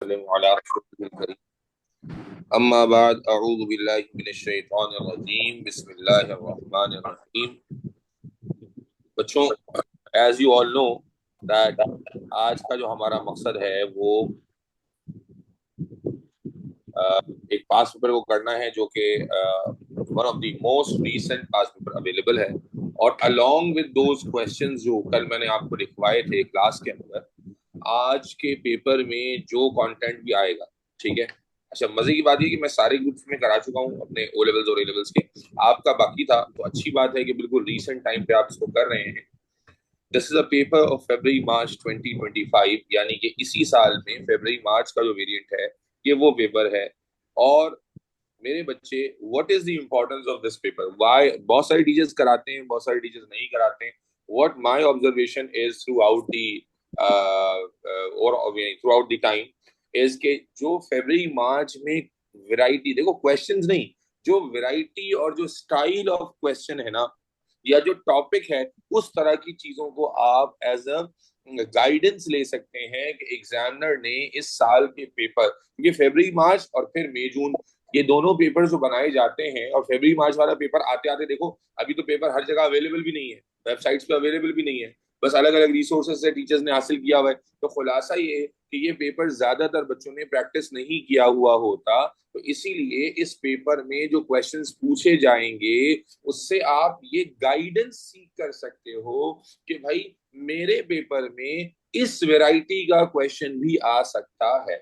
वसल्लम अला रसूलिल करीम। अम्मा बाद अऊज़ु बिल्लाहि मिनश शैतानिर रजीम बिस्मिल्लाहिर रहमानिर रहीम। बच्चों, as you all know that आज का जो हमारा मकसद है वो एक पास पेपर को करना है जो कि one of the most recent pass paper available है, और अलोंग विद दोज क्वेश्चंस जो कल मैंने आपको लिखवाए थे क्लास के अंदर, आज के पेपर में जो कंटेंट भी आएगा, ठीक है। अच्छा, मजे की बात ये कि मैं सारे ग्रुप्स में करा चुका हूँ अपने ओ लेवल्स और ए लेवल्स के। आपका बाकी था, तो अच्छी बात है कि बिल्कुल रीसेंट टाइम पे आप इसको कर रहे हैं। This is a paper of February March 2025, यानी कि इसी साल में फरवरी मार्च का जो वेरिएंट है ये वो पेपर है। और मेरे बच्चे, what is the importance of this paper, why बहुत सारे टीचर्स कराते हैं, बहुत सारे टीचर्स नहीं कराते हैं। What my observation is throughout the और throughout the time is के जो फरवरी मार्च में वैरायटी, देखो क्वेश्चंस नहीं, जो वैरायटी और जो स्टाइल ऑफ क्वेश्चन है ना, या जो टॉपिक है, उस तरह की चीजों को आप एज अ गाइडेंस ले सकते हैं कि एग्जामिनर ने इस साल के पेपर, क्योंकि फरवरी मार्च और फिर मई जून ये दोनों पेपर जो बनाए जाते हैं, और फरवरी मार्च वाला पेपर आते आते देखो अभी तो पेपर हर जगह अवेलेबल भी नहीं है, वेबसाइट्स पे अवेलेबल भी नहीं है, बस अलग अलग रिसोर्सेज से टीचर्स ने हासिल किया हुआ है। तो खुलासा ये कि ये पेपर ज्यादातर बच्चों ने प्रैक्टिस नहीं किया हुआ होता, तो इसीलिए इस पेपर में जो क्वेश्चंस पूछे जाएंगे उससे आप ये गाइडेंस सीख कर सकते हो कि भाई मेरे पेपर में इस वैरायटी का क्वेश्चन भी आ सकता है।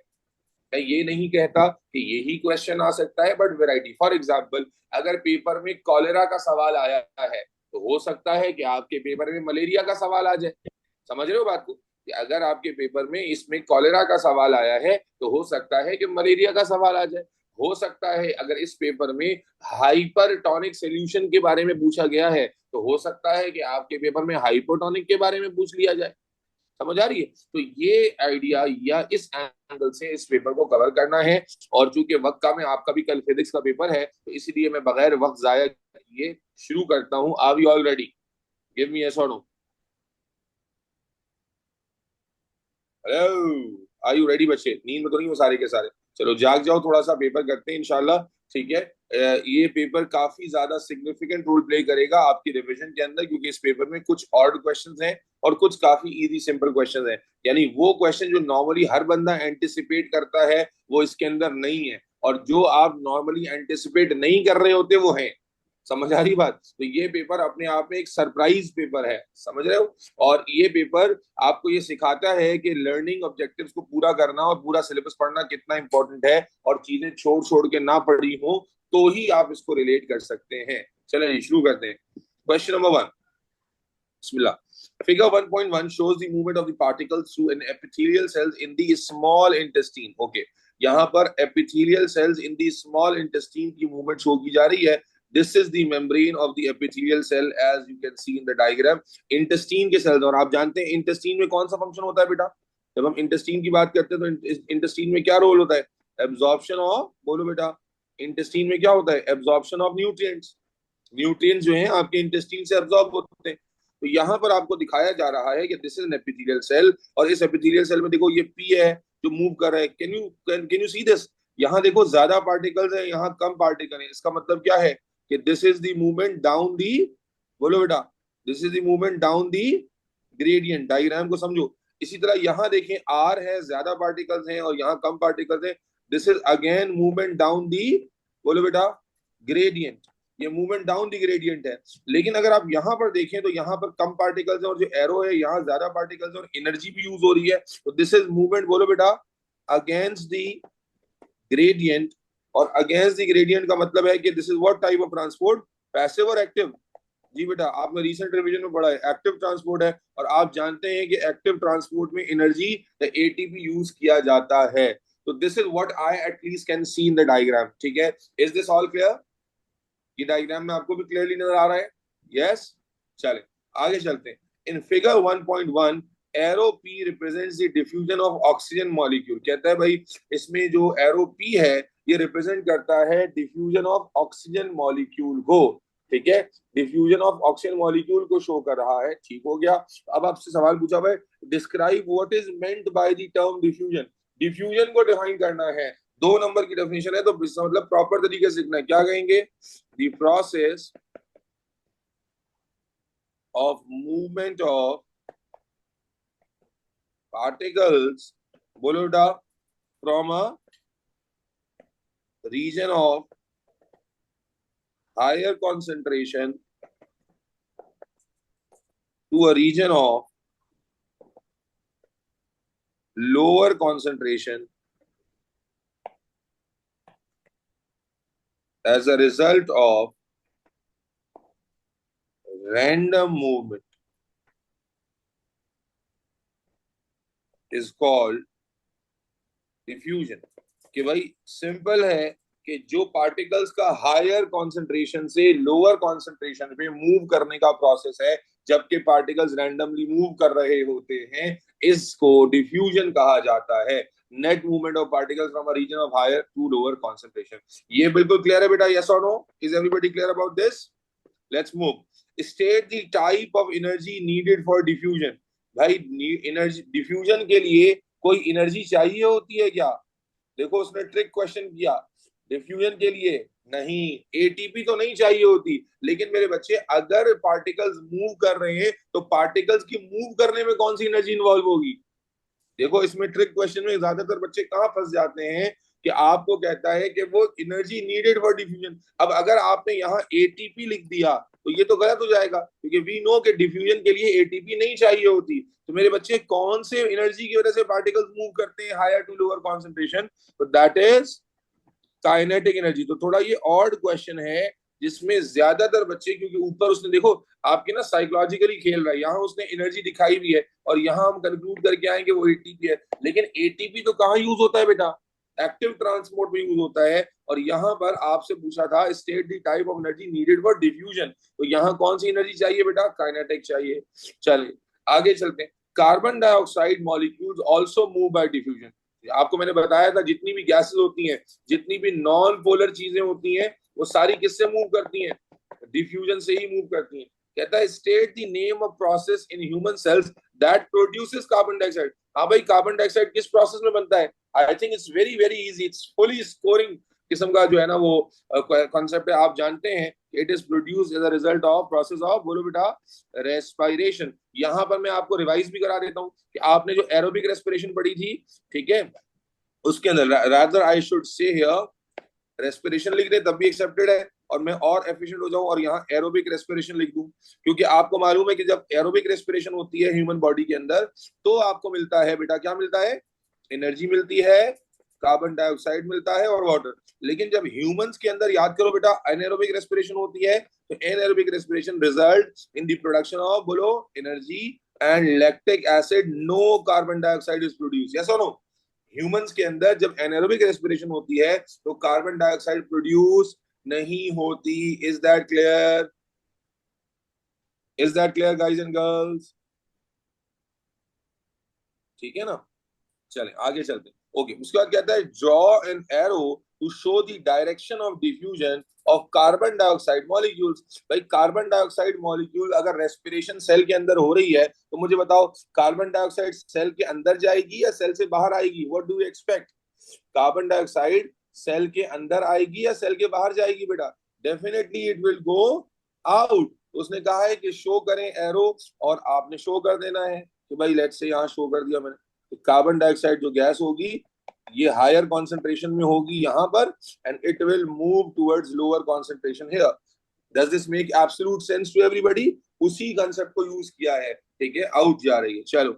मैं ये नहीं कहता कि यही क्वेश्चन आ सकता है, बट वैरायटी, फॉर एग्जाम्पल अगर पेपर में कॉलेरा का सवाल आया है तो हो सकता है कि आपके पेपर में मलेरिया का सवाल आ जाए। समझ रहे हो बात को, कि अगर आपके पेपर में इसमें कॉलेरा का सवाल आया है तो हो सकता है कि मलेरिया का सवाल आ जाए। हो सकता है अगर इस पेपर में हाइपरटोनिक सोल्यूशन के बारे में पूछा गया है तो हो सकता है कि आपके पेपर में हाइपोटोनिक के बारे में पूछ लिया जाए। समझ आ रही है? तो ये आइडिया या इस एंगल से इस पेपर को कवर करना है। और चूंकि वक्त का में आपका भी कल फिजिक्स का पेपर है, तो इसलिए मैं बगैर वक्त जाया किए शुरू करता हूँ। Are you all ready? Give me yes और no. Hello, are you ready बच्चे? नींद में तो नहीं हो सारे के सारे? चलो जाग जाओ, थोड़ा सा पेपर करते हैं इंशाल्लाह। ठीक है, ये पेपर काफी ज्यादा सिग्निफिकेंट रोल प्ले करेगा आपकी रिवीजन के अंदर, क्योंकि इस पेपर में कुछ ऑड क्वेश्चंस हैं और कुछ काफी इजी सिंपल क्वेश्चंस हैं। यानी वो क्वेश्चन जो नॉर्मली हर बंदा एंटिसिपेट करता है वो इसके अंदर नहीं है, और जो आप नॉर्मली एंटिसिपेट नहीं कर रहे होते वो हैं। समझ आ रही बात? तो ये पेपर अपने आप में एक सरप्राइज पेपर है, समझ रहे हो? और ये पेपर आपको ये सिखाता है कि लर्निंग ऑब्जेक्टिव्स को पूरा करना और पूरा सिलेबस पढ़ना कितना इंपॉर्टेंट है, और चीजें छोड़ छोड़ के ना पढ़ी हो तो ही आप इसको रिलेट कर सकते हैं। चलिए शुरू करते हैं। Question number 1, Bismillah. Figure 1.1 shows the movement of the particles through an epithelial cells in the small intestine. Okay, यहाँ पर epithelial cells in the small intestine की मूवमेंट शो की जा रही है। This is the membrane of the epithelial cell as you can see in the diagram. Intestine के cells, और आप जानते हैं intestine में कौन सा फंक्शन होता है बेटा? जब हम intestine की बात करते हैं तो intestine में क्या रोल होता है? Absorption of, बोलो बेटा, intestine में क्या होता है? Absorption of nutrients. न्यूट्रिएंट्स जो हैं आपके इंटेस्टाइन से एब्जॉर्ब होते हैं। तो यहाँ पर आपको दिखाया जा रहा है कि this is an epithelial cell, और इस एपिथेलियल सेल में देखो ये पी है जो मूव कर रहा है। Can you see this? यहाँ देखो ज्यादा पार्टिकल्स है, यहाँ कम पार्टिकल है। इसका मतलब क्या है कि this is the movement down the, बोलो बेटा, this is the movement down the gradient. Diagram को समझो। इसी तरह यहाँ देखें, आर है, ज्यादा पार्टिकल्स हैं और यहाँ कम पार्टिकल्स हैं। This is again movement down the, बोलो बेटा, ग्रेडियंट। ये मूवमेंट डाउन दी ग्रेडियंट है। लेकिन अगर आप यहाँ पर देखें तो यहाँ पर कम पार्टिकल्स है और जो एरो है यहाँ ज्यादा पार्टिकल्स है और एनर्जी भी यूज हो रही है। तो दिस इज मूवमेंट, बोलो बेटा, अगेंस्ट दी ग्रेडियंट। और अगेंस्ट दी ग्रेडियंट का मतलब है कि this is what type of transport? Passive और एक्टिव? जी बेटा, आपने रिसेंट रिवीजन में पढ़ा है एक्टिव ट्रांसपोर्ट है, और आप जानते हैं कि एक्टिव ट्रांसपोर्ट में एनर्जी एटीपी यूज किया जाता है। तो this is what I at least can see in the diagram. ठीक है, इज दिस ऑल क्लियर? ये डायग्राम में आपको भी क्लियरली नजर आ रहा है? यस। चले आगे चलते हैं। In figure 1.1 arrow P represents the diffusion of oxygen molecule. कहता है भाई इसमें जो एरो पी है ये रिप्रेजेंट करता है डिफ्यूजन ऑफ ऑक्सीजन मॉलिक्यूल को। ठीक है, डिफ्यूजन ऑफ ऑक्सीजन मॉलिक्यूल को शो कर रहा है। ठीक हो गया। अब आपसे सवाल पूछा भाई, describe what is meant by the term diffusion. Diffusion को डिफाइन करना है, 2 नंबर की डेफिनेशन है, तो मतलब प्रॉपर तरीके से लिखना है। क्या कहेंगे? The process of movement of particles, बोलो बेटा, from a region of higher concentration to a region of lower concentration as a result of random movement is called diffusion। कि भाई सिंपल है कि जो पार्टिकल्स का हायर कॉन्सेंट्रेशन से lower concentration पे मूव करने का प्रोसेस है, जबकि पार्टिकल्स रैंडमली मूव कर रहे होते हैं, इसको डिफ्यूजन कहा जाता है। Net movement of particles from a region of higher to lower concentration. ये बिल्कुल क्लियर है बेटा? यस और no? Is everybody clear about this? Let's move. State the type of energy needed for diffusion. भाई energy diffusion के लिए कोई energy चाहिए होती है क्या? देखो उसने ट्रिक क्वेश्चन किया। डिफ्यूजन के लिए नहीं, एटीपी तो नहीं चाहिए होती, लेकिन मेरे बच्चे अगर पार्टिकल्स मूव कर रहे हैं तो पार्टिकल्स की मूव करने में कौन सी एनर्जी इन्वॉल्व होगी? देखो इसमें ट्रिक क्वेश्चन में ज्यादातर बच्चे कहाँ फंस जाते हैं कि आपको कहता है कि वो एनर्जी नीडेड फॉर डिफ्यूजन। अब अगर आपने यहाँ एटीपी लिख दिया तो ये तो गलत हो जाएगा, क्योंकि वी नो कि डिफ्यूजन के लिए एटीपी नहीं चाहिए होती। तो मेरे बच्चे कौन से एनर्जी की वजह से पार्टिकल्स मूव करते हैं हायर टू लोअर कॉन्सेंट्रेशन? तो दैट इज काइनेटिक एनर्जी। तो थोड़ा ये ऑड क्वेश्चन है जिसमें ज्यादातर बच्चे, क्योंकि ऊपर उसने देखो आपके ना साइकोलॉजिकली खेल रहा है, यहाँ उसने एनर्जी दिखाई भी है और यहाँ हम कंक्लूड करके आएंगे वो एटीपी है, लेकिन एटीपी तो कहाँ यूज होता है बेटा? एक्टिव ट्रांसपोर्ट में यूज होता है। और यहाँ पर आपसे पूछा था state the type of energy needed for diffusion, तो यहाँ कौन सी एनर्जी चाहिए बेटा? काइनेटिक चाहिए। चलिए आगे चलते हैं। Carbon dioxide molecules also move by diffusion. आपको मैंने बताया था जितनी भी गैसेस होती हैं, जितनी भी नॉन पोलर चीजें होती हैं, वो सारी किससे मूव करती हैं? डिफ्यूजन से ही मूव करती हैं। कहता है state the name of process in human cells that produces carbon dioxide. हाँ भाई, कार्बन डाइऑक्साइड किस प्रोसेस में बनता है? I think it's very very easy, it's fully scoring किस्म का जो है ना वो कॉन्सेप्ट है। आप जानते हैं it is produce as a result of process of, बोलो बेटा, रेस्पिरेशन। यहां पर मैं आपको रिवाइज भी करा देता हूं कि आपने जो एरोबिक रेस्पिरेशन पढ़ी थी, ठीक है, उसके अंदर rather I should say here respiration लिख दे तब भी एक्सेप्टेड है, और मैं और एफिशिएंट हो जाऊं और यहाँ एरोबिक रेस्पिरेशन लिख दूं, क्योंकि आपको मालूम है कि जब एरोबिक रेस्पिरेशन होती है ह्यूमन बॉडी के अंदर तो आपको मिलता है बेटा, क्या मिलता है? एनर्जी मिलती है, कार्बन डाइऑक्साइड मिलता है और वाटर। लेकिन जब ह्यूमंस के अंदर याद करो बेटा एनाएरोबिक रेस्पिरेशन होती है, तो anaerobic respiration result in the production of, बोलो, energy and lactic acid. No carbon dioxide is produce, yes और नो? ह्यूमंस के अंदर जब एनारोबिक रेस्पिरेशन होती है तो कार्बन डाइऑक्साइड प्रोड्यूस नहीं होती। Is that clear? Is that clear guys and girls? ठीक है ना? चले आगे चलते हैं। ओके, उसके बाद कहता है draw an arrow to show the direction of diffusion of carbon dioxide molecules. भाई कार्बन डाइऑक्साइड मॉलिक्यूल अगर रेस्पिरेशन सेल के अंदर हो रही है तो मुझे बताओ कार्बन डाइऑक्साइड सेल के अंदर जाएगी या सेल से बाहर आएगी? What do you expect? Carbon dioxide cell के अंदर आएगी या सेल के बाहर जाएगी बेटा? Definitely it will go out. उसने कहा है कि शो करें एरो, और आपने शो कर देना है कि भाई लेट्स से यहाँ शो कर दिया मैंने, तो कार्बन डाइऑक्साइड जो गैस होगी ये हायर कॉन्सेंट्रेशन में होगी यहाँ पर, and it will move towards lower concentration here. Does this make absolute sense to everybody? उसी कंसेप्ट को यूज किया है, ठीक है, आउट जा रही है। चलो,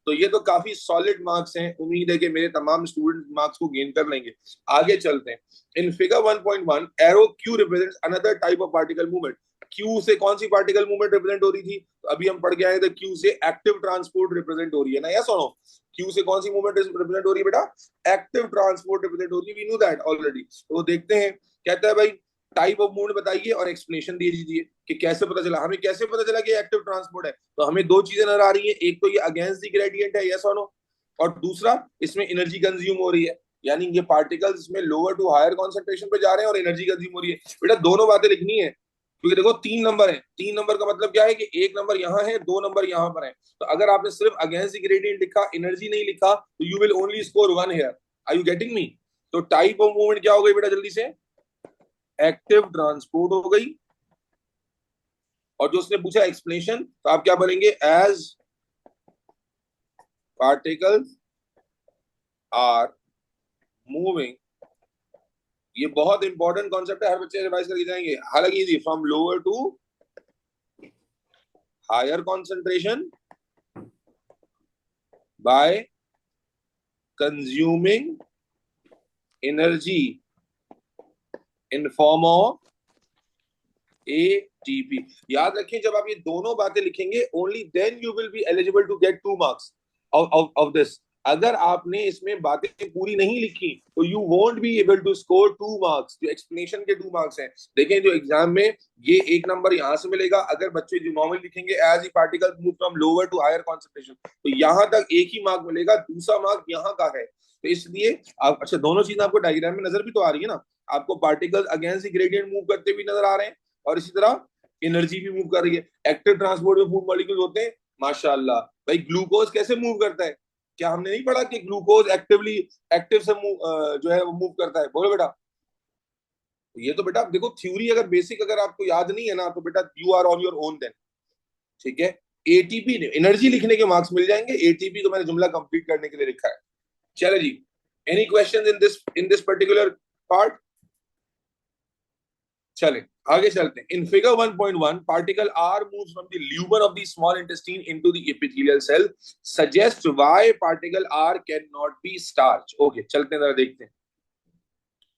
तो ये तो काफी सॉलिड मार्क्स हैं, उम्मीद है कि मेरे तमाम स्टूडेंट मार्क्स को गेन कर लेंगे। आगे चलते हैं। In figure 1.1 arrow Q represents another type of particle movement. Q से कौन सी पार्टिकल मूवमेंट रिप्रेजेंट हो रही थी? तो अभी हम पढ़ के आए थे क्यू से एक्टिव ट्रांसपोर्ट रिप्रेजेंट हो रही है ना, या सुनो? क्यू से कौन सी मूवमेंट रिप्रेजेंट हो रही है बेटा? एक्टिव ट्रांसपोर्ट रिप्रेजेंट हो रही है, वी नो दैट ऑलरेडी। तो देखते हैं, कहता है भाई टाइप ऑफ मूवमेंट बताइए और एक्सप्लेनेशन दे दीजिए कि कैसे पता चला, हमें कैसे पता चला कि एक्टिव ट्रांसपोर्ट है? तो हमें दो चीजें नजर आ रही है, एक तो ये अगेंस्ट द ग्रेडियंट है, यस और नो, और दूसरा इसमें एनर्जी कंज्यूम हो रही है, यानी ये पार्टिकल्स इसमें लोअर टू हायर कॉन्सेंट्रेशन पे जा रहे हैं और एनर्जी कंज्यूम हो रही है। बेटा दोनों बातें लिखनी है, क्योंकि देखो 3 नंबर है, 3 नंबर का मतलब क्या है कि एक नंबर यहाँ है, 2 नंबर यहाँ पर है। तो अगर आपने सिर्फ अगेंस्ट द ग्रेडियंट लिखा, एनर्जी नहीं लिखा, तो you will only score 1 here. Are you getting me? तो टाइप ऑफ मूवमेंट क्या हो गई बेटा जल्दी से? एक्टिव ट्रांसपोर्ट हो गई। और जो उसने पूछा एक्सप्लेनेशन, तो आप क्या बोलेंगे? As particles are moving. ये बहुत इंपॉर्टेंट कॉन्सेप्ट है, हर बच्चे रिवाइज करके जाएंगे। हालांकि from lower to higher concentration by consuming energy in form of ATP. याद रखें, जब आप ये दोनों बातें लिखेंगे, only then you will be eligible to get 2 marks of this. अगर आपने इसमें बातें पूरी नहीं लिखी, तो you won't be able to score 2 marks. जो एक्सप्लेनेशन के 2 मार्क्स हैं, देखें जो एग्जाम में ये 1 नंबर यहां से मिलेगा। अगर बच्चे जो नॉर्मल लिखेंगे as a particle move from lower to higher concentration, तो यहां तक एक ही मार्क मिलेगा, दूसरा मार्क यहाँ का है। तो इसलिए आप, अच्छा दोनों चीजें आपको डायग्राम में नजर भी तो आ रही है ना? आपको पार्टिकल अगेंस्ट ग्रेडियंट मूव करते भी नजर आ रहे हैं, और इसी तरह एनर्जी भी मूव कर रही है। एक्टिव ट्रांसपोर्ट में फूड मॉलिक्यूल होते हैं, माशाल्लाह। भाई ग्लूकोज कैसे मूव करता है? क्या हमने नहीं पढ़ा कि ग्लूकोज एक्टिवली, एक्टिव से जो है वो मूव करता है? बोलो बेटा। ये तो बेटा देखो, थ्योरी अगर बेसिक अगर आपको याद नहीं है ना, तो बेटा you are on your own then. ठीक है, एटीपी ने एनर्जी लिखने के मार्क्स मिल जाएंगे, एटीपी तो मैंने जुमला कंप्लीट करने के लिए लिखा है। चलो जी, any question in this particular part? चले आगे चलते हैं। In figure 1.1, particle R moves from the lumen of the small intestine into the epithelial cell. Suggest why particle R can not be starch. Okay, चलते हैं जरा देखते हैं।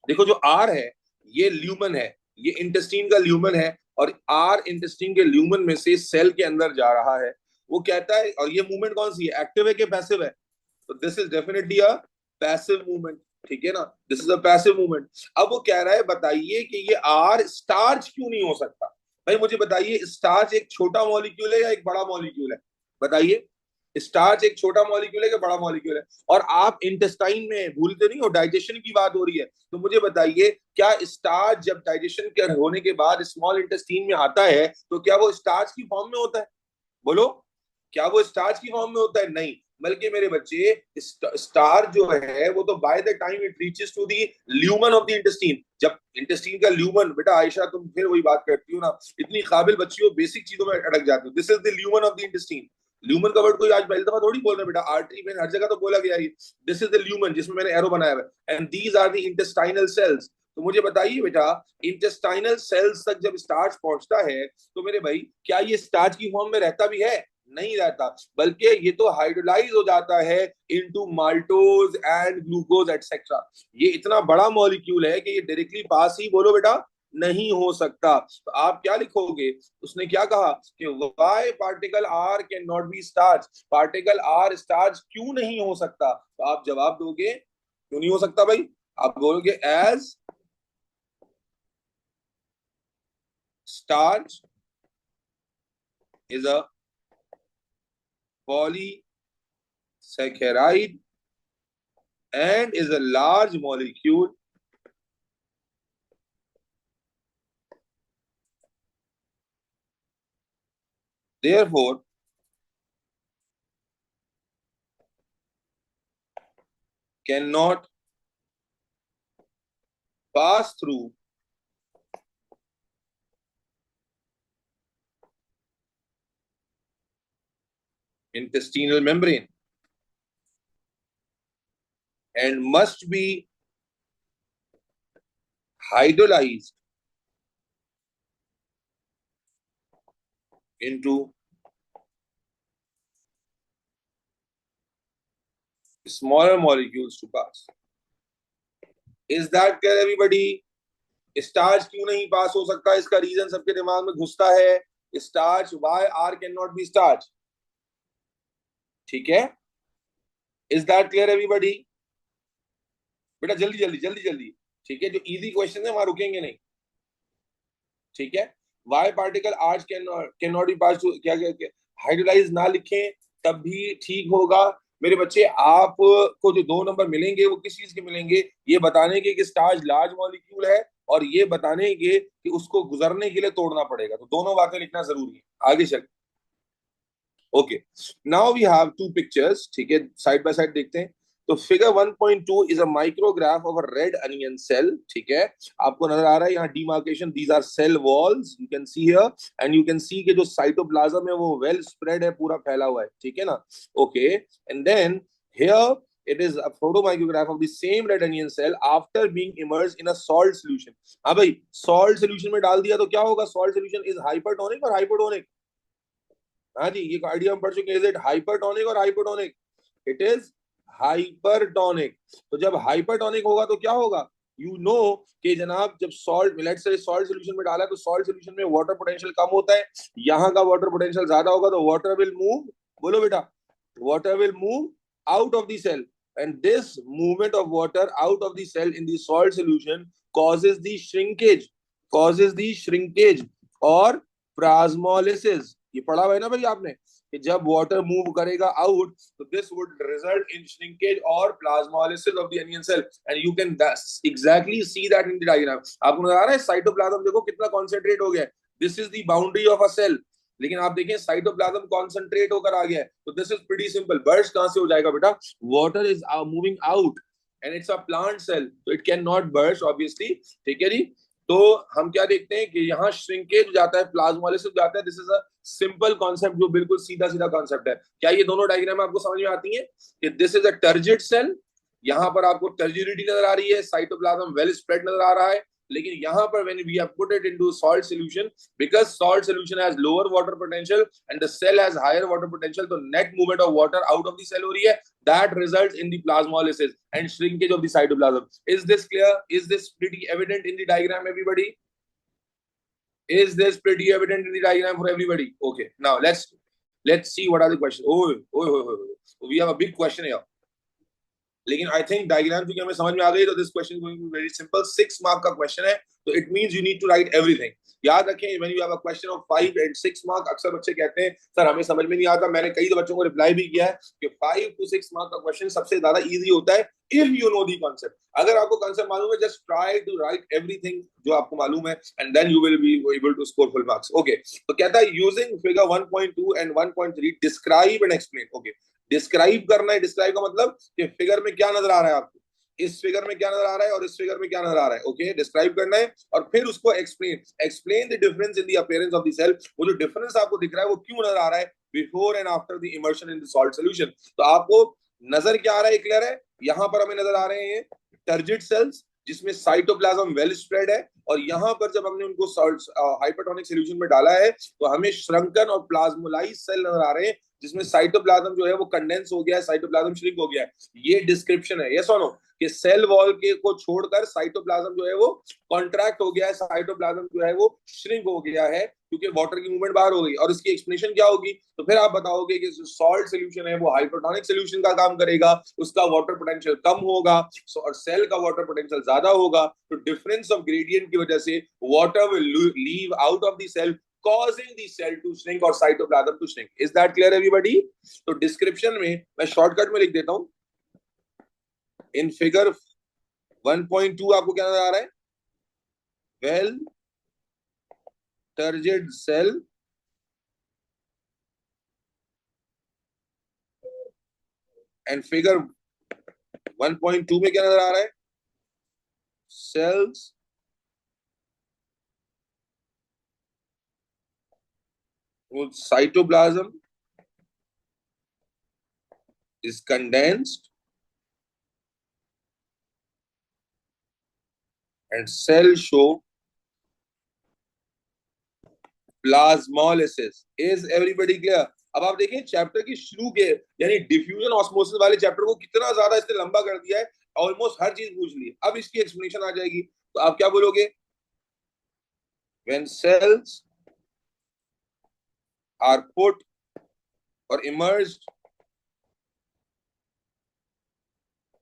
देखो जो आर है, ये ल्यूमन है, ये इंटेस्टाइन का ल्यूमन है, और आर इंटेस्टाइन के ल्यूमन में से सेल के अंदर जा रहा है। वो कहता है, और ये मूवमेंट कौन सी है? एक्टिव है कि पैसिव है? तो this is definitely a passive movement. ठीक है ना, this is a passive movement. अब वो कह रहा है बताइए कि ये आर स्टार्च क्यों नहीं हो सकता? भाई मुझे बताइए, स्टार्च एक छोटा मॉलिक्यूल है या एक बड़ा मॉलिक्यूल है? बताइए, स्टार्च एक छोटा मॉलिक्यूल है कि बड़ा मॉलिक्यूल है? और आप इंटेस्टाइन में भूलते नहीं हो, डाइजेशन की बात हो रही है। तो मुझे बताइए, क्या स्टार्च जब डाइजेशन के होने के बाद स्मॉल इंटेस्टाइन में आता है, तो क्या वो स्टार्च की फॉर्म में होता है? बोलो, क्या वो स्टार्च की फॉर्म में होता है? नहीं, बल्कि मेरे बच्चे, स्टार जो है वो तो by the time it reaches to the lumen of the intestine, जब इंटेस्टाइन का ल्यूमन, बेटा आयशा तुम फिर वही बात करती हो ना, इतनी काबिल बच्ची हो, बेसिक चीजों में अटक जाती हो। This is the lumen of the intestine. Lumen का वर्ड कोई आज पहली दफा थोड़ी बोल रहे बेटा, आर्टरी में हर जगह तो बोला गया है। दिस इज द ल्यूमन, जिसमें मैंने एरो बनाया है, and these are the intestinal cells. तो मुझे बताइए बेटा, इंटेस्टाइनल सेल्स तक जब स्टार्च पहुंचता है, तो मेरे भाई क्या ये स्टार्च की फॉर्म में रहता भी है? नहीं रहता, बल्कि ये तो हाइड्रोलाइज हो जाता है into maltose and glucose etcetera. ये इतना बड़ा मॉलिक्यूल है कि ये डायरेक्टली पास ही, बोलो बेटा, नहीं हो सकता। तो आप क्या लिखोगे? उसने क्या कहा कि why particle R can not be starch, particle R starch क्यों नहीं हो सकता? तो आप जवाब दोगे क्यों नहीं हो सकता भाई? आप बोलोगे as starch is a polysaccharide and is a large molecule, therefore cannot pass through intestinal membrane and must be hydrolyzed into smaller molecules to pass. Is that clear everybody? Starch क्यों नहीं पास हो सकता, इसका रीजन सबके दिमाग में घुसता है। Starch, why R can not be starch. ठीक है, इज दैट क्लियर एवरीबॉडी? बेटा जल्दी जल्दी जल्दी जल्दी। ठीक है, जो इजी क्वेश्चन है वहां रुकेंगे नहीं। ठीक है, why particle arch can not be pass, क्या क्या हाइड्रोलाइज ना लिखें तब भी ठीक होगा। मेरे बच्चे, आपको जो 2 नंबर मिलेंगे वो किस चीज के मिलेंगे? ये बताने के कि स्टार्च लार्ज मॉलिक्यूल है, और ये बताने के कि उसको गुजरने के लिए तोड़ना पड़ेगा। तो दोनों बातें लिखना जरूरी है। आगे चल, okay, now we have two pictures, ठीक है, साइड बाय साइड देखते हैं। तो figure 1.2 is a micrograph of a red onion cell, ठीक है। आपको नजर आ रहा है यहाँ demarcation, these are cell walls, you can see here, and you can see कि जो साइटोप्लाज्म है वो वेल स्प्रेड है, पूरा फैला हुआ है, ठीक है ना। Okay, and then here it is a photomicrograph of the same red onion cell after being immersed in a salt solution। हाँ भाई, salt solution में डाल दिया तो क्या होगा? salt solution is hypertonic और hypotonic? हाँ जी, ये आइडिया हम पढ़ चुके हैं। इज इट हाइपरटोनिक और हाइपोटोनिक? It is hypertonic. तो जब हाइपरटोनिक होगा तो क्या होगा? यू नो कि जनाब, जब salt, let's say salt solution में डाला है, तो सॉल्ट सॉल्यूशन में वाटर पोटेंशियल कम होता है, यहाँ का वाटर पोटेंशियल ज्यादा होगा, तो वाटर विल मूव, बोलो बेटा, water will move out of the cell, and this movement of water out of the cell in the salt solution causes the shrinkage, और plasmolysis। ये पढ़ा हुआ है ना भाई आपने, कि जब वाटर मूव करेगा आउट तो this would result in shrinkage or plasmolysis of the onion cell, and you can exactly see that in the diagram. आपको नजर आ रहा है साइटोप्लाज्म देखो कितना कॉन्सेंट्रेट हो गया है, this is the boundary of a cell. लेकिन आप देखें साइटोप्लाज्म कॉन्सेंट्रेट होकर आ गया है, तो this is pretty simple. Burst कहां से हो जाएगा बेटा? Water is moving out and it's a plant cell, तो it can not burst obviously, ठीक है जी। तो हम क्या देखते हैं कि यहाँ श्रिंकेज जाता है, प्लाज्मोलिसिस जाता है। This is a simple concept, जो बिल्कुल सीधा सीधा कॉन्सेप्ट है। क्या ये दोनों डायग्राम आपको समझ में आती है? कि this is a turgid cell, यहाँ पर आपको टर्जिडिटी नजर आ रही है, साइटोप्लाज्म वेल स्प्रेड नजर आ रहा है। लेकिन यहाँ पर when we have put it into salt solution, because salt solution has lower water potential and the cell has higher water potential, तो net movement of water out of the cell हो रही है, that results in the plasmolysis and shrinkage of the cytoplasm। Is this clear? Is this pretty evident in the diagram, everybody? Is this pretty evident in the diagram for everybody? Okay, now let's see what are the questions। oh, we have a big question here, लेकिन I think diagram क्योंकि हमें समझ में आ गई, तो this question going to be very simple. 6 mark का question है, तो it means you need to write everything. याद रखें, when you have a question of 5 and 6 mark, अक्सर बच्चे कहते हैं सर हमें समझ में नहीं आता। मैंने कई बच्चों को रिप्लाई भी किया है कि 5 to 6 मार्क का क्वेश्चन सबसे ज्यादा इजी होता है if you know the concept. अगर आपको कॉन्सेप्ट मालूम है, just try to write everything जो आपको मालूम है, and then you will be able to score full marks. Okay, तो कहता है using figure 1.2 and 1.3 describe and explain. Okay, describe करना है। डिस्क्राइब का मतलब कि फिगर में क्या नजर आ रहा है आपको, इस फिगर में क्या नजर आ रहा है और इस फिगर में क्या नजर आ रहा है। ओके, डिस्क्राइब करना है और फिर उसको explain the difference in the appearance of the cell. वो जो डिफरेंस आपको दिख रहा है वो क्यों नजर आ रहा है before and after the immersion in the salt solution. तो आपको नजर क्या आ रहा है, क्लियर है? यहां पर हमें नजर आ रहे हैं टर्जिड सेल्स जिसमें साइटोप्लाज्म वेल स्प्रेड है, और यहां पर जब हमने उनको हाइपरटोनिक सॉल्यूशन में डाला है तो हमें श्रंकन और प्लाज्मोलाइज सेल नजर आ रहे हैं जिसमें साइटोप्लाज्म जो है वो कंडेंस हो गया है, साइटोप्लाज्म श्रिंक हो गया है। ये डिस्क्रिप्शन है, यस और नो, कि सेल वॉल के को छोड़कर साइटोप्लाज्म जो है वो कॉन्ट्रैक्ट हो गया है, साइटोप्लाज्म जो है वो श्रिंक हो गया है क्योंकि वाटर की मूवमेंट बाहर हो गई। और इसकी एक्सप्लेनेशन क्या होगी? तो फिर आप बताओगे कि सॉल्ट सोल्यूशन है वो हाइपरटोनिक सोल्यूशन का काम करेगा, उसका वाटर पोटेंशियल कम होगा और सेल का वाटर पोटेंशियल ज्यादा होगा, तो डिफरेंस ऑफ ग्रेडियंट की वजह से water will leave out of the cell causing the cell to shrink or cytoplasm to shrink। Is that clear everybody? तो डिस्क्रिप्शन में मैं शॉर्टकट में लिख देता हूं। इन फिगर 1.2 आपको क्या नजर आ रहा है? Well turgid cell and figure 1.2 में क्या नजर आ रहा है? Cells cytoplasm is condensed and cell show plasmolysis। Is everybody clear? अब आप देखिए चैप्टर की शुरू के यानी डिफ्यूजन ऑस्मोसिस वाले चैप्टर को कितना ज्यादा इसने लंबा कर दिया है, ऑलमोस्ट हर चीज पूछ ली। अब इसकी एक्सप्लेनेशन आ जाएगी, तो आप क्या बोलोगे? when cells are put or immersed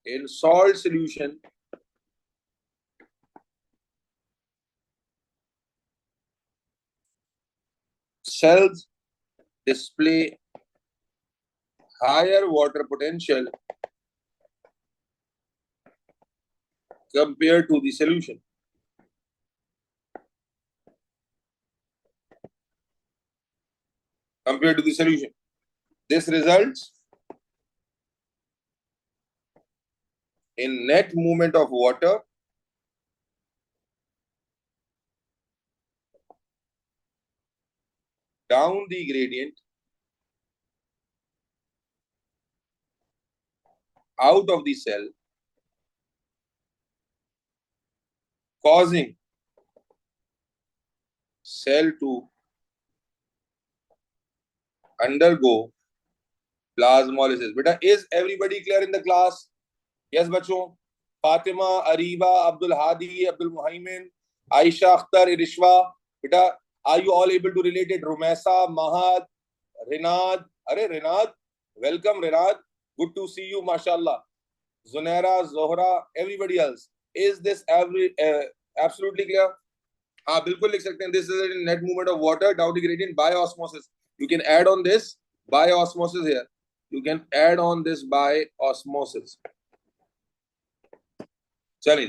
in salt solution, cells display higher water potential compared to the solution। compared to the solution. This results in net movement of water down the gradient out of the cell, causing cell to undergo plasmolysis. Beta, is everybody clear in the class? Yes, bachon. Fatima, Ariba, Abdul Hadi, Abdul Muhaimin, Aisha Akhtar, Irishwa. Beta, are you all able to relate it? Rumesa, Mahad, Rinad. Are Rinad? Welcome, Rinad. Good to see you, mashallah. Zunaira, Zohra, everybody else. Is this absolutely clear? हाँ बिल्कुल लिख सकते हैं. This is a net movement of water down the gradient by osmosis. You can add on this by osmosis here. You can add on this by osmosis. चलिए,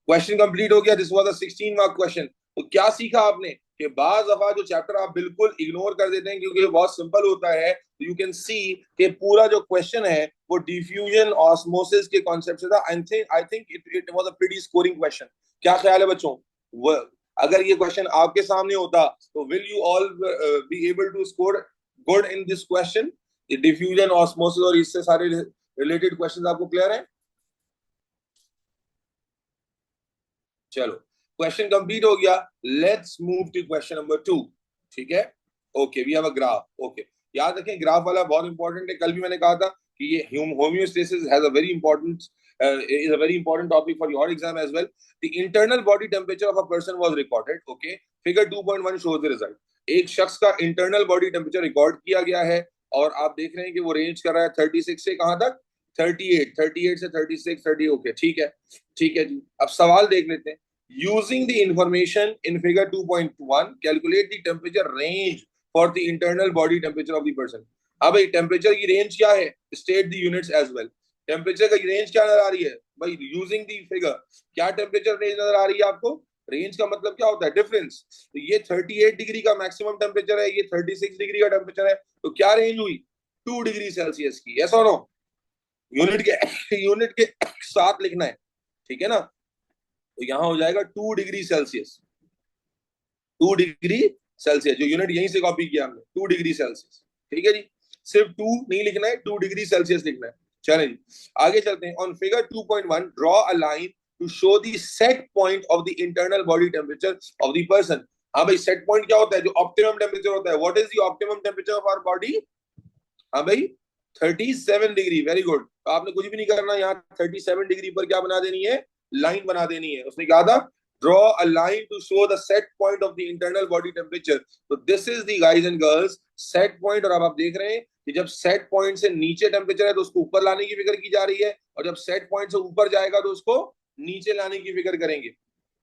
question complete हो गया. This was a 16 mark question. तो क्या सीखा आपने कि बाज दफा जो चैप्टर आप बिल्कुल इग्नोर कर देते हैं क्योंकि बहुत सिंपल होता है. तो यू कैन सी कि पूरा जो क्वेश्चन है वो डिफ्यूजन ऑस्मोसिस के कॉन्सेप्ट से था. I think it was a pretty scoring question. क्या ख्याल है बच्चों? अगर ये क्वेश्चन आपके सामने होता तो will you all be able to score good in this question? Diffusion osmosis और इससे सारे रिलेटेड क्वेश्चंस आपको क्लियर है? चलो, क्वेश्चन कंप्लीट हो गया. Let's move to question number 2. ठीक है, okay. We have a graph. Okay, याद रखें ग्राफ वाला बहुत इंपॉर्टेंट है. कल भी मैंने कहा था कि ये homeostasis has a very important is a very important topic for your exam as well. The internal body temperature of a person was recorded. Okay, figure 2.1 shows the result. एक शख्स का इंटरनल बॉडी टेम्परेचर रिकॉर्ड किया गया है और आप देख रहे हैं कि वो रेंज कर रहा है 36 से कहां तक? 38 से 36, 30. ओके, ठीक है, ठीक है जी. अब सवाल देख लेते हैं. Using the information in figure 2.1, calculate the temperature range for the internal body temperature of the person. अब भाई टेम्परेचर की रेंज क्या है? State the units as well. Temperature की रेंज क्या नजर आ रही है भाई? यूजिंग द फिगर क्या टेम्परेचर रेंज नजर आ रही है आपको? रेंज का मतलब क्या होता है? डिफरेंस. तो ये 38 डिग्री का मैक्सिमम टेम्परेचर है, ये 36 डिग्री का टेम्परेचर है. तो क्या रेंज हुई? 2 डिग्री सेल्सियस की. यस और नो? यूनिट के साथ लिखना है, ठीक है ना? तो यहां हो जाएगा 2 डिग्री सेल्सियस. 2 डिग्री सेल्सियस, जो यूनिट यहीं से कॉपी किया हमने, 2 डिग्री सेल्सियस. ठीक है जी, सिर्फ 2 नहीं लिखना है, 2 डिग्री सेल्सियस लिखना है. चलें जी, आगे चलते हैं. On figure 2.1 draw a line to show the set point of the internal body temperature of the person. हाँ भाई, सेट पॉइंट क्या होता है? जो ऑप्टिमम टेम्परेचर होता है. What is the optimum temperature of our body? हाँ भाई, 37 डिग्री. Very good. तो आपने कुछ भी नहीं करना, यहाँ 37 डिग्री पर क्या बना देनी है? लाइन बना देनी है. उसने कहा था draw a line to show the set point of the internal body temperature. तो this is the guys and girls set point. और अब आप देख रहे हैं कि जब सेट पॉइंट से नीचे टेम्परेचर है तो उसको ऊपर लाने की फिक्र की जा रही है, और जब सेट पॉइंट से ऊपर जाएगा तो उसको नीचे लाने की फिक्र करेंगे.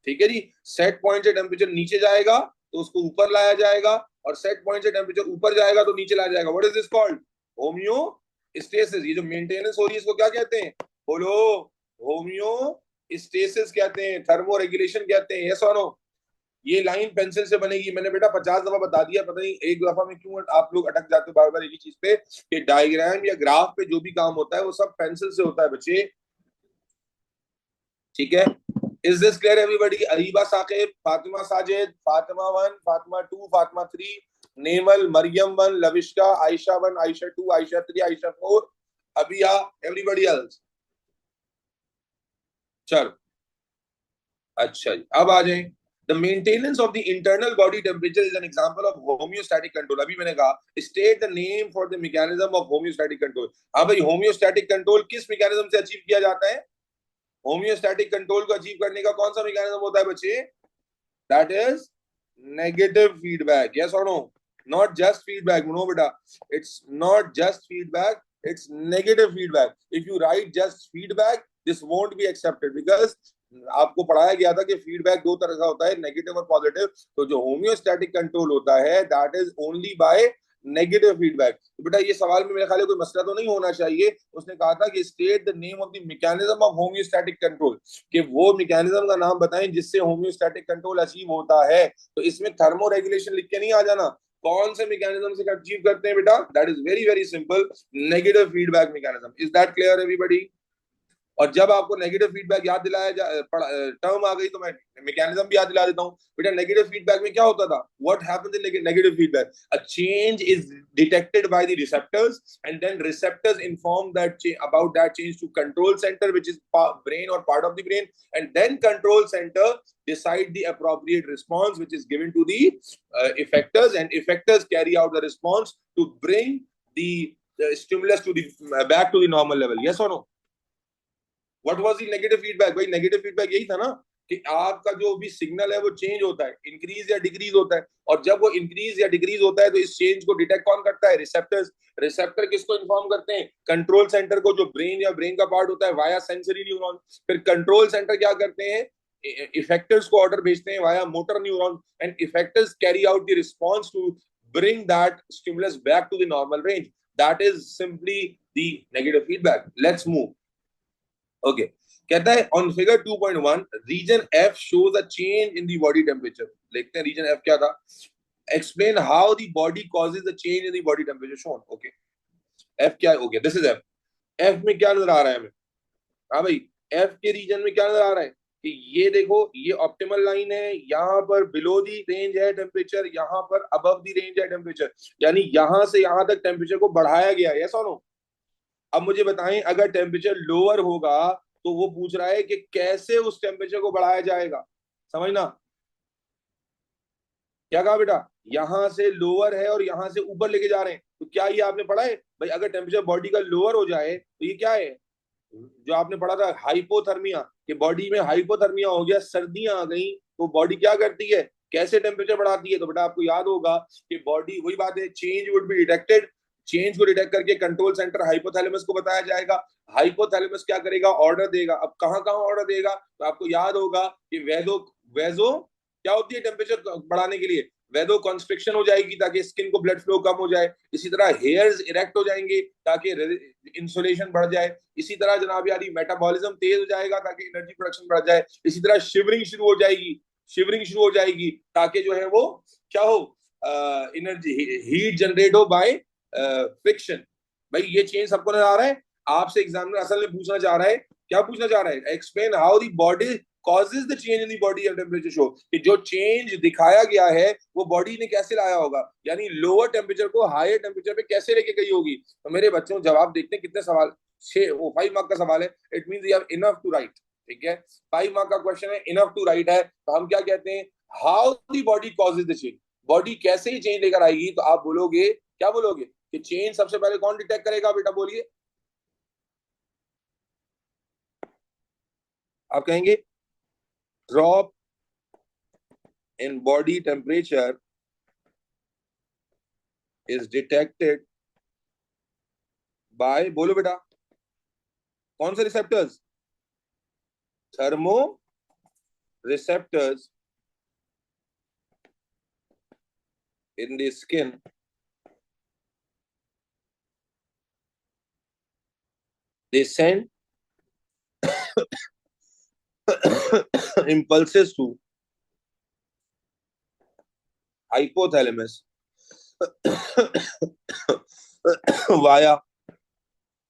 ठीक है जी, सेट पॉइंट से टेम्परेचर नीचे जाएगा तो उसको ऊपर लाया जाएगा, और सेट पॉइंट से टेम्परेचर ऊपर जाएगा तो नीचे लाया जाएगा. What is this called? Homeostasis. ये जो मेंटेनेंस हो रही है इसको क्या कहते हैं? बोलो. होम्योस्टेसिस कहते हैं, थर्मो रेगुलेशन कहते हैं. यस और नो? ये लाइन पेंसिल से बनेगी. मैंने बेटा 50 दफा बता दिया, पता नहीं एक दफा में क्यों आप लोग अटक जाते हो बार बार एक ही चीज पे. कि डायग्राम या ग्राफ पे जो भी काम होता है वो सब पेंसिल से होता है बच्चे. ठीक है, is this clear everybody? Areeba Saqib, Fatima Sajid, Fatima 1, Fatima 2, Fatima 3, Nemal, Mariam 1, Lavishka, Ayesha 1, Ayesha 2, Ayesha 3, Ayesha 4, Abiya, everybody else. चलो, अच्छा जी, अब आ जाएं. The maintenance of the internal body temperature is an example of homeostatic control. अभी मैंने कहा state the name for the mechanism of homeostatic control. हाँ भाई, homeostatic control किस mechanism से अचीव किया जाता है? होम्योस्टैटिक कंट्रोल को अचीव करने का कौन सा मैकेनिज्म होता है बच्चे? That is negative feedback. Yes और no? Not just feedback. No बेटा, it's not just feedback, it's negative feedback. If you write just feedback this won't be accepted, because आपको पढ़ाया गया था कि फीडबैक दो तरह का होता है, नेगेटिव और पॉजिटिव. तो जो होम्योस्टैटिक कंट्रोल होता है that is only by negative feedback. तो बेटा ये सवाल में मेरे ख्याल कोई मसला तो नहीं होना चाहिए. उसने कहा था कि state the name of the mechanism of homeostatic control, कि वो मैकेनिज्म का नाम बताएं जिससे होम्योस्टैटिक कंट्रोल अचीव होता है. तो इसमें थर्मो रेगुलेशन लिख के नहीं आ जाना, कौन से मैकेनिज्म से अचीव करते हैं बेटा? That is very very simple, negative feedback mechanism. Is that clear everybody? और जब आपको नेगेटिव फीडबैक याद दिलाया टर्म आ गई तो मैं मैकेनिज्म भी याद दिला देता हूं बेटा। नेगेटिव फीडबैक में क्या होता था? What happens in negative feedback? A change is detected by the receptors and then receptors inform that about that change to control centre which is brain or part of the brain, and then control centre decide the appropriate response which is given to the effectors, and effectors carry out the response to bring the stimulus to the back to the normal level. Yes or no? What was the negative feedback? भाई negative feedback यही था ना कि आपका जो भी signal है वो चेंज होता है, इंक्रीज या डिक्रीज होता है, और जब वो इंक्रीज या डिक्रीज होता है तो इस चेंज को डिटेक्ट कौन करता है? रिसेप्टर्स। रिसेप्टर किसको इन्फॉर्म करते हैं? कंट्रोल सेंटर को, जो ब्रेन या ब्रेन का पार्ट होता है, वाया सेंसरी न्यूरॉन। फिर कंट्रोल सेंटर क्या करते हैं? इफेक्टर्स को ऑर्डर भेजते हैं via motor neuron, and effectors carry out the response to bring that stimulus back to the normal range. That is simply the negative feedback. Let's move. Okay कहता है on figure 2.1 region F shows a change in the body temperature. देखते हैं region F क्या था। Explain how the body causes the change in the body temperature shown. Okay F क्या है? Okay this is F. F में क्या नजर आ रहा है हमें? हाँ भाई, एफ के रीजन में क्या नजर आ रहा है कि ये देखो, ये ऑप्टिमल लाइन है, यहाँ पर बिलो दी रेंज है टेम्परेचर, यहाँ पर अबव दी रेंज है टेम्परेचर, यानी यहां से यहां तक टेम्परेचर को बढ़ाया गया है। यस और नो? अब मुझे बताएं, अगर टेम्परेचर लोअर होगा तो वो पूछ रहा है कि कैसे उस टेम्परेचर को बढ़ाया जाएगा। समझना क्या कहा बेटा? यहां से लोअर है और यहां से ऊपर लेके जा रहे हैं, तो क्या ये आपने पढ़ा है भाई? अगर टेम्परेचर बॉडी का लोअर हो जाए तो ये क्या है जो आपने पढ़ा था? हाइपोथर्मिया। कि बॉडी में हाइपोथर्मिया हो गया, सर्दियां आ गई, तो बॉडी क्या करती है? कैसे टेम्परेचर बढ़ाती है? तो बेटा आपको याद होगा कि बॉडी, वही बात है, change would be detected, change को डिटेक्ट करके कंट्रोल सेंटर हाइपोथैलेमस को बताया जाएगा। हाइपोथैलेमस क्या करेगा? ऑर्डर देगा। अब कहां कहां ऑर्डर देगा? तो आपको याद होगा कि वेदो वेजो क्या होती है टेम्परेचर बढ़ाने के लिए? वेदो कॉन्स्ट्रिक्शन हो जाएगी ताकि स्किन को ब्लड फ्लो कम हो जाए। इसी तरह हेयर्स इरेक्ट हो जाएंगे ताकि इंसुलेशन बढ़ जाए। इसी तरह जनाब यारी मेटाबॉलिज्म तेज हो जाएगा ताकि एनर्जी प्रोडक्शन बढ़ जाए। इसी तरह शिवरिंग शुरू हो जाएगी, शिवरिंग शुरू हो जाएगी ताकि जो है वो क्या हो? एनर्जी हीट जनरेट हो बाय फ्रिक्शन। भाई ये चेंज सबको नजर आ रहा है? आपसे एग्जामिनर असल में पूछना चाह रहा है, क्या पूछना चाह रहा है? Explain how the body causes the change in the body of temperature show, कि जो चेंज दिखाया गया है वो बॉडी ने कैसे लाया होगा, यानी लोअर टेम्परेचर को हायर टेम्परेचर पे कैसे लेके गई होगी। तो मेरे बच्चों जवाब देखते हैं कितने सवाल, 5 मार्क का सवाल है। It means you have enough to write. ठीक है, 5 मार्क का क्वेश्चन है, इनफ टू राइट है। तो हम क्या कहते हैं? How the body causes the change. Body कैसे ही चेंज लेकर आएगी? तो आप बोलोगे, क्या बोलोगे कि चेंज सबसे पहले कौन डिटेक्ट करेगा? बेटा बोलिए। आप कहेंगे drop in body temperature is detected by, बोलो बेटा, कौन से receptors? Thermo receptors in the skin they send impulses to hypothalamus via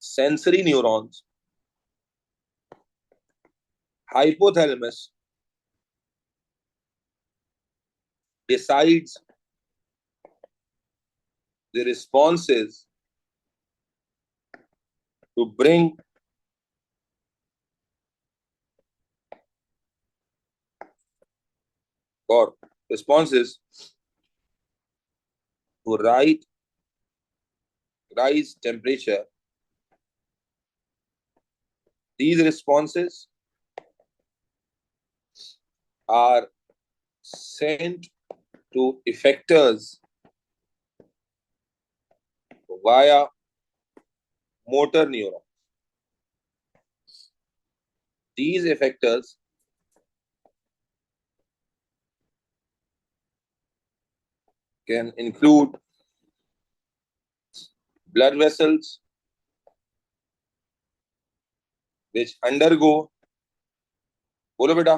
sensory neurons. Hypothalamus decides the responses to bring or responses to rise temperature. These responses are sent to effectors via motor neuron. These effectors can include blood vessels which undergo, बोलो बेटा,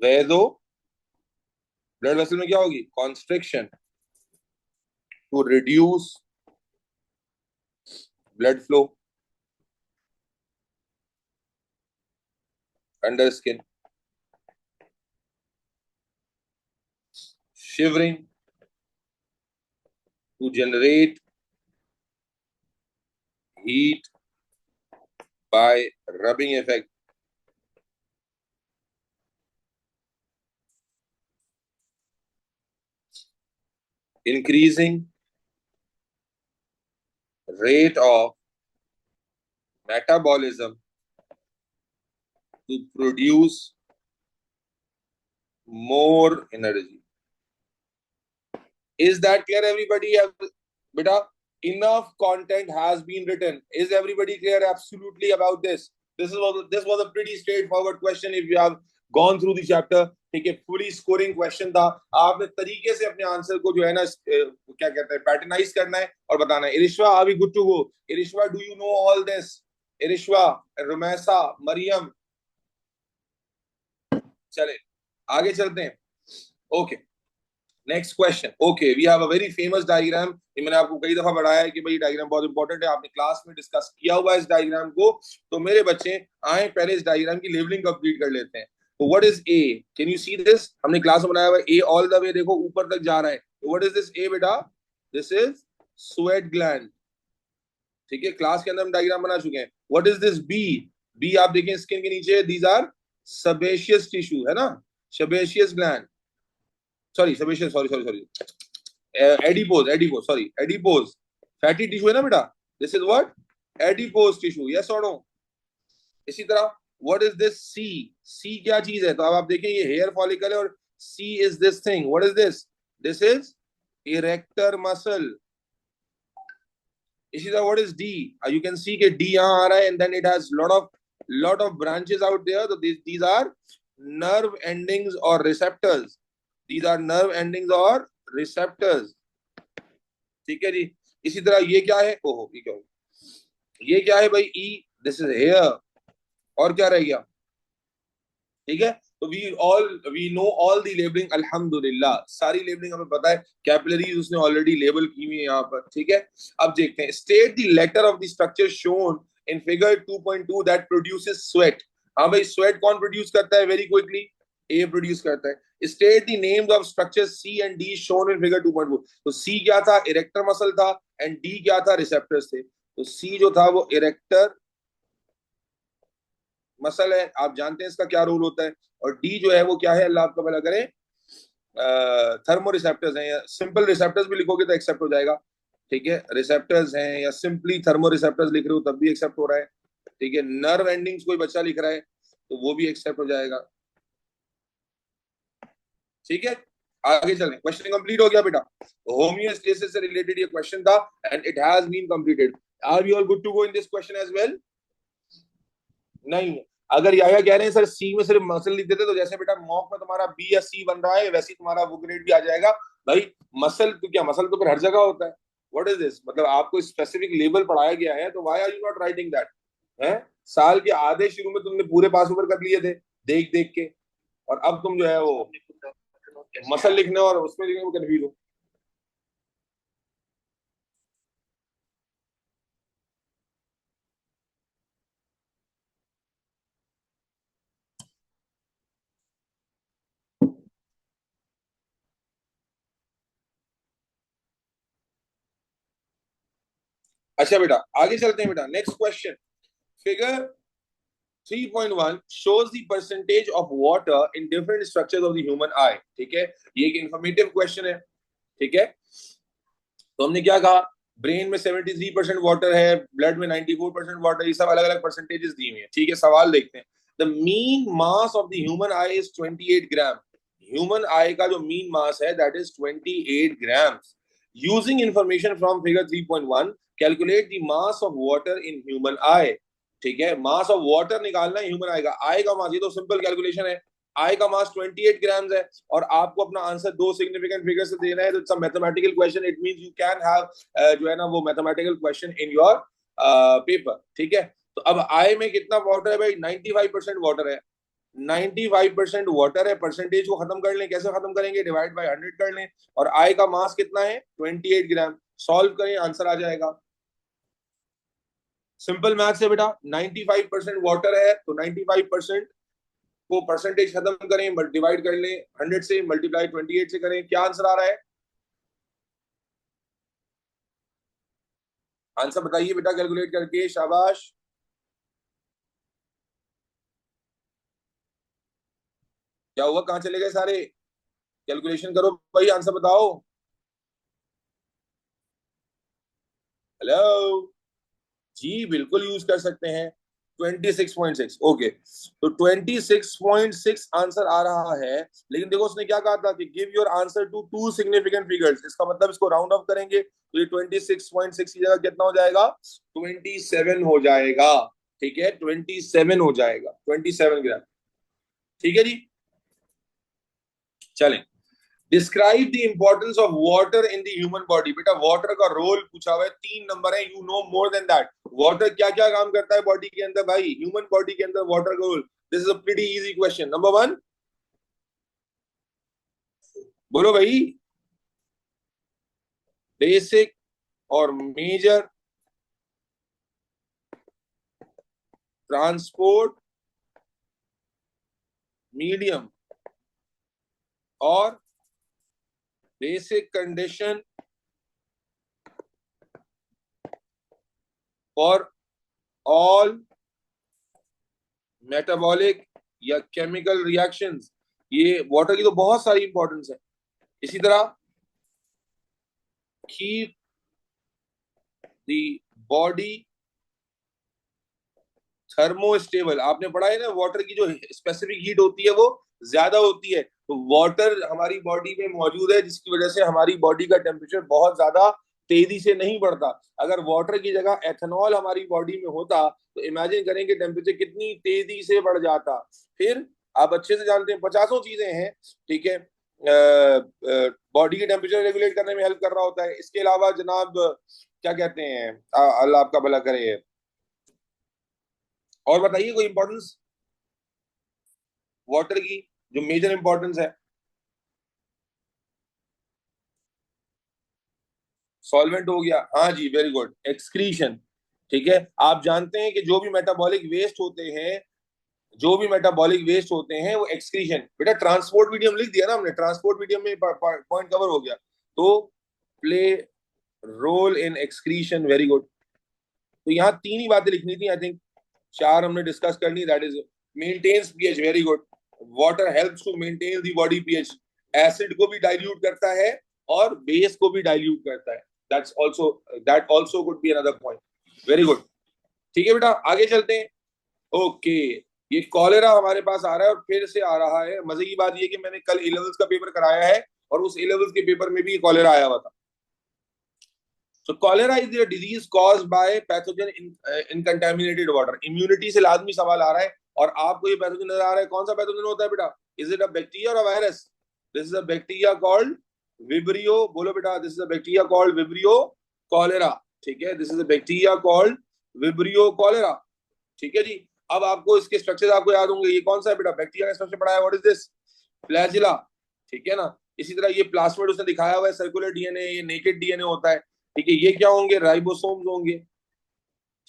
वेदो, blood vessel में क्या होगी? Constriction, to reduce blood flow under skin, shivering to generate heat by rubbing effect, increasing rate of metabolism to produce more energy. Is that clear, everybody? Beta, enough content has been written. Is everybody clear absolutely about this? This was a pretty straightforward question if you have gone through the chapter. ठीक है, fully scoring question था. आपने तरीके से अपने answer को जो है ना क्या कहते हैं पैटर्नाइज करना है और बताना है. इरिश्वा, are we good to go? इरिश्वा, do you know all this? इरिश्वा, Rumaisa, Maryam, चले आगे चलते हैं. Okay, next question. Okay, we have a very famous diagram. ये मैंने आपको कई दफा बताया है कि भाई डायग्राम बहुत इंपॉर्टेंट है. आपने क्लास में डिस्कस किया हुआ है इस डायग्राम को. तो मेरे बच्चे आए पहले इस डायग्राम की लेवलिंग कंप्लीट कर लेते हैं. तो what is a? Can you see this? हमने क्लास में बनाया हुआ ए ऑल द वे, देखो ऊपर तक जा रहा है. व्हाट इज दिस ए बेटा? This is sweat gland. ठीक है, क्लास के अंदर हम डायग्राम बना चुके हैं. What is this B? B आप देखें स्किन के नीचे, दीज आर सेबेशियस टिश्यू, है ना, sebaceous gland. Sorry sebaceous, sorry adipose, sorry adipose, fatty tissue है ना बेटा. This is what? Adipose tissue. Yes और नो? इसी तरह व्हाट इज दिस सी? सी क्या चीज है? तो अब आप देखें ये हेयर फॉलिकल है और see is this thing. What is this? This is erector muscle. इसी तरह what is D? You can see के डी यहां आ रहा है and then it has lot of branches out there. So these are nerve endings or receptors. These are nerve endings or receptors. ठीक है जी. इसी तरह ये क्या है? ओहो, ये क्या है? ये क्या है भाई? ई. This is hair. और क्या रह गया? ठीक है, तो we know all the labelling. अल्हम्दुलिल्लाह सारी लेबलिंग हमें पता है. कैपिलरीज उसने ऑलरेडी लेबल की हुई है यहाँ पर. ठीक है, अब देखते हैं. State the letter of the structure shown in figure 2.2 that produces sweat. हाँ भाई, स्वेट कौन प्रोड्यूस करता है? वेरी क्विकली ए प्रोड्यूस करता है. State the names of structure C and D shown in figure 2.2. तो सी क्या था? इरेक्टर मसल था. एंड डी क्या था? रिसेप्टर्स थे. तो सी जो था वो इरेक्टर मसल है. आप जानते हैं इसका क्या रोल होता है. और डी जो है वो क्या है? अल्लाह आपका भला करे, थर्मो रिसेप्टर्स हैं. या सिंपल रिसेप्टर्स भी लिखोगे तो एक्सेप्ट हो जाएगा. ठीक है, रिसेप्टर्स हैं या सिंपली थर्मो रिसेप्टर्स लिख रहे हो तब भी एक्सेप्ट हो रहा है. ठीक है, नर्व एंडिंग्स कोई बच्चा लिख रहा है तो वो भी एक्सेप्ट हो जाएगा. ठीक है, आगे चलें. क्वेश्चन कंप्लीट हो गया बेटा. होमियोस्टेसिस से रिलेटेड ये क्वेश्चन था and it has been completed. Are you all good to go in this question as well? नहीं, अगर या कह रहे हैं सर सी में सिर्फ मसल लिख देते तो जैसे बेटा मॉक में तुम्हारा बी या सी बन रहा है वैसे ही तुम्हारा वो ग्रेड भी आ जाएगा. भाई मसल तो क्या, मसल तो फिर हर जगह होता है. What is this? मतलब आपको स्पेसिफिक लेबल पढ़ाया गया है तो why are you not writing that? है, साल के आधे शुरू में तुमने पूरे पास ऊपर कर लिए थे देख देख के, और अब तुम जो है वो मसल लिखने और उसमें लिखने में कंफ्यूज हो. अच्छा बेटा, आगे चलते हैं बेटा. Next question. Figure 3.1 shows the percentage of water in different structures of the human eye. ठीक है, ये एक इंफॉर्मेटिव क्वेश्चन है. ठीक है, तो हमने क्या कहा? ब्रेन में 73% वाटर है, ब्लड में 94% वाटर. ये सब अलग अलग परसेंटेजेस दी हुई है. ठीक है, सवाल देखते हैं. The mean mass of the human I is 28 gram. Human आई का जो मीन मास है that is 28 grams. Using information from figure 3.1 calculate the mass of water in human आई. ठीक है, मास ऑफ वाटर निकालना है ह्यूमन आई का. आई का मास, ये तो सिंपल कैलकुलेशन है. आई का मास 28 ग्राम्स है और आपको अपना आंसर दो सिग्निफिकेंट फिगर से देना है. तो it's a mathematical question. It means you can have जो है ना वो mathematical question in your paper. ठीक है, तो अब आई में कितना वाटर है भाई? 95% वाटर है. 95% वाटर है, परसेंटेज को खत्म कर लें, कैसे खत्म करेंगे, डिवाइड बाय 100 कर लें, और आई का मास कितना है 28 ग्राम, सॉल्व करें आंसर आ जाएगा। सिंपल मैथ्स है बेटा, 95% वाटर है तो 95% को परसेंटेज खत्म करें, डिवाइड कर लें 100 से, मल्टीप्लाई 28 से करें, क्या आंसर आ रहा है, आंसर बताइए बेटा कैलकुलेट करके, शाबाश। क्या हुआ, कहां चले गए सारे, कैलकुलेशन करो भाई, आंसर बताओ। हेलो, जी बिल्कुल यूज कर सकते हैं। 26.6, ओके, तो 26.6 आंसर आ रहा है, लेकिन देखो उसने क्या कहा था कि give your answer to two significant figures, इसका मतलब इसको राउंड ऑफ करेंगे तो ये 26.6 की जगह कितना हो जाएगा, 27 हो जाएगा, ठीक है, 27 हो जाएगा, 27 ग्राम, ठीक है जी। चलें, describe the importance of water in the human body, बेटा वाटर का रोल पूछा हुआ है, 3 नंबर है, you know more than that, water क्या क्या काम करता है बॉडी के अंदर भाई, ह्यूमन बॉडी के अंदर वाटर का role, this is a pretty easy question, number 1 बोलो भाई, बेसिक और मेजर ट्रांसपोर्ट मीडियम और basic condition for all metabolic या केमिकल रिएक्शंस, ये वाटर की तो बहुत सारी इंपॉर्टेंस है। इसी तरह कीप द बॉडी थर्मोस्टेबल, आपने पढ़ा है ना, वाटर की जो स्पेसिफिक हीट होती है वो ज्यादा होती है, तो वाटर हमारी बॉडी में मौजूद है जिसकी वजह से हमारी बॉडी का टेम्परेचर बहुत ज्यादा तेजी से नहीं बढ़ता। अगर वाटर की जगह एथेनॉल हमारी बॉडी में होता तो इमेजिन करें कि टेम्परेचर कितनी तेजी से बढ़ जाता। फिर आप अच्छे से जानते हैं पचासों चीजें हैं, ठीक है, बॉडी के टेम्परेचर रेगुलेट करने में हेल्प कर रहा होता है। इसके अलावा जनाब क्या कहते हैं, अल्लाह आपका भला करे, और बताइए कोई इंपॉर्टेंस वाटर की जो मेजर इंपॉर्टेंस है। सॉल्वेंट हो गया, हाँ जी वेरी गुड, एक्सक्रीशन, ठीक है, आप जानते हैं कि जो भी मेटाबॉलिक वेस्ट होते हैं, जो भी मेटाबॉलिक वेस्ट होते हैं वो एक्सक्रीशन, बेटा ट्रांसपोर्ट मीडियम लिख दिया ना हमने, ट्रांसपोर्ट मीडियम में पॉइंट कवर हो गया, तो play role in excretion, very good. तो यहाँ 3 ही बातें लिखनी थी आई थिंक, 4 हमने डिस्कस करनी, that is maintains pH, very good, water helps to maintain the body pH, acid को भी डाइल्यूट करता है और बेस को भी डाइल्यूट करता है, that also could be another point, very good, ठीक है बेटा आगे चलते हैं। ओके, ये कॉलेरा हमारे पास आ रहा है और फिर से आ रहा है, मजे की बात ये कि मैंने कल ए लेवल्स का पेपर कराया है और उस ए लेवल्स के पेपर में भी कॉलेरा आया हुआ था। So cholera is a disease caused by pathogen in contaminated water. Immunity से लाजमी सवाल आ रहा है और आपको ये पैथोजन नजर आ रहा है, कौन सा पैथोजन होता है बेटा, इज इट अ बैक्टीरिया और a virus, this is a bacteria called vibrio, बोलो बेटा, this is a bacteria called vibrio cholera, ठीक है, this is a bacteria called vibrio cholera, ठीक है जी। अब आपको इसके स्ट्रक्चर आपको याद होंगे, ये कौन सा है बेटा, बैक्टीरिया का स्ट्रक्चर पढ़ा है, व्हाट इज दिस, फ्लैजिला, ठीक है ना। इसी तरह ये प्लास्मिड उसने दिखाया हुआ है, सर्कुलर डीएनए, ये नेकेड डीएनए होता है, ठीक है, ये क्या होंगे, राइबोसोम्स होंगे,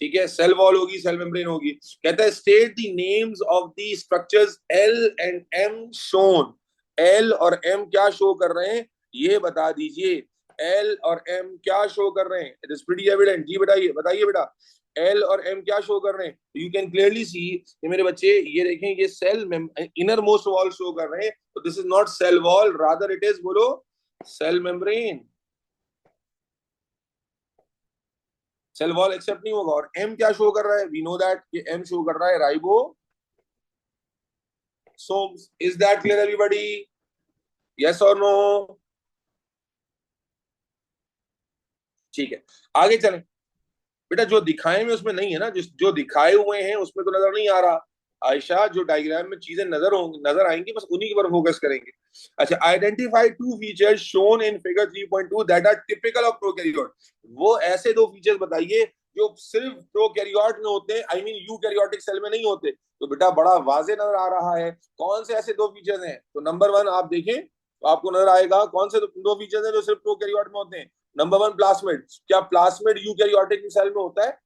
ठीक है, सेल वॉल होगी, सेल मेम्ब्रेन होगी। कहता है state the names of the structures L and M shown, L और एम क्या शो कर रहे हैं ये बता दीजिए, एल और एम क्या शो कर रहे हैं, इट इज प्रीटी एविडेंट, जी बताइए बताइए बेटा, एल और एम क्या शो कर रहे हैं, यू कैन क्लियरली सी कि मेरे बच्चे ये देखें, ये cell innermost wall show कर रहे हैं, तो this is not cell wall, rather it is, बोलो, cell membrane, cell wall accept नहीं होगा। और एम क्या शो कर रहा है, वी नो दैट कि एम शो कर रहा है ribosomes, is that clear everybody, yes और नो, ठीक है आगे चलें। बेटा जो दिखाए में उसमें नहीं है ना, जो दिखाए हुए हैं उसमें तो नजर नहीं आ रहा, आयशा जो डायग्राम में चीजें नजर आएंगी बस उन्हीं पर फोकस करेंगे। अच्छा, identify two features shown in figure 3.2 that are typical of prokaryote, वो ऐसे 2 फीचर्स बताइए जो सिर्फ प्रोकैरियोट में होते हैं, आई मीन यूकैरियोटिक सेल में नहीं होते। तो बेटा बड़ा वाजे नजर आ रहा है। कौन से ऐसे दो फीचर्स हैं? तो नंबर वन आप देखें तो आपको नजर आएगा कौन से दो फीचर्स हैं जो सिर्फ प्रोकैरियोट में होते हैं। Number one, plasmid. क्या प्लास्मिड यूकैरियोटिक सेल में होता है?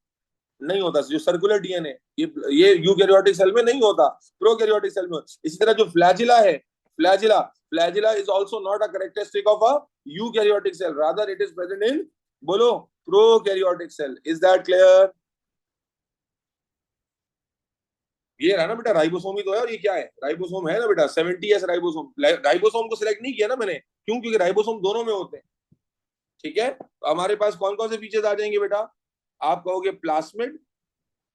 नहीं होता। जो सर्कुलर डीएनए ये यूकैरियोटिक सेल में नहीं होता, प्रोकैरियोटिक सेल में। इसी तरह जो फ्लैजिला है, flagella flagella is also not a characteristic of a eukaryotic cell, rather it is present in, बोलो, prokaryotic cell. Is that clear? ये रहा ना बेटा, राइबोसोम ही तो है। और ये क्या है? राइबोसोम है ना बेटा, 70S राइबोसोम। राइबोसोम को सिलेक्ट नहीं किया ना मैंने, क्यों? क्योंकि राइबोसोम दोनों में होते हैं। ठीक है, तो हमारे पास कौन कौन से फीचर्स आ जाएंगे बेटा? आप कहोगे प्लास्मिड,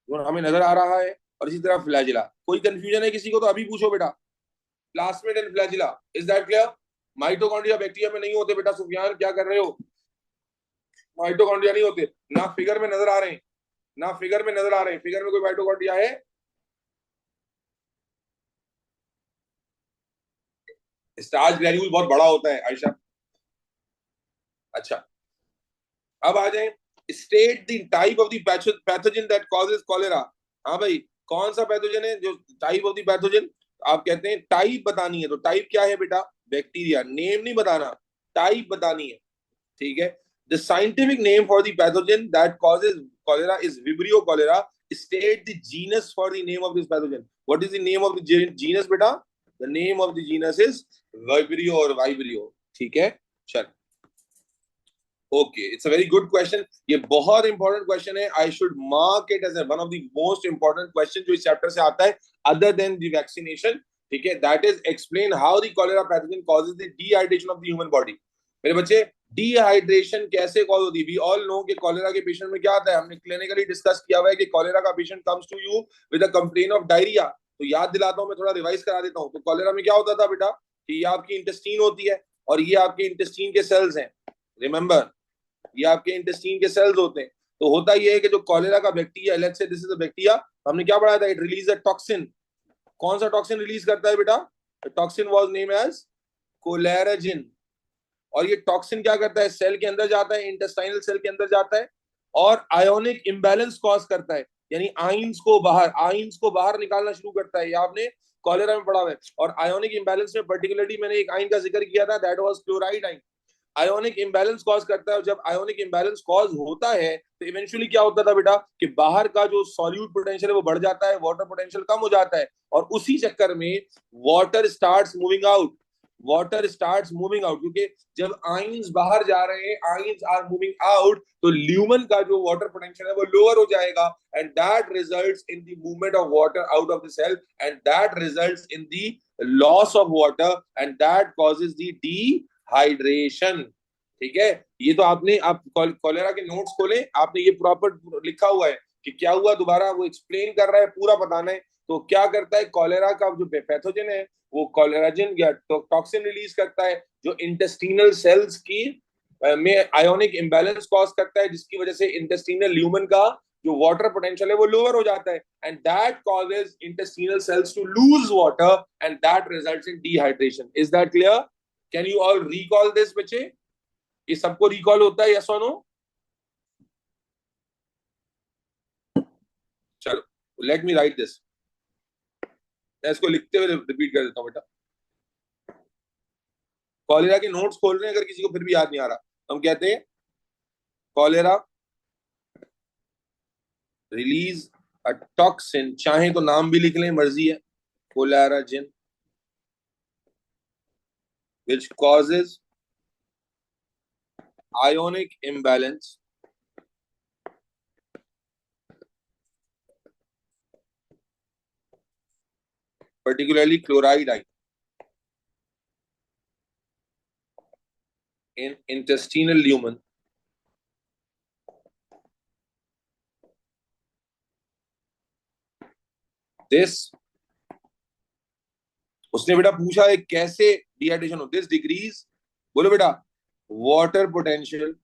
जो हमें नजर आ रहा है, और इसी तरह फ्लैजिला। कोई कंफ्यूजन है किसी को तो अभी पूछो बेटा। Plasmid and flagella, is that clear? Mitochondria bacteria में नहीं होते बेटा। सुफियान क्या कर रहे हो? माइटोकॉन्ड्रिया नहीं होते ना, फिगर में नजर आ रहे हैं ना, फिगर में नजर आ रहे हैं। फिगर में कोई माइटोकॉन्ड्रिया है? स्टार्च ग्रैन्यूल बहुत बड़ा होता है आयशा। अच्छा, अब आ जाए, state the type of the pathogen that causes cholera. हाँ भाई, कौन सा पैथोजन है जो टाइप ऑफ द पैथोजन? आप कहते हैं टाइप बतानी है, तो टाइप क्या है बेटा? बैक्टीरिया। नेम नहीं बताना, टाइप बतानी है। ठीक है, the scientific name for the pathogen that causes cholera is vibrio cholera. State the genus for the name of this pathogen. What is the name of the genus बेटा? The name of the genus is vibrio or vibrio. ठीक है, चल, okay, it's a very good question. ये बहुत important question है। I should mark it as one of the most important question जो इस chapter से आता है, अदर देन द वैक्सीनेशन। ठीक है, that is explain how the cholera pathogen causes the dehydration of the human body. मेरे बच्चे, डिहाइड्रेशन कैसे कॉज होती है? वी ऑल नो कि कॉलेरा के पेशेंट में क्या आता है, हमने क्लिनिकली डिस्कस किया हुआ है कि कॉलेरा का patient comes to you with a complaint of diarrhoea. तो याद दिलाता हूं मैं, थोड़ा रिवाइज करा देता हूं। तो कॉलेरा में क्या होता था बेटा कि ये आपकी इंटेस्टीन होती है, और ये आपके इंटेस्टीन के सेल्स हैं। रिमेंबर, ये आपके इंटेस्टीन के सेल्स होते हैं। तो होता ये है कि जो कॉलेरा का bacteria, let's say this is a bacteria, हमने क्या पढ़ा था? It release a toxin. कौन सा टॉक्सिन रिलीज करता है बेटा? Toxin was name as cholerogen. और ये टॉक्सिन क्या करता है? सेल के अंदर जाता है, इंटेस्टाइनल सेल के अंदर जाता है, और आयोनिक इंबैलेंस कॉज करता है। यानी आइंस को बाहर निकालना शुरू करता है। ये आपने कॉलेरा में पढ़ा हुआ है। और आयोनिक इंबैलेंस में पर्टिकुलरली मैंने एक आइन का जिक्र किया था, दैट वाज क्लोराइड आइन। आयोनिक इंबैलेंस कॉज करता है, और जब आयोनिक इंबैलेंस कॉज होता है तो इवेंचुअली क्या होता था बेटा कि बाहर का जो सॉल्यूट पोटेंशियल है वो बढ़ जाता है, वाटर पोटेंशियल कम हो जाता है, और उसी चक्कर में water starts moving out. Water starts moving out, क्योंकि जब आइंस बाहर जा रहे हैं, आइंस आर मूविंग आउट, तो ल्यूमन का जो वाटर पोटेंशियल है वो लोअर हो जाएगा, and that results in the movement of water out of the cell, and that results in the loss of water, and that causes the dehydration. ठीक है, ये तो आपने, आप कॉलेरा के नोट्स खोले, आपने ये प्रॉपर लिखा हुआ है कि क्या हुआ, दोबारा वो एक्सप्लेन कर रहा है, पूरा बताना है। तो क्या करता है कॉलेरा का जो पैथोजन है, वो कॉलेराजिन या टॉक्सिन रिलीज करता है, जो इंटेस्टिनल सेल्स की में आयोनिक इंबैलेंस कॉज करता है, जिसकी वजह से इंटेस्टिनल ल्यूमन का जो वाटर पोटेंशियल है वो लोअर हो जाता है, and that causes intestinal cells to lose water, and that results in dehydration. Is that clear? Can you all recall this बच्चे? ये सबको रिकॉल होता है, यस और नो? चलो, लेट मी राइट दिस। मैं इसको लिखते हुए रिपीट कर देता हूँ बेटा। कॉलेरा के नोट्स खोल रहे हैं अगर किसी को फिर भी याद नहीं आ रहा। हम कहते हैं कॉलेरा रिलीज अ टॉक्सिन, चाहे तो नाम भी लिख लें, मर्जी है, कोलेराजिन, which causes ionic imbalance particularly chloride ion in intestinal lumen. This, उसने बेटा पूछा है कैसे डिहाइड्रेशन हो। दिस डिक्रीज, बोलो बेटा, water potential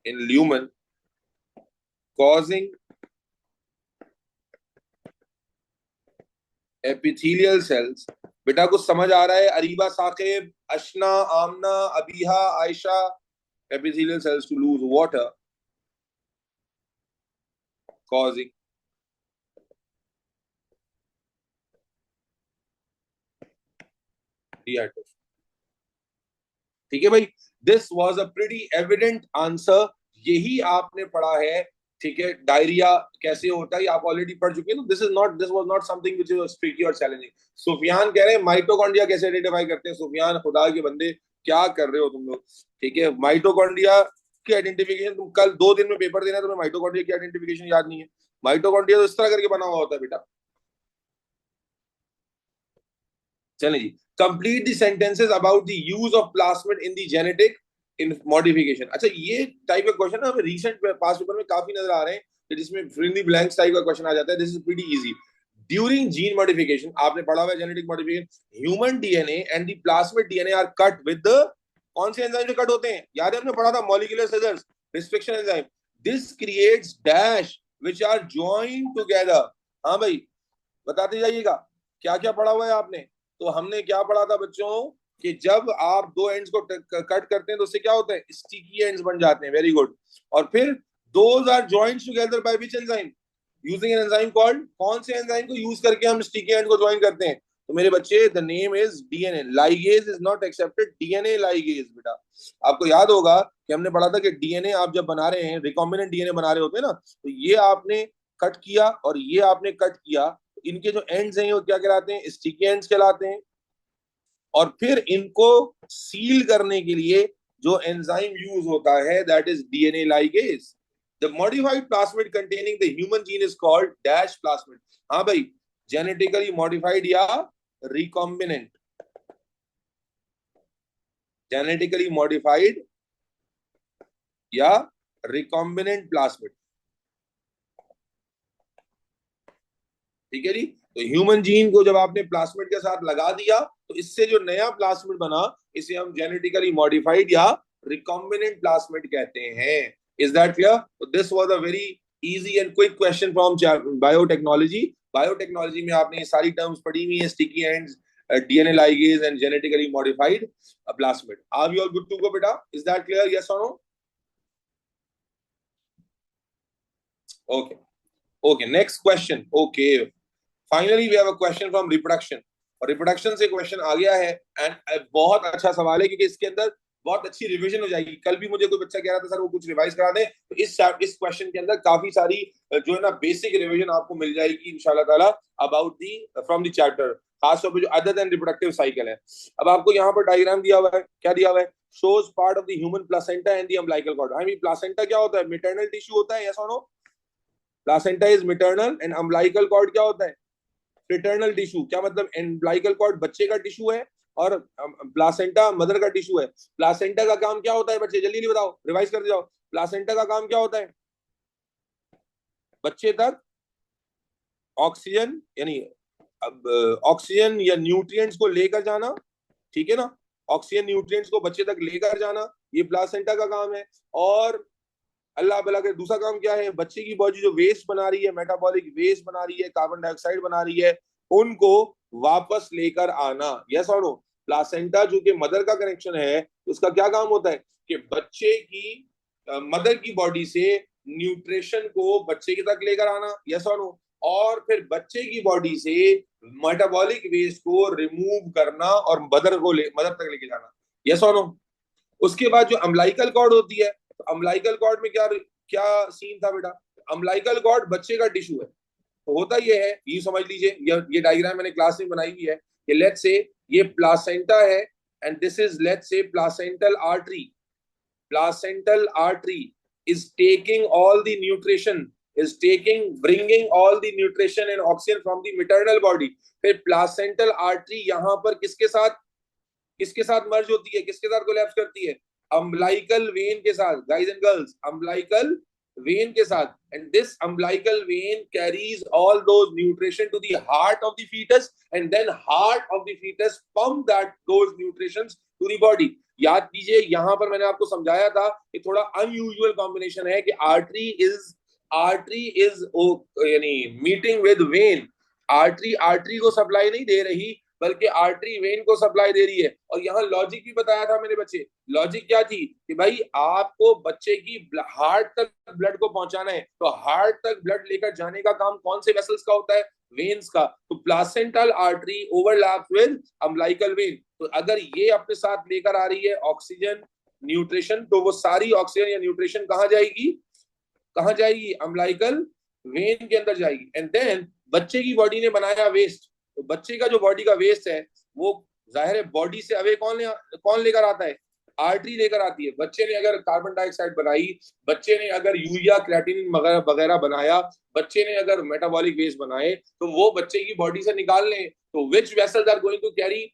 in lumen causing epithelial cells। बेटा कुछ समझ आ रहा है? अरीबा, साकिब, अशना, आमना, Abiha, Ayesha, epithelial cells to lose water, causing dehydration. ठीक है भाई, this was a pretty evident answer, यही आपने पढ़ा है। ठीक है, डायरिया कैसे होता है आप ऑलरेडी पढ़ चुके हैं, तो this was not something which is tricky और चैलेंजिंग। सुफियान कह रहे हैं माइटोकॉन्ड्रिया कैसे आइडेंटिफाई करते हैं। सुफियान, खुदा के बंदे क्या कर रहे हो तुम लोग। ठीक है, माइटोकॉन्ड्रिया की आइडेंटिफिकेशन, तुम कल 2 दिन में पेपर देना है, तुम्हें माइटोकॉन्ड्रिया की आइडेंटिफिकेशन याद नहीं है। माइटोकॉन्ड्रिया तो इस तरह करके बना हुआ होता है बेटा। चलें जी, complete the sentences about the use of plasmid in the genetic in modification. अच्छा, ये टाइप का क्वेश्चन ना हमें रीसेंट पास पेपर में काफी नजर आ रहे हैं कि जिसमें fill in the blanks type का क्वेश्चन आ जाता है। This is pretty easy. During gene modification, आपने पढ़ा हुआ है genetic modification, human DNA and the plasmid DNA are cut with the, कौन से एंजाइम से कट होते हैं, याद है हमने पढ़ा था, molecular scissors, restriction enzyme. This creates dash which are joined together. हाँ भाई, बताते जाइएगा क्या क्या पढ़ा हुआ है आपने। तो हमने क्या पढ़ा था बच्चों, कि जब आप दो एंड्स को कट करते हैं तो उससे क्या होता है, स्टिकी एंड्स बन जाते हैं। Very good. और फिर those are joint together by which enzyme, using an enzyme called, कौन से एंजाइम को यूज करके हम स्टिकी एंड को ज्वाइन करते हैं। तो मेरे बच्चे, the name is DNA ligase is not accepted, DNA ligase. बेटा आपको याद होगा कि हमने पढ़ा था कि डीएनए आप जब बना रहे हैं, रिकॉम्बिनेंट डीएनए बना रहे होते हैं ना, तो ये आपने कट किया और ये आपने कट किया, इनके जो एंड्स हैं वो क्या कहलाते हैं, स्टिकी एंड्स कहलाते हैं। और फिर इनको सील करने के लिए जो एंजाइम यूज होता है, that is DNA ligase. The modified plasmid containing the human gene is called dash plasmid. हाँ भाई, जेनेटिकली मॉडिफाइड या रिकॉम्बिनेंट, जेनेटिकली मॉडिफाइड या रिकॉम्बिनेंट प्लास्मिड। ठीक है जी, तो ह्यूमन जीन को जब आपने प्लास्मिड के साथ लगा दिया, तो इससे जो नया प्लास्मिड बना, इसे हम जेनेटिकली मॉडिफाइड या रिकॉम्बिनेंट प्लास्मिड कहते हैं। Is that clear? तो this was a very easy and quick question from biotechnology. Biotechnology में आपने ये सारी टर्म्स पढ़ी हुई है, sticky ends, DNA ligase and genetically modified plasmid. Are you all good to go बेटा? इज दैट क्लियर, यस और no? Okay, okay, next question. Okay, finally we have a question from reproduction, और reproduction से question आ गया है। And बहुत अच्छा सवाल है, क्योंकि इसके अंदर बहुत अच्छी रिवीजन हो जाएगी। कल भी मुझे कोई बच्चा कह रहा था सर वो कुछ रिवाइज करा दे, तो इस क्वेश्चन के अंदर काफी सारी जो है ना बेसिक रिवीजन आपको मिल जाएगी इंशाल्लाह ताला about the from the chapter, खासतौर पे जो अदर देन रिप्रोडक्टिव साइकिल है। अब आपको यहाँ पर डायग्राम दिया हुआ है, क्या दिया हुआ है, shows part of the human placenta and the umbilical cord. I mean placenta क्या होता है, मैटरनल टिश्यू होता है, यस और no? Placenta is maternal and umbilical cord क्या होता है, फ्रेटर्नल टिश्यू। क्या मतलब, एम्ब्लाइकल कॉर्ड बच्चे का टिश्यू है और प्लासेंटा मदर का टिश्यू है। प्लासेंटा का काम क्या होता है बच्चे, जल्दी नहीं बताओ, रिवाइज कर जाओ। प्लासेंटा का काम क्या होता है, बच्चे तक ऑक्सीजन, यानी अब ऑक्सीजन या न्यूट्रिएंट्स को लेकर जाना, ठीक है ना, ऑक्सीजन न्यूट्रिएंट्स को बच्चे तक लेकर जाना, ये प्लासेंटा का काम है। और अल्लाह भला के दूसरा काम क्या है, बच्चे की बॉडी जो वेस्ट बना रही है, मेटाबॉलिक वेस्ट बना रही है, कार्बन डाइऑक्साइड बना रही है, उनको वापस लेकर आना। यस और नो? प्लासेंटा जो कि मदर का कनेक्शन है, उसका क्या काम होता है कि बच्चे की मदर की बॉडी से न्यूट्रिशन को बच्चे के तक लेकर आना। यस और नो? और फिर बच्चे की बॉडी से मेटाबॉलिक वेस्ट को रिमूव करना और मदर तक लेके जाना। यस और नो? उसके बाद जो अम्बिलिकल कॉर्ड होती है, तो अम्बिलिकल कॉर्ड में क्या क्या सीन था बेटा, अम्बिलिकल कॉर्ड बच्चे का टिश्यू है। तो होता ये है, ये समझ लीजिए, ये डायग्राम मैंने क्लास में बनाई हुई है कि लेट्स से ये प्लासेंटा है and this is let's say placental artery. Placental artery is taking all the nutrition, is bringing all the nutrition and oxygen from the maternal body। फिर प्लासेंटल आर्टरी यहाँ पर किसके साथ मर्ज होती है, किसके साथ कोलैप्स करती है, अम्बिलिकल वेन के साथ। Guys and girls, umbilical vein के साथ। And this umbilical vein carries all those nutrition to the heart of the fetus, and then heart of the fetus pump that those nutritions to the body. याद कीजिए, यहां पर मैंने आपको समझाया था कि थोड़ा अनयूजुअल कॉम्बिनेशन है कि आर्टरी इज यानी मीटिंग विद वेन। आर्टरी को सप्लाई नहीं दे रही, बल्कि आर्टरी वेन को सप्लाई दे रही है। और यहाँ लॉजिक भी बताया था मेरे बच्चे, लॉजिक क्या थी कि भाई आपको बच्चे की हार्ट तक ब्लड को पहुंचाना है, तो हार्ट तक ब्लड लेकर जाने का काम कौन से वेसल्स का होता है? वेन्स का। तो placental artery overlap with umbilical when. तो अगर ये अपने साथ लेकर आ रही है ऑक्सीजन न्यूट्रिशन, तो वो सारी ऑक्सीजन या न्यूट्रिशन कहाँ जाएगी? कहाँ जाएगी? अम्बिलिकल वेन के अंदर जाएगी। एंड देन बच्चे की बॉडी ने बनाया वेस्ट, तो बच्चे का जो बॉडी का वेस्ट है वो जाहिर है बॉडी से अवे कौन लेकर आता है? आर्टरी लेकर आती है। बच्चे ने अगर कार्बन डाइऑक्साइड बनाई, बच्चे ने अगर यूरिया क्रिएटिनिन वगैरह बनाया, बच्चे ने अगर मेटाबॉलिक वेस्ट बनाए, तो वो बच्चे की बॉडी से निकाल लें। तो which vessels are going to carry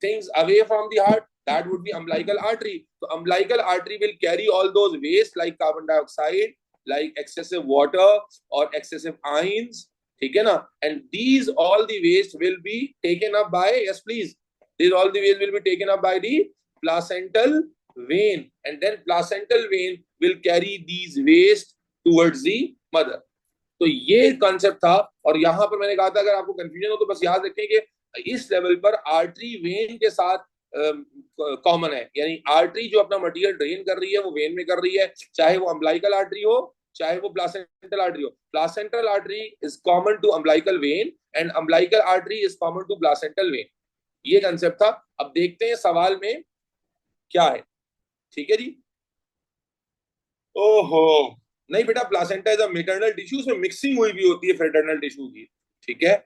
things away from the heart? That would be umbilical artery. So umbilical artery will carry all those waste like carbon dioxide, like excessive water or excessive ions, ठीक है ना? And these all the waste will be taken up by, yes please, these all the waste will be taken up by the placental vein, and then placental vein will carry these waste towards the mother. तो ये concept था। और यहां पर मैंने कहा था अगर आपको कंफ्यूजन हो तो बस याद रखें कि इस लेवल पर आर्टरी वेन के साथ कॉमन है, यानी आर्टरी जो अपना मटेरियल ड्रेन कर रही है वो वेन में कर रही है, चाहे वो अम्बिलिकल आर्टरी हो चाहे वो प्लासेंटल आर्टरी हो। Placental artery is common to umbilical vein and umbilical artery is common to placental vein. ये कंसेप्ट था। अब देखते हैं सवाल में क्या है। ठीक है जी। ओहो, नहीं बेटा, placenta is a maternal tissue, उसमें मिक्सिंग हुई भी होती है फ्रेटर्नल टिश्यू की। ठीक है।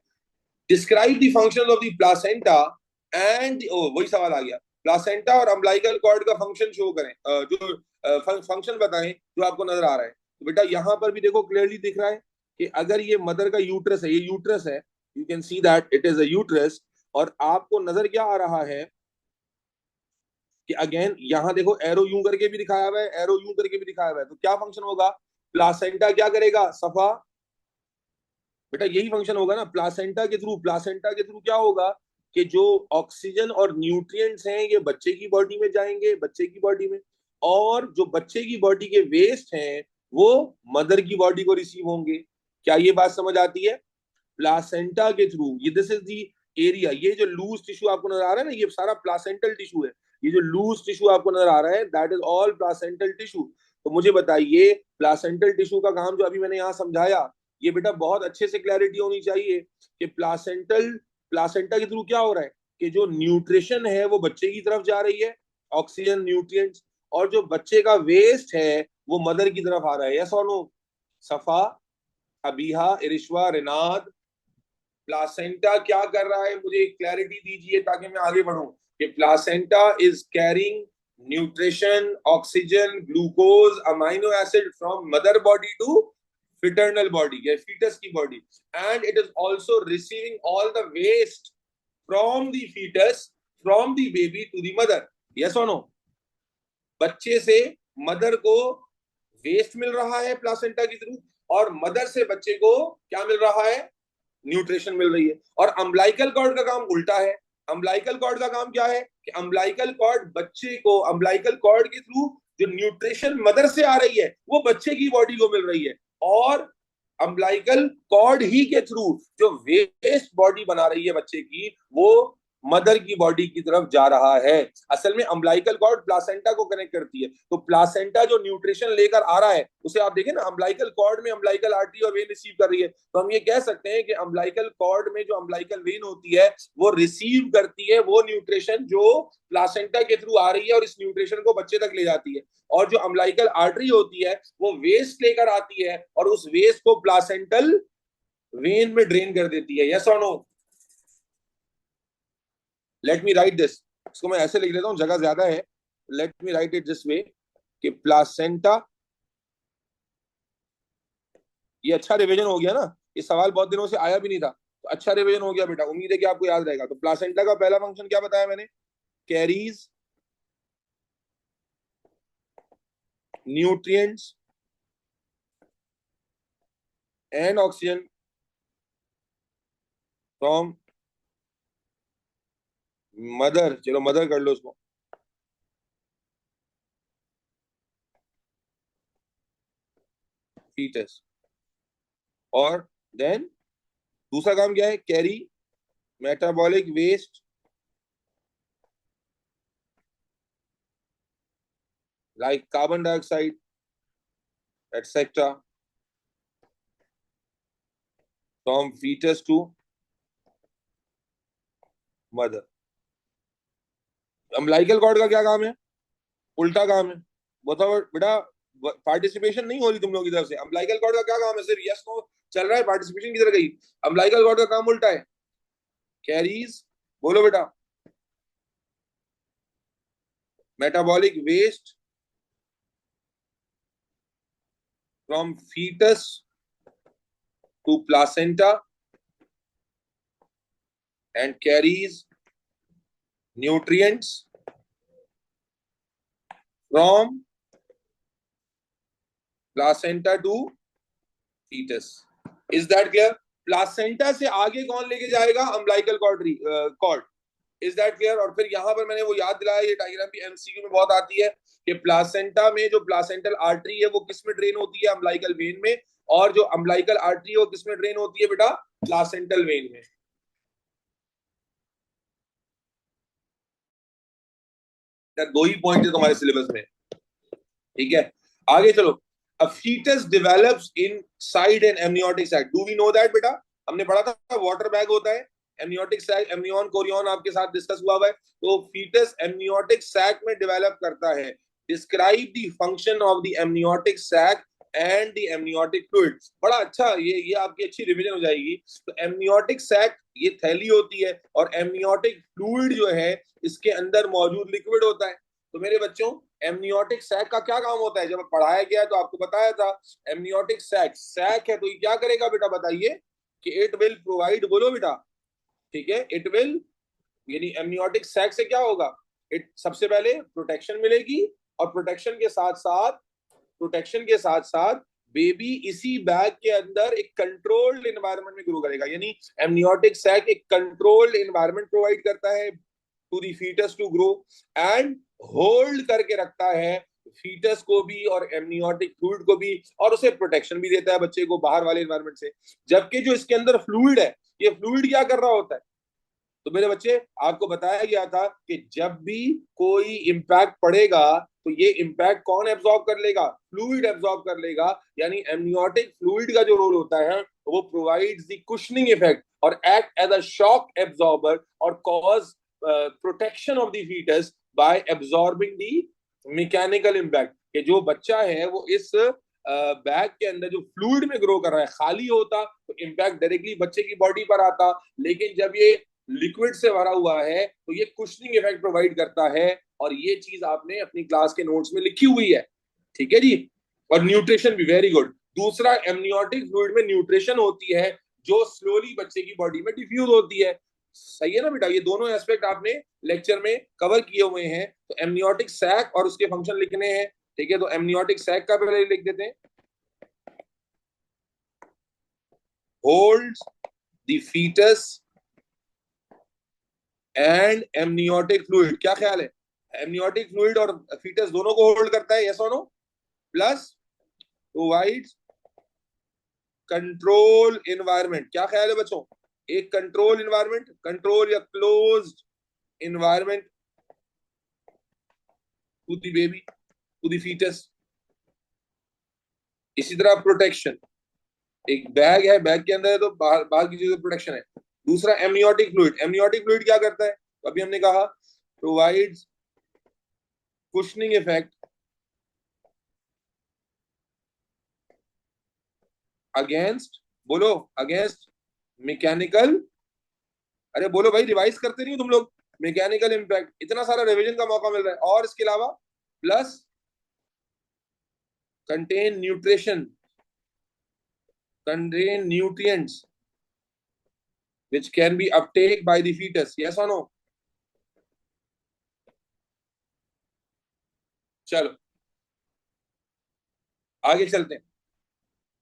Describe the function of the placenta and, वही सवाल आ गया, प्लासेंटा और अम्बिलिकल कॉर्ड का फंक्शन शो करें, जो फंक्शन बताएं जो आपको नजर आ रहा है। तो बेटा यहां पर भी देखो क्लियरली दिख रहा है कि अगर ये मदर का यूट्रस है, ये यूट्रस है, you can see that it is a uterus, और आपको नजर क्या आ रहा है कि अगेन यहां देखो एरो यूं करके भी दिखाया हुआ है, एरो यूं करके भी दिखाया हुआ है। तो क्या फंक्शन होगा? प्लासेंटा क्या करेगा सफा? बेटा यही फंक्शन होगा ना प्लासेंटा के थ्रू। प्लासेंटा के थ्रू क्या होगा कि जो ऑक्सीजन और न्यूट्रिएंट्स हैं ये बच्चे की बॉडी में जाएंगे, बच्चे की बॉडी में, और जो बच्चे की बॉडी के वेस्ट हैं वो मदर की बॉडी को रिसीव होंगे। क्या ये बात समझ आती है? प्लासेंटा के थ्रू, ये दिस इज दी एरिया, ये जो लूज टिश्यू आपको नजर आ रहा है ना, ये सारा प्लासेंटल टिश्यू है। ये जो लूज टिश्यू आपको नजर आ रहा है that is all placental tissue. तो मुझे बताइए प्लासेंटल टिश्यू का काम जो अभी मैंने यहाँ समझाया, ये बेटा बहुत अच्छे से क्लैरिटी होनी चाहिए कि प्लासेंटा के थ्रू क्या हो रहा है कि जो न्यूट्रिशन है वो बच्चे की तरफ जा रही है, ऑक्सीजन न्यूट्रिएंट्स, और जो बच्चे का वेस्ट है वो मदर की तरफ आ रहा है। यस और नो? सफा, अबीहा, इरिश्वा, रिनाद, प्लासेंटा क्या कर रहा है? मुझे क्लैरिटी दीजिए ताकि मैं आगे बढ़ूं। कि placenta is carrying nutrition, oxygen, glucose, amino acid from mother body to foetal body या फीटस की body, and it is also receiving all the waste from the foetus, from the baby to the mother. Yes और no? बच्चे से mother को waste मिल रहा है placenta के through, और मदर से बच्चे को क्या मिल रहा है? न्यूट्रिशन मिल रही है। और अम्बिलिकल कॉर्ड का काम उल्टा है। अम्बिलिकल कॉर्ड का काम क्या है कि अम्बिलिकल कॉर्ड बच्चे को, अम्बिलिकल कॉर्ड के थ्रू जो न्यूट्रिशन मदर से आ रही है वो बच्चे की बॉडी को मिल रही है, और अम्बिलिकल कॉर्ड ही के थ्रू जो वेस्ट बॉडी बना रही है बच्चे की वो मदर की बॉडी की तरफ जा रहा है। असल में अम्बिलिकल कॉर्ड प्लासेंटा को कनेक्ट करती है। तो प्लासेंटा जो न्यूट्रिशन लेकर आ रहा है उसे आप देखें ना, अम्बिलिकल कॉर्ड में अम्बिलिकल आर्टरी और वेन रिसीव कर रही है। तो हम ये कह सकते हैं कि अम्बिलिकल कॉर्ड में जो अम्बिलिकल वेन होती है वो रिसीव करती है वो न्यूट्रिशन जो प्लासेंटा के थ्रू आ रही है, और इस न्यूट्रिशन को बच्चे तक ले जाती है। और जो अम्बिलिकल आर्टरी होती है वो वेस्ट लेकर आती है और उस वेस्ट को प्लासेंटल वेन में ड्रेन कर देती है। यस और no? Let me write this, इसको मैं ऐसे लिख लेता हूं, जगह ज्यादा है। Let me write it this way कि प्लासेंटा, ये अच्छा रिवीजन हो गया ना, ये सवाल बहुत दिनों से आया भी नहीं था, तो अच्छा रिवीजन हो गया बेटा, उम्मीद है कि आपको याद रहेगा। तो प्लासेंटा का पहला फंक्शन क्या बताया मैंने? Carries nutrients and oxygen from mother, चलो मदर कर लो उसको, फीटस, और देन दूसरा काम क्या है? Carry metabolic waste like carbon dioxide, etc., from fetus to mother. Umbilical cord का क्या काम है? उल्टा काम है। बताओ बेटा, पार्टिसिपेशन नहीं हो रही तुम लोगों की तरफ से। अम्बिलिकल कॉर्ड का क्या काम है? सिर्फ यस नो चल रहा है, पार्टिसिपेशन किधर गई? अम्बिलिकल कॉर्ड का काम उल्टा है, कैरीज, बोलो बेटा, metabolic waste from fetus to placenta and carries nutrients from placenta to fetus. Is that clear? Placenta से आगे कौन लेके जाएगा? Umbilical cord. Is that clear? और फिर यहां पर मैंने वो याद दिलाया, ये डायग्राम भी एमसीक्यू में बहुत आती है कि प्लासेंटा में जो प्लासेंटल आर्टरी है वो किस में ड्रेन होती है? अम्बिलिकल वेन में। और जो अम्बिलिकल आर्टरी है वो किस में ड्रेन होती है बेटा? प्लासेंटल वेन में। दो ही पॉइंट है तुम्हारे सिलेबस में, ठीक है? आगे चलो। A fetus develops inside an amniotic sac. Do we know that बेटा? हमने पढ़ा था वाटर बैग होता है, एमनियोटिक सैक, एमनियन कोरियन आपके साथ डिस्कस हुआ है। तो फीटस एमनियोटिक सैक में डेवलप करता है। Describe the function of the amniotic sac and the amniotic fluid. बड़ा अच्छा, ये आपकी अच्छी रिवीजन हो जाएगी। तो एमनियोटिक सैक ये थैली होती है, और एमनियोटिक फ्लूइड जो है इसके अंदर मौजूद लिक्विड होता है। तो मेरे बच्चों, एमनियोटिक सैक का क्या काम होता है? जब पढ़ाया गया तो आपको बताया था, एमनियोटिक सैक है तो ये क्या करेगा बेटा? बताइए कि इट विल प्रोवाइड, बोलो बेटा, ठीक है, इट विल, यानी एमनियोटिक सैक से क्या होगा? इट सबसे पहले प्रोटेक्शन मिलेगी, और प्रोटेक्शन के साथ साथ बेबी इसी बैग के अंदर एक कंट्रोल्ड एनवायरनमेंट में ग्रो करेगा। यानी एमनियोटिक सैक एक कंट्रोल्ड एनवायरनमेंट प्रोवाइड करता है to the fetus to grow, and hold करके रखता है फीटस को भी और एमनियोटिक फ्लूइड को भी, और उसे प्रोटेक्शन भी देता है बच्चे को बाहर वाले एनवायरनमेंट से। जबकि जो इसके अंदर फ्लूइड है, ये फ्लूइड क्या कर रहा होता है? तो मेरे बच्चे, आपको बताया गया था कि जब भी कोई इंपैक्ट पड़ेगा तो ये इंपैक्ट कौन एब्जॉर्ब कर लेगा? फ्लूइड एब्जॉर्ब कर लेगा। यानी एमनियोटिक फ्लूइड का जो रोल होता है वो प्रोवाइड्स द कुशनिंग इफेक्ट और act as a shock absorber और cause protection of the foetus by absorbing the mechanical impact. कि जो बच्चा है वो इस बैग के अंदर जो फ्लूइड में ग्रो कर रहा है, खाली होता तो इंपैक्ट डायरेक्टली बच्चे की बॉडी पर आता, लेकिन जब ये लिक्विड से भरा हुआ है तो ये कुशनिंग इफेक्ट प्रोवाइड करता है। और ये चीज आपने अपनी क्लास के नोट्स में लिखी हुई है, ठीक है जी। और न्यूट्रिशन भी वेरी गुड। दूसरा, एमनियोटिक फ्लूइड में न्यूट्रिशन होती है जो स्लोली बच्चे की बॉडी में डिफ्यूज होती है। सही है ना बेटा? ये दोनों एस्पेक्ट आपने लेक्चर में कवर किए हुए हैं। तो एमनियोटिक सैक और उसके फंक्शन लिखने हैं, ठीक है? तो एमनियोटिक सैक का पहले लिख देते हैं, holds the fetus and amniotic fluid. क्या ख्याल है? एमनियोटिक फ्लूइड और फीटस दोनों को होल्ड करता है, यस और no? Plus provides control environment. क्या ख्याल है बच्चों? एक कंट्रोल एनवायरनमेंट, कंट्रोल या closed environment to the baby, to the fetus. इसी तरह प्रोटेक्शन, एक बैग है, बैग के अंदर है तो बाहर की चीजों प्रोटेक्शन है। दूसरा, एमनियोटिक फ्लूइड। एमनियोटिक फ्लूइड क्या करता है? अभी हमने कहा प्रोवाइड्स कुशनिंग इफेक्ट अगेंस्ट, बोलो, अगेंस्ट मैकेनिकल, अरे बोलो भाई, रिवाइज करते नहीं हो तुम लोग? Mechanical impact. इतना सारा रिवीजन का मौका मिल रहा है। और इसके अलावा plus contain nutrition, contain nutrients which can be uptake by the fetus, yes or no? चलो आगे चलते हैं।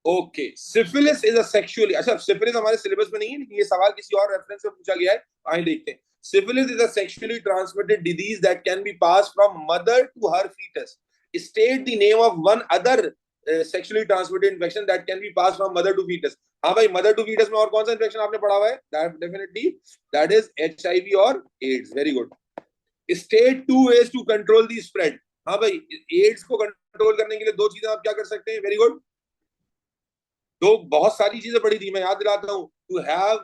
Okay, syphilis is a sexually, अच्छा सिफिलिस हमारे सिलेबस में नहीं है लेकिन ये सवाल किसी और रेफरेंस से पूछा गया है, आइए देखते हैं। Syphilis is a sexually transmitted disease that can be pass from mother to her fetus. State the name of one other sexually transmitted infection that can be pass from mother to fetus. हाँ भाई, mother to foetus में और कौन सा infection आपने पढ़ा हुआ है? डेफिनेटली दैट इज HIV और AIDS. Very good. State two ways to control the spread. हाँ भाई, एड्स को कंट्रोल करने के लिए दो चीजें आप क्या कर सकते हैं, वेरी गुड, दो बहुत सारी चीजें पढ़ी थी, मैं याद दिलाता हूँ, टू हैव,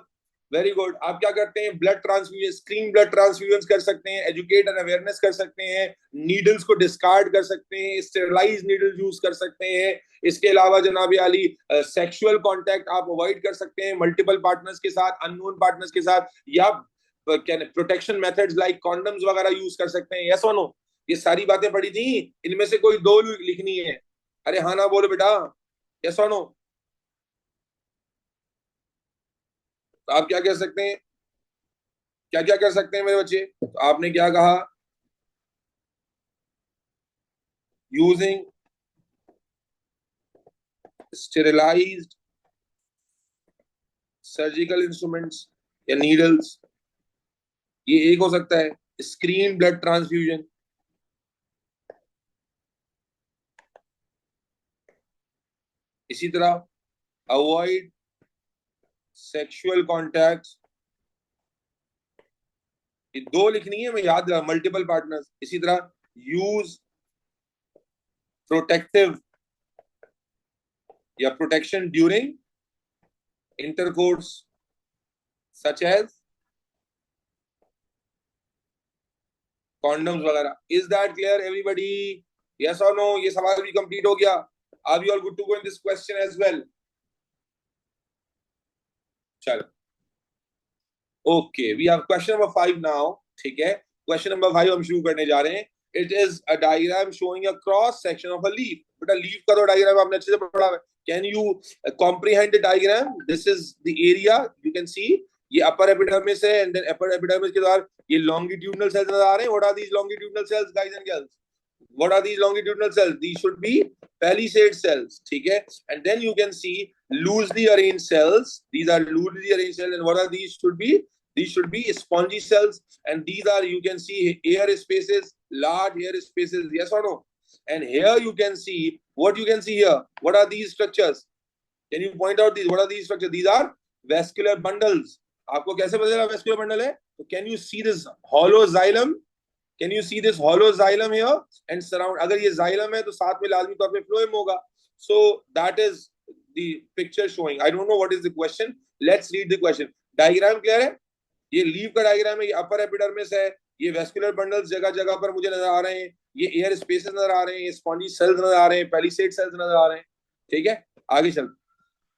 वेरी गुड, आप क्या करते हैं, blood transfusion, screen blood transfusion कर सकते हैं, एजुकेट एंड अवेयरनेस कर सकते हैं, नीडल्स को डिस्कार्ड कर सकते हैं, स्टेरलाइज नीडल यूज कर सकते हैं, इसके अलावा जनाब आली सेक्सुअल कांटेक्ट आप अवॉइड कर सकते हैं मल्टीपल पार्टनर्स के साथ, अननोन पार्टनर्स के साथ, या क्या प्रोटेक्शन मेथड्स लाइक कॉन्डम्स वगैरह यूज कर सकते हैं, यस और नो, ये सारी बातें पढ़ी थी, इनमें से कोई दो लिखनी है, अरे हाँ ना बोलो बेटा, यस और नो, तो आप क्या कह सकते हैं, क्या क्या कर सकते हैं मेरे बच्चे, तो आपने क्या कहा, यूजिंग स्टेरिलाइज्ड सर्जिकल इंस्ट्रूमेंट्स या नीडल्स, ये एक हो सकता है, स्क्रीन ब्लड ट्रांसफ्यूजन, इसी तरह अवॉइड सेक्सुअल कॉन्टैक्ट, ये दो लिखनी है, मैं याद रहा, मल्टीपल पार्टनर्स, इसी तरह यूज प्रोटेक्टिव या protection during intercourse such as condoms वगैरह, is that clear everybody, yes और नो, ये सवाल भी कंप्लीट हो गया, are you all good to go in this question as well, चलो, okay, we have question number 5 now, ठीक है, क्वेश्चन नंबर 5 हम शुरू करने जा रहे हैं, it is a diagram showing a cross section of a leaf, बेटा लीफ का तो डायग्राम आपने अच्छे से पढ़ा है, can you comprehend the diagram, this is the area, you can see, ये अपर एपिडर्मिस है, एंड देन अपर एपिडर्मिस के द्वारा ये लॉन्गिट्यूडनल सेल्स नजर आ रहे हैं, what are these longitudinal cells guys and girls, what are these longitudinal cells, these should be palisade cells, ठीक है, and then you can see loosely arranged cells, these are loosely arranged cells, and what are these should be, these should be spongy cells, and these are, you can see air spaces, large air spaces, yes or no, and here you can see, what you can see here, what are these structures, can you point out these, what are these structures, these are vascular bundles, आपको कैसे पता चला vascular bundle है, तो can you see this hollow xylem, can you see this hollow xylem here and surround, अगर ये xylem है तो साथ में लाजमी तौर पे फ्लोएम होगा, so that is the picture showing, I don't know what is the question, let's read the question, diagram clear है, ये लीव का डायग्राम है, ये अपर एपिडर्मिस है, ये वेस्कुलर बंडल्स जगह जगह पर मुझे नजर आ रहे हैं, ये एयर स्पेसेस नजर आ रहे हैं, ये स्पॉन्जी सेल्स नजर आ रहे हैं, पैलिसेड सेल्स नजर आ रहे हैं, ठीक है, आगे चल,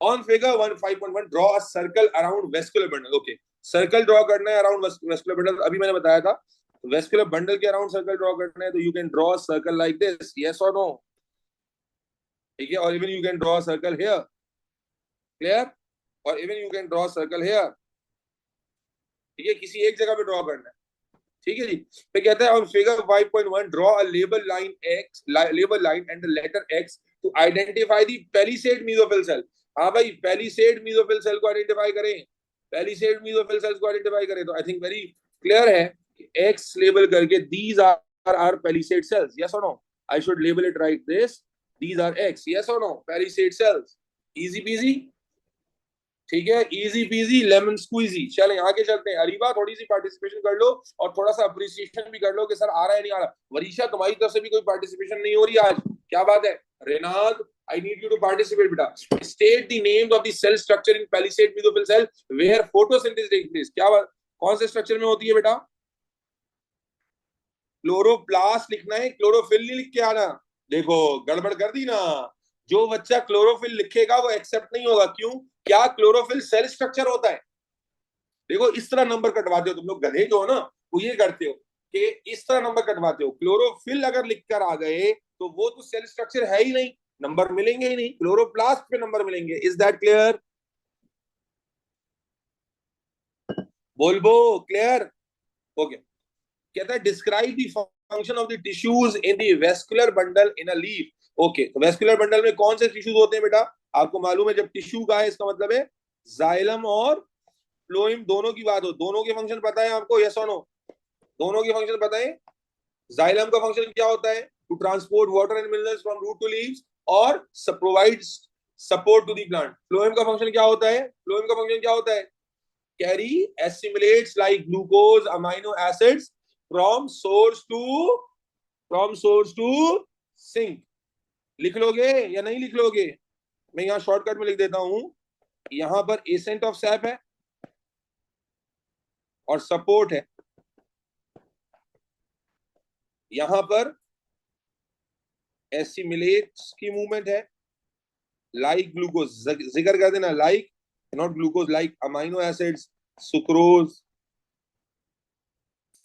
on figure 15.1 draw a circle around vascular bundle, okay, circle draw करना है अराउंड वेस्कुलर बंडल, अभी मैंने बताया था, वेस्कुलर बंडल के अराउंड सर्कल ड्रॉ करना है, तो you can draw circle like this, yes और नो, ठीक है, और even you can draw circle here, clear, और even you can draw circle here, ठीक है, किसी एक जगह पे ड्रॉ करना है, ठीक है जी, फिर कहता है on figure 5.1 draw a label line X, label line and the letter X to identify the palisade mesophyll cell, हाँ भाई पेलिसेड मेसोफिल सेल को आइडेंटिफाई करें, पेलिसेड मेसोफिल सेल्स को आइडेंटिफाई करें, तो आई थिंक वेरी क्लियर है, X label करके these are palisade cells, yes और no, I should label it right this, these are X, yes और no, palisade cells, easy PG, ठीक है, easy peasy lemon squeezy, चलें आगे चलते हैं, अरीबा थोड़ी सी पार्टिसिपेशन कर लो और थोड़ा सा अप्रिसिएशन भी कर लो कि सर आ रहा है नहीं आ रहा, वरीशा तुम्हारी तरफ से भी कोई पार्टिसिपेशन नहीं हो रही आज, क्या बात है, रेनाद I need you to participate बेटा, state the names of the cell structure in palisade mesophyll cell where photosynthesis takes place, क्या बात, कौन से स्ट्रक्चर में होती है बेटा, क्लोरोप्लास्ट लिखना है, क्लोरोफिल नहीं लिख के आना, देखो गड़बड़ कर दी ना, जो बच्चा क्लोरोफिल लिखेगा वो एक्सेप्ट नहीं होगा, क्यों, क्या क्लोरोफिल सेल स्ट्रक्चर होता है, देखो इस तरह नंबर कटवाते हो तुम लोग, गधे जो हो ना वो ये करते हो कि इस तरह नंबर कटवाते हो, क्लोरोफिल अगर लिखकर आ गए तो वो तो सेल स्ट्रक्चर है ही नहीं, नंबर मिलेंगे ही नहीं, क्लोरोप्लास्ट पे नंबर मिलेंगे, इज दैट क्लियर, बोलबो क्लियर, ओके, कहता है describe the function of the tissues in the vascular bundle in a leaf, okay, तो वेस्कुलर बंडल में कौन से टिश्यूज होते हैं बेटा, आपको मालूम है जब टिश्यू का है इसका मतलब है जाइलम और फ्लोएम दोनों की बात हो, दोनों के फंक्शन पता है आपको, यस और नो, दोनों के फंक्शन पता है, जाइलम का फंक्शन क्या होता है, to transport water and minerals from root to leaves और provides support to the plant, phloem का फंक्शन क्या होता है, फ्लोएम का फंक्शन क्या होता है, carry assimilates like glucose amino acids from source to from source to sink. लिख लोगे या नहीं लिख लोगे? मैं यहां शॉर्टकट में लिख देता हूं। यहां पर एसेंट ऑफ सैप है और सपोर्ट है। यहां पर एसिमिलेट्स की मूवमेंट है, लाइक ग्लूकोज, जिक्र कर देना, like not glucose, like amino acids, sucrose,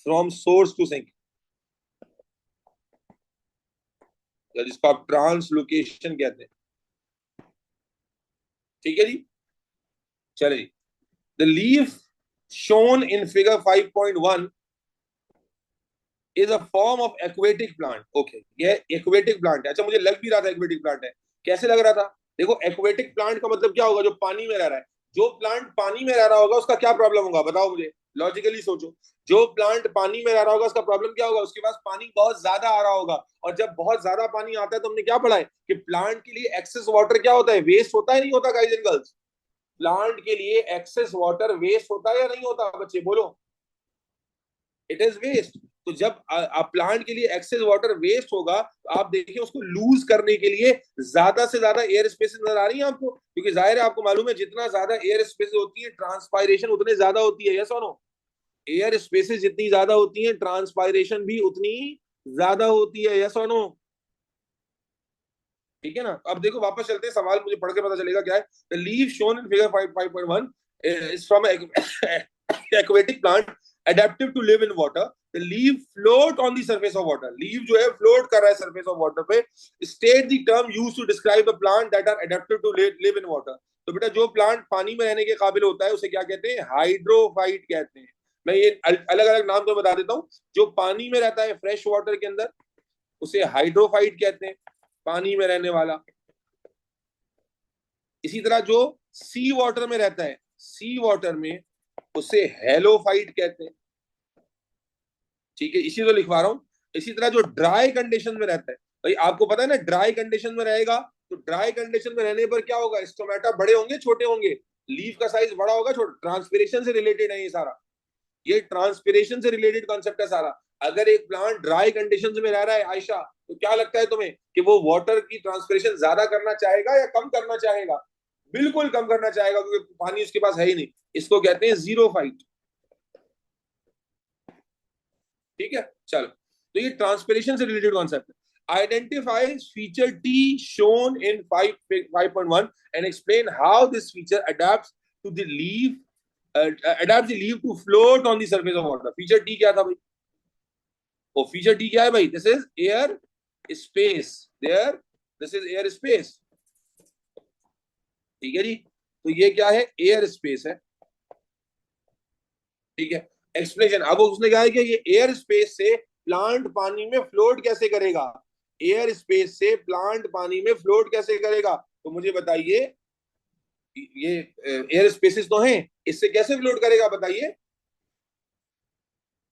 from source to sink, या जिसको आप ट्रांसलोकेशन कहते हैं। ठीक है जी, चलिए। The leaf shown in figure 5.1 is a form of aquatic plant. Okay, ये एक्वेटिक प्लांट है। अच्छा, मुझे लग भी रहा था एक्वेटिक प्लांट है। कैसे लग रहा था? देखो, एक्वेटिक प्लांट का मतलब क्या होगा? जो पानी में रह रहा है। जो प्लांट पानी में रह रहा होगा उसका क्या प्रॉब्लम होगा, बताओ मुझे, लॉजिकली सोचो। जो प्लांट पानी में रह रहा होगा उसका प्रॉब्लम क्या होगा? उसके पास पानी बहुत ज्यादा आ रहा होगा। और जब बहुत ज्यादा पानी आता है तो हमने क्या पढ़ा है कि प्लांट के लिए एक्सेस वाटर क्या होता है? वेस्ट होता है, नहीं होता गाइस एंड गर्ल्स? प्लांट के लिए एक्सेस वाटर वेस्ट होता है या नहीं होता बच्चे, बोलो? It is waste. तो जब प्लांट के लिए एक्सेस वाटर वेस्ट होगा तो आप देखिए उसको लूज करने के लिए ज्यादा से ज्यादा एयर स्पेसेस नजर आ रही है आपको, क्योंकि जाहिर है आपको मालूम है जितना ज्यादा एयर स्पेसेस होती है ट्रांसपायरेशन उतने ज्यादा होती है। यस और नो? एयर स्पेसेस जितनी ज्यादा होती है ट्रांसपायरेशन भी उतनी ज्यादा होती है। यस और नो? ठीक है ना? अब देखो वापस चलते हैं, सवाल मुझे पढ़ के पता चलेगा क्या है। The leaf shown in figure 5.1 is from aquatic plant adaptive to live in water. The leaf float on the surface of water. Leaf जो है float कर रहा है surface of water पे. State the term used to describe the plant that are adaptive to live in water. तो बेटा जो plant पानी में रहने के काबिल होता है उसे क्या कहते हैं? हाइड्रोफाइट कहते हैं। मैं ये अलग अलग नाम तो बता देता हूँ। जो पानी में रहता है फ्रेश वाटर के अंदर उसे हाइड्रोफाइट कहते हैं, पानी में रहने वाला। इसी तरह जो सी वाटर में रहता है, सी वाटर में, उसे हेलोफाइट कहते हैं। ठीक है, इसी तो लिखवा रहा हूं। इसी तरह जो ड्राई कंडीशन में रहता है, भाई आपको पता है ना, ड्राई कंडीशन में रहेगा तो ड्राई कंडीशन में रहने पर क्या होगा? स्टोमेटा बड़े होंगे छोटे होंगे? लीफ का साइज बड़ा होगा छोटा? ट्रांसपिरेशन से रिलेटेड है ये सारा। ये ट्रांसपिरेशन से रिलेटेड कॉन्सेप्ट है सारा। अगर एक प्लांट ड्राई कंडीशंस में रह रहा है आयशा, तो क्या लगता है तुम्हें कि वो वाटर की ट्रांसपिरेशन ज्यादा करना चाहेगा या कम करना चाहेगा? बिल्कुल कम करना चाहेगा, क्योंकि पानी उसके पास है ही नहीं। इसको कहते हैं जीरो फाइट। ठीक है, चलो। तो ये ट्रांसपिरेशन से रिलेटेड कॉन्सेप्ट है। Identifies feature T shown in 5.1 and explain how this feature adapts to the leaf, adapts the leaf to float on the surface of water. Feature T क्या था भाई? वो फीचर टी क्या है भाई? This is air space. There, this is air space. ठीक है जी, तो ये क्या है? एयर स्पेस है। ठीक है, एक्सप्लेनेशन। अब उसने कहा है कि ये एयर स्पेस से प्लांट पानी में फ्लोट कैसे करेगा? एयर स्पेस से प्लांट पानी में फ्लोट कैसे करेगा? तो मुझे बताइए, ये एयर स्पेसेस तो हैं, इससे कैसे फ्लोट करेगा बताइए?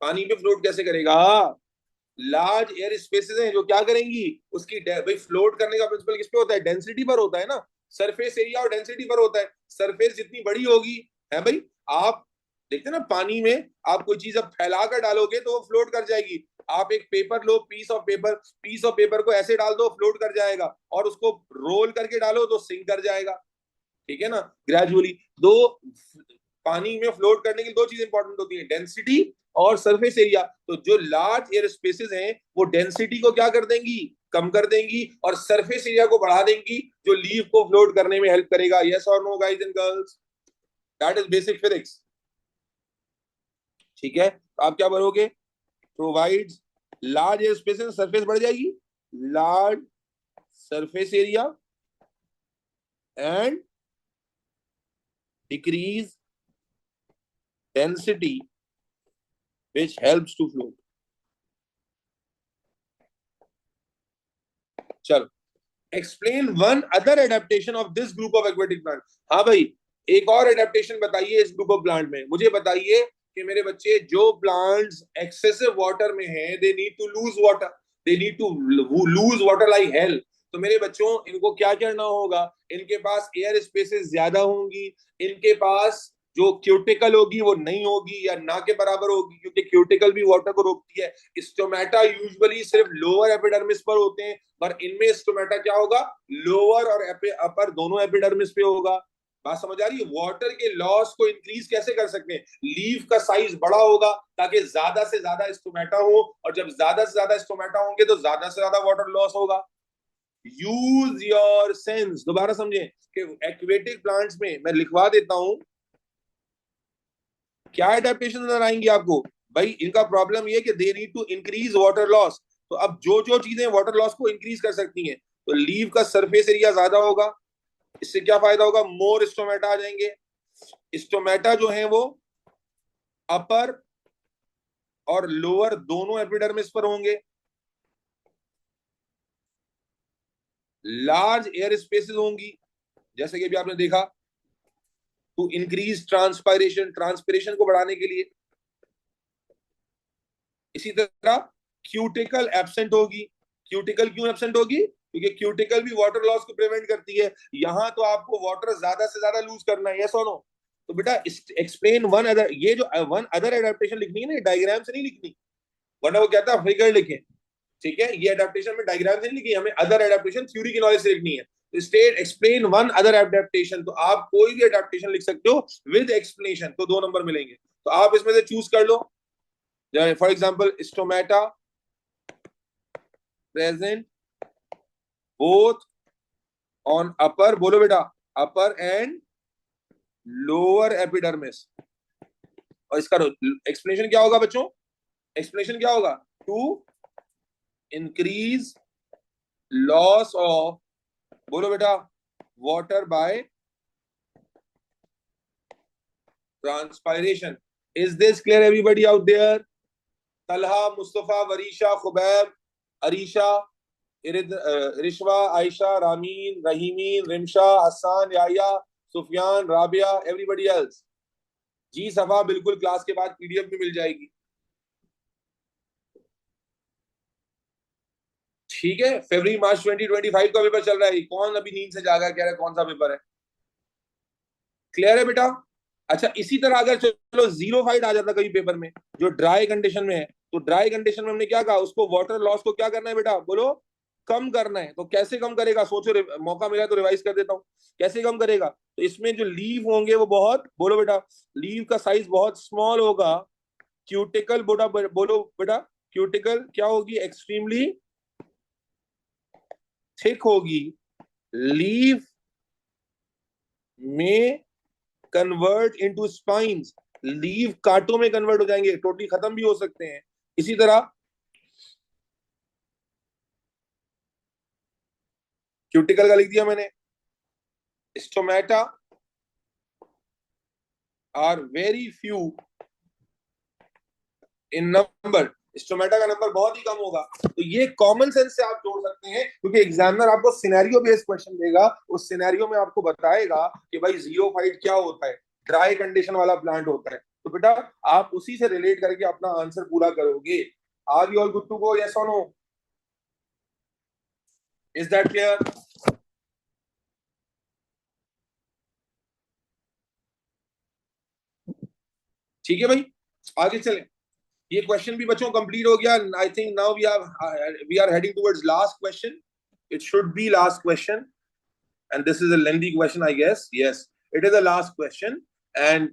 पानी में फ्लोट कैसे करेगा? लार्ज एयर स्पेसेस हैं जो क्या करेंगी उसकी भाई फ्लोट करने का प्रिंसिपल किस पे होता है? डेंसिटी पर होता है ना। सरफेस एरिया और डेंसिटी पर होता है। सरफेस जितनी बड़ी होगी, है भाई, आप देखते ना पानी में, आप कोई चीज अब फैला कर डालोगे तो वो फ्लोट कर जाएगी। आप एक पेपर लो, पीस ऑफ पेपर को ऐसे डाल दो फ्लोट कर जाएगा, और उसको रोल करके डालो तो सिंक कर जाएगा। ठीक है ना? ग्रेजुअली दो, पानी में फ्लोट करने के लिए दो चीज इंपॉर्टेंट होती है, डेंसिटी और सरफेस एरिया। तो जो लार्ज एयर स्पेसेस हैं वो डेंसिटी को क्या कर देंगी? कम कर देंगी, और सरफेस एरिया को बढ़ा देंगी, जो लीफ को फ्लोट करने में हेल्प करेगा। यस और no guys and girls? That is basic physics. ठीक है, तो आप क्या भरोगे? Provides large air spaces, surface बढ़ जाएगी, large surface area and decrease density which helps to float. चलो, explain one other adaptation of this group of aquatic plant. हाँ भाई, एक और एडेप्टेशन बताइए इस ग्रुप ऑफ प्लांट में। मुझे बताइए कि मेरे बच्चे, जो प्लांट्स एक्सेसिव वाटर में हैं, they need to lose water, they need to lose water like hell. तो मेरे बच्चों, इनको क्या करना होगा? इनके पास एयर स्पेसेस ज्यादा होंगी, इनके पास जो क्यूटिकल होगी वो नहीं होगी या ना के बराबर होगी, क्योंकि क्यूटिकल भी वाटर को रोकती है। स्टोमेटा यूजुअली सिर्फ लोअर एपिडर्मिस पर होते हैं, पर इनमें स्टोमेटा क्या होगा, लोअर और अपर दोनों एपिडर्मिस पे होगा। बात समझ आ रही है? वाटर के लॉस को इंक्रीज कैसे कर सकते हैं, लीफ का साइज बड़ा होगा ताकि ज्यादा से ज्यादा स्टोमेटा हो, और जब ज्यादा से ज्यादा स्टोमेटा होंगे तो ज्यादा से ज्यादा वाटर लॉस होगा। यूज योर सेंस, दोबारा समझें कि एक्वेटिक प्लांट्स में मैं लिखवा देता हूं क्या एडेप्टेशन नजर आएंगी आपको। भाई इनका प्रॉब्लम ये कि they need to increase water loss. तो अब जो जो चीजें वाटर लॉस को इंक्रीज कर सकती हैं, तो लीव का सरफेस एरिया ज्यादा होगा, इससे क्या फायदा होगा, मोर स्टोमेटा आ जाएंगे। स्टोमेटा जो है वो अपर और लोअर दोनों एपिडर्मिस पर होंगे। लार्ज एयर स्पेसेस होंगी, जैसे कि अभी आपने देखा, टू इंक्रीज ट्रांसपायरेशन, ट्रांसपिरेशन को बढ़ाने के लिए। इसी तरह क्यूटिकल एब्सेंट होगी। क्यूटिकल क्यों एब्सेंट होगी, क्योंकि क्यूटिकल भी वाटर लॉस को प्रिवेंट करती है। यहां तो आपको वाटर ज्यादा से ज्यादा लूज करना है, यस और नो। तो बेटा एक्सप्लेन वन अदर, ये जो वन अदर एडेप्टेशन लिखनी है ना, डायग्राम से नहीं लिखनी, वरना वो कहता है फिगर लिखे। ठीक है, ये एडेप्टेशन में डायग्राम से नहीं लिखी, हमें अदर एडेप्टेशन थ्योरी की नॉलेज से लिखनी है। तो state explain one other adaptation, तो आप कोई भी एडेप्टेशन लिख सकते हो विद एक्सप्लेनेशन, तो 2 नंबर मिलेंगे। तो आप इसमें से चूज कर लो। For example stomata present both on upper, बोलो बेटा, अपर एंड लोअर एपिडर्मिस। और इसका एक्सप्लेनेशन क्या होगा बच्चों, एक्सप्लेनेशन क्या होगा, टू इंक्रीज लॉस ऑफ, बोलो बेटा, water by transpiration. Is this clear everybody out there? Talha, Mustafa, Warisha, Khubaib, Arisha, Rishva, Ayesha, Rameen, Rahimeen, Rimsha, Hassan, Yahya, Sufiyan, Rabia, everybody else. जी सफा, बिल्कुल क्लास के बाद पीडीएफ भी मिल जाएगी। ठीक है, फरवरी मार्च 2025 का पेपर चल रहा है, कौन अभी नींद से जागा कह रहा है कौन सा पेपर है? क्लियर है बेटा? अच्छा, इसी तरह अगर चलो जीरो फाइट आ जाता कभी पेपर में, जो ड्राई कंडीशन में है, तो ड्राई कंडीशन में हमने क्या कहा, उसको वाटर लॉस को क्या करना है बेटा, बोलो, कम करना है। तो कैसे कम करेगा, सोचो, मौका मिला तो रिवाइज कर देता हूं, कैसे कम करेगा। तो इसमें जो लीव होंगे वो बहुत, बोलो बेटा, लीव का साइज बहुत स्मॉल होगा। क्यूटिकल बोटा, बोलो बेटा, क्यूटिकल क्या होगी, एक्सट्रीमली थिक होगी। लीव में कन्वर्ट इनटू स्पाइन्स, लीव कांटों में कन्वर्ट हो जाएंगे, टोटली खत्म भी हो सकते हैं। इसी तरह क्यूटिकल का लिख दिया मैंने। Stomata are very few in number, stomata का नंबर बहुत ही कम होगा। तो ये कॉमन सेंस से आप जोड़ सकते हैं, क्योंकि एग्जामिनर आपको सिनेरियो बेस्ड क्वेश्चन देगा, उस सिनेरियो में आपको बताएगा कि भाई जियोफाइट क्या होता है, ड्राई कंडीशन वाला प्लांट होता है। तो बेटा आप उसी से रिलेट करके अपना आंसर पूरा करोगे। Are you all good to go, yes और नो? Is that clear? ठीक है भाई, आगे चलें। ये क्वेश्चन भी बच्चों कंप्लीट हो गया। I think now we are heading towards last question. It should be last question, and this is a lengthy question, I guess. Yes, it is the last question, and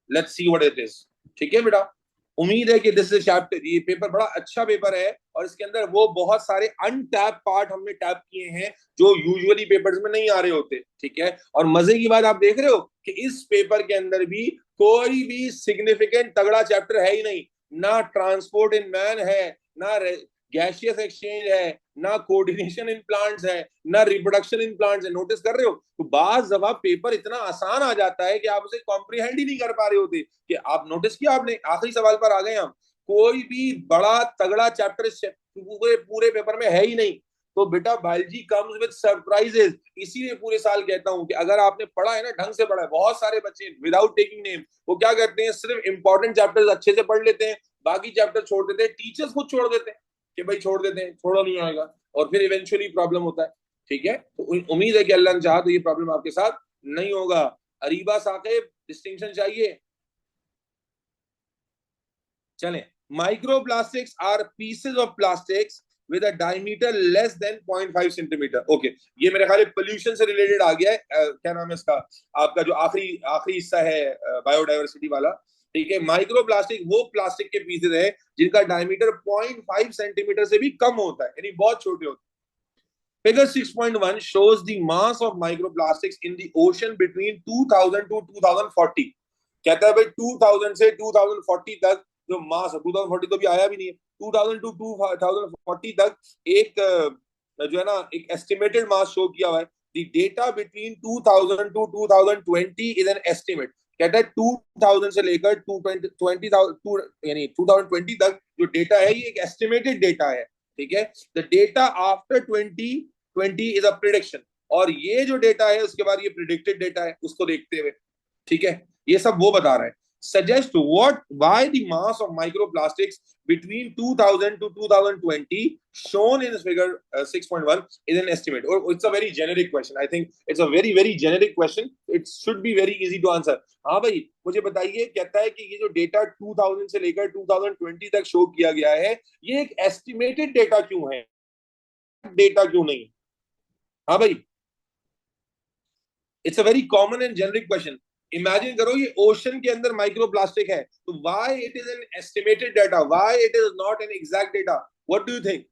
let's see what it is. ठीक है बेटा, उम्मीद है कि this is chapter, ये paper बड़ा अच्छा paper है, और इसके अंदर वो बहुत सारे अनटैप पार्ट हमने टैप किए हैं जो यूजुअली पेपर्स में नहीं आ रहे होते। ठीक है, और मजे की बात आप देख रहे हो कि इस पेपर के अंदर भी कोई भी सिग्निफिकेंट तगड़ा चैप्टर है ही नहीं, ना ट्रांसपोर्ट इन मैन है, ना गैसियस एक्सचेंज है, ना कोऑर्डिनेशन इन प्लांट्स है, ना रिप्रोडक्शन इन प्लांट्स है। नोटिस कर रहे हो? तो बाज दफा पेपर इतना आसान आ जाता है कि आप उसे कॉम्प्रिहेंड ही नहीं कर पा रहे होते। कि आप नोटिस किया आपने, आखिरी सवाल पर आ गए हम, कोई भी बड़ा तगड़ा चैप्टर पूरे पूरे पेपर में है ही नहीं। तो बेटा बायोलॉजी कम्स विद सरप्राइजेस, इसीलिए पूरे साल कहता हूं कि अगर आपने पढ़ा है ना, ढंग से पढ़ा है। बहुत सारे बच्चे विदाउट टेकिंग नेम वो क्या करते हैं, सिर्फ इंपॉर्टेंट चैप्टर्स अच्छे से पढ़ लेते हैं, बाकी चैप्टर छोड़ देते हैं, टीचर्स खुद छोड़ देते हैं कि भाई छोड़ देते हैं, छोड़ा नहीं आएगा, और फिर इवेंचुअली प्रॉब्लम होता है। ठीक है, तो उम्मीद है कि अल्लाह ने चाहा तो ये प्रॉब्लम आपके साथ नहीं होगा। अरीबा साकिब, डिस्टिंक्शन चाहिए? चलें, microplastics are pieces of plastics with a diameter less than 0.5 centimetre. Okay, ये मेरे ख्याल पोल्यूशन से रिलेटेड आ गया है। क्या नाम है इसका, आपका जो आखिरी आखिरी हिस्सा है बायोडाइवर्सिटी वाला। ठीक है, माइक्रोप्लास्टिक वो प्लास्टिक के पीसेस हैं जिनका डायमीटर 0.5 सेंटीमीटर से भी कम होता है, यानी बहुत छोटे होते हैं। Figure 6.1 shows the mass of microplastics in the ocean between 2000 to 2040। कहता है भाई 2000 से 2040 तक जो मास है, 2040 तो भी आया भी नहीं है, 2000 टू 2040 तक एक जो है ना एक एस्टिमेटेड मास शो किया हुआ है। The data between 2000 to 2020 is an estimate. कहता है 2000 से लेकर 2020 यानी 2020 तक जो डेटा है ये एक एस्टिमेटेड डेटा है। ठीक है, the data after 2020 is a prediction, और ये जो डेटा है उसके बाद ये प्रिडिक्टेड डेटा है उसको देखते हुए। ठीक है, ये सब वो बता रहा है। suggest what why the mass of microplastics between 2000 to 2020 shown in this figure 6.1 is an estimate, or it's a very generic question. I think it's a very generic question. It should be very easy to answer. हाँ भाई, मुझे बताइए, कहता है कि ये जो data 2000 से लेकर 2020 तक शो किया गया है ये एक एस्टिमेटेड डेटा क्यों है, डेटा क्यों नहीं? हाँ भाई, it's a very common and generic question. Imagine करो ये ओशन के अंदर माइक्रोप्लास्टिक है, तो why it is an estimated data, why it is not an exact data? What do you think?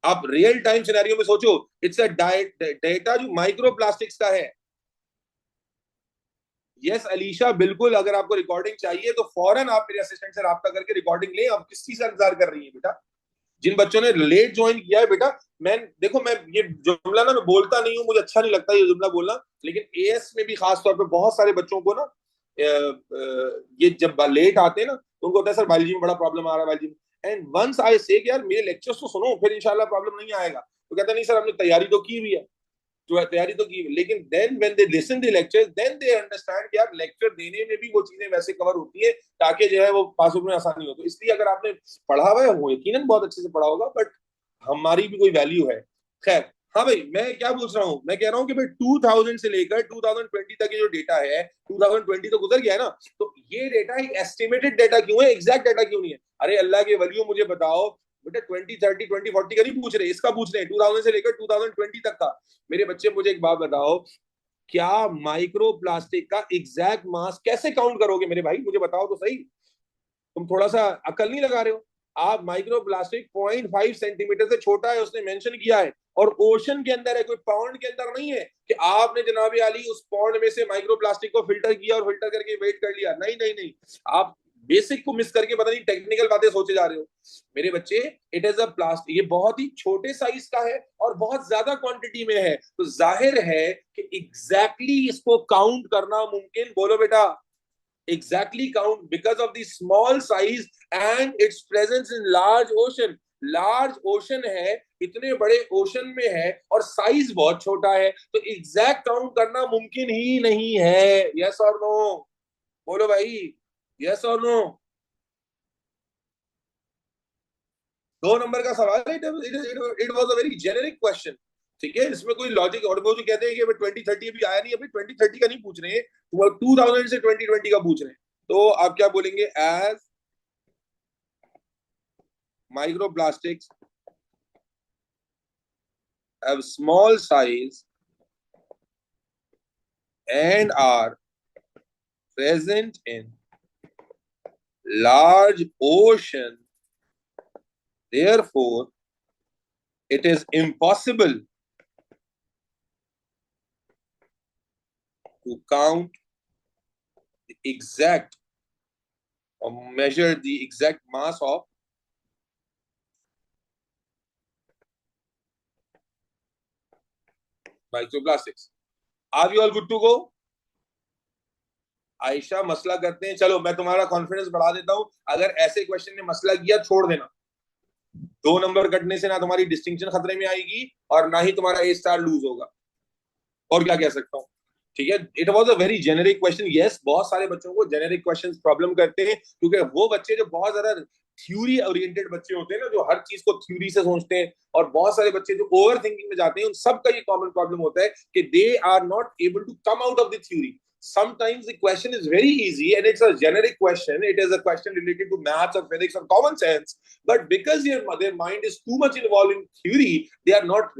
आप रियल टाइम सिनेरियो में सोचो, इट्स अ डेटा जो माइक्रोप्लास्टिक्स का है। यस अलीशा, बिल्कुल, अगर आपको रिकॉर्डिंग चाहिए तो फौरन आप मेरे असिस्टेंट से राब्ता करके रिकॉर्डिंग लें। आप किस चीज का इंतजार कर रही है बेटा? जिन बच्चों ने लेट ज्वाइन किया है बेटा, मैं देखो, मैं ये जुमला ना मैं बोलता नहीं हूँ, मुझे अच्छा नहीं लगता ये जुमला बोलना, लेकिन एएस में भी खास तौर पे बहुत सारे बच्चों को ना ये जब लेट आते हैं ना तो उनको होता है सर बायोलॉजी में बड़ा प्रॉब्लम आ रहा है बायोलॉजी में। एंड वंस आई से यार मेरे लेक्चर्स तो सुनो, फिर इंशाल्लाह प्रॉब्लम नहीं आएगा, तो कहता नहीं सर हमने तैयारी तो की हुई है, जो है तैयारी तो की, लेकिन then when they listen the lectures then they understand कि यार लेक्चर देने में भी वो चीजें वैसे कवर होती है ताकि जो है वो पास होने में आसानी हो। तो इसलिए अगर आपने पढ़ा हुआ है वो यकीनन बहुत अच्छे से पढ़ा होगा, बट हमारी भी कोई वैल्यू है। खैर, हाँ भाई, मैं क्या पूछ रहा हूँ, मैं कह रहा हूँ कि भाई 2000 से लेकर 2020 तक ये जो डेटा है, 2020 तो गुजर गया है ना, तो ये डेटा एक एस्टिमेटेड डेटा क्यों है, एग्जैक्ट डेटा क्यों नहीं है? अरे अल्लाह के वलियों, मुझे बताओ बेटा, 2030 2040 का नहीं पूछ रहे, इसका पूछ रहे हैं 2000 से लेकर 2020 तक का। मेरे बच्चे, मुझे एक बात बताओ, क्या माइक्रो प्लास्टिक का एग्जैक्ट मास कैसे काउंट करोगे मेरे भाई? मुझे बताओ तो सही, तुम थोड़ा सा अकल नहीं लगा रहे हो? आप माइक्रो प्लास्टिक 0.5 सेंटीमीटर से छोटा है उसने मेंशन किया है, और ओशन के अंदर है, कोई पॉन्ड के अंदर नहीं है कि आपने जनाब आली उस पॉन्ड में से माइक्रो प्लास्टिक को फिल्टर किया और फिल्टर करके वेट कर लिया। नहीं नहीं नहीं, आप बेसिक को मिस करके पता नहीं टेक्निकल बातें सोचे जा रहे हो मेरे बच्चे। इट इज अ प्लास्टिक, ये बहुत ही छोटे साइज का है और बहुत ज्यादा क्वांटिटी में है, तो जाहिर है कि एग्जैक्टली इसको काउंट करना मुमकिन, बोलो बेटा, exactly count because of the small size and its presence in large ocean। Large ocean है, इतने बड़े ओशन में है और साइज बहुत छोटा है, तो एग्जैक्ट काउंट करना मुमकिन ही नहीं है। यस और नो? बोलो भाई, यस और नो? 2 नंबर का सवाल है। It was a very generic question. ठीक है, इसमें कोई लॉजिक, और वो जो कहते हैं कि 2030 अभी आया नहीं, अभी 2030 का नहीं पूछ रहे हैं, वो 2000 से 2020 का पूछ रहे हैं। तो आप क्या बोलेंगे? As microplastics have small size and are present in large ocean, therefore it is impossible to count the exact or measure the exact mass of microplastics। Are you all good to go? Ayesha, मसला करते हैं, चलो मैं तुम्हारा confidence बढ़ा देता हूं, अगर ऐसे क्वेश्चन ने मसला किया छोड़ देना। 2 नंबर कटने से ना तुम्हारी डिस्टिंक्शन खतरे में आएगी और ना ही तुम्हारा ए स्टार लूज होगा। और क्या कह सकता हूँ? ठीक है, it was a very generic question. Yes, बहुत सारे बच्चों को जेनेरिक क्वेश्चन प्रॉब्लम करते हैं, क्योंकि वो बच्चे जो बहुत ज्यादा थ्योरी ओरिएंटेड बच्चे होते हैं ना, जो हर चीज को थ्योरी से सोचते हैं, और बहुत सारे बच्चे जो ओवर थिंकिंग में जाते हैं, उन सबका ये कॉमन प्रॉब्लम होता है कि they are not able to come out of the theory. sometimes the question is very easy and it's a generic question. It is a question related to maths or physics or common sense. But because their mind is too much involved in theory, they are not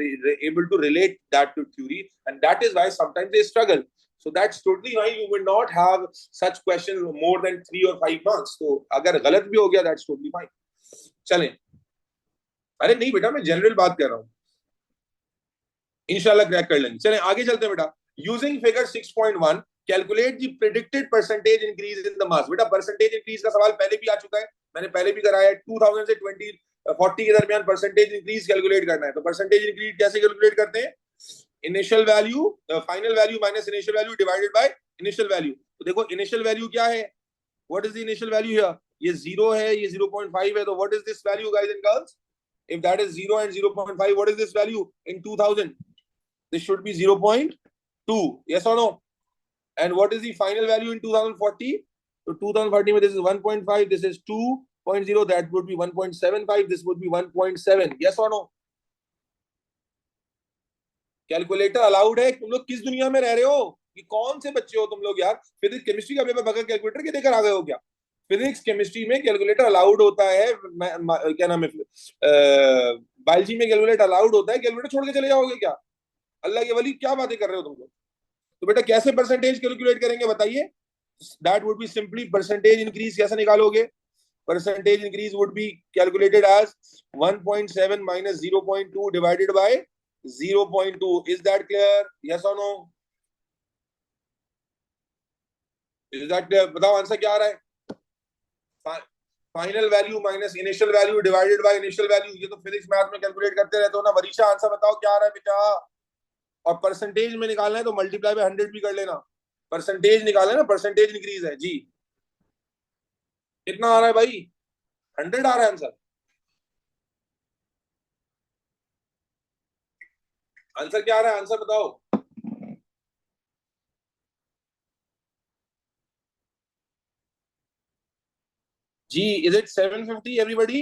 able to relate that to theory. And that is why sometimes they struggle. So that's totally why you will not have such questions more than 3 or 5 marks. So अगर गलत भी हो गया, that's totally fine. चलें. अरे नहीं बेटा, मैं जनरल बात कर रहा हूँ. इंशाल्लाह क्रैक कर लेंगे. चलें आगे चलते हैं बेटा. Using figure 6.1 calculate the predicted percentage increase in the mass. बेटा परसेंटेज इंक्रीज का सवाल पहले भी आ चुका है, मैंने पहले भी कराया है. 2000 से 2040 के दरमियान परसेंटेज इंक्रीज कैलकुलेट करना है. तो परसेंटेज इंक्रीज कैसे कैलकुलेट करते हैं? Initial value, final value minus initial value divided by initial value. तो देखो इनिशियल वैल्यू क्या है? What is the initial value here? ये 0 है, ये 0.5 है. तो what is this value guys and girls? If that is 0 and 0.5, what is this value in 2000? This should be 0.2. Yes or no? And what is the final value in 2040? So 2040, this is 1.5, this is 2.0, that would be 1.75, this would be 1.7. Yes or no? Calculator allowed है? तुम लोग किस दुनिया में रह रहे हो? कि कौन से बच्चे हो तुम लोग यार? फिजिक्स केमिस्ट्री का पेपर बगैर कैलकुलेटर के देकर आ गए हो क्या? फिजिक्स केमिस्ट्री में कैलकुलेटर अलाउड होता है. क्या नाम है, बायोलॉजी में कैलकुलेटर अलाउड होता है. कैलकुलेटर छोड़ के चले जाओगे क्या? अल्लाह के वली, क्या बातें कर रहे हो तुम लोग? तो बेटा कैसे परसेंटेज कैलकुलेट करेंगे बताइए? That would be simply percentage increase. कैसे निकालोगे? Percentage increase would be calculated as 1.7 minus 0.2 divided by 0.2. Is that clear? Yes और नो? Is that clear? बताओ आंसर क्या आ रहा है? Final value minus initial value divided by initial value. ये तो फिजिक्स मैथ में कैलकुलेट करते रहते हो ना. वरीशा आंसर बताओ क्या आ रहा है बेटा? और परसेंटेज में निकालना है तो मल्टीप्लाई बाय 100 भी कर लेना. परसेंटेज निकालना है ना, परसेंटेज इंक्रीज है जी. कितना आ रहा है भाई? 100 आ रहा है आंसर. आंसर क्या आ रहा है? आंसर बताओ जी. Is it 750 everybody?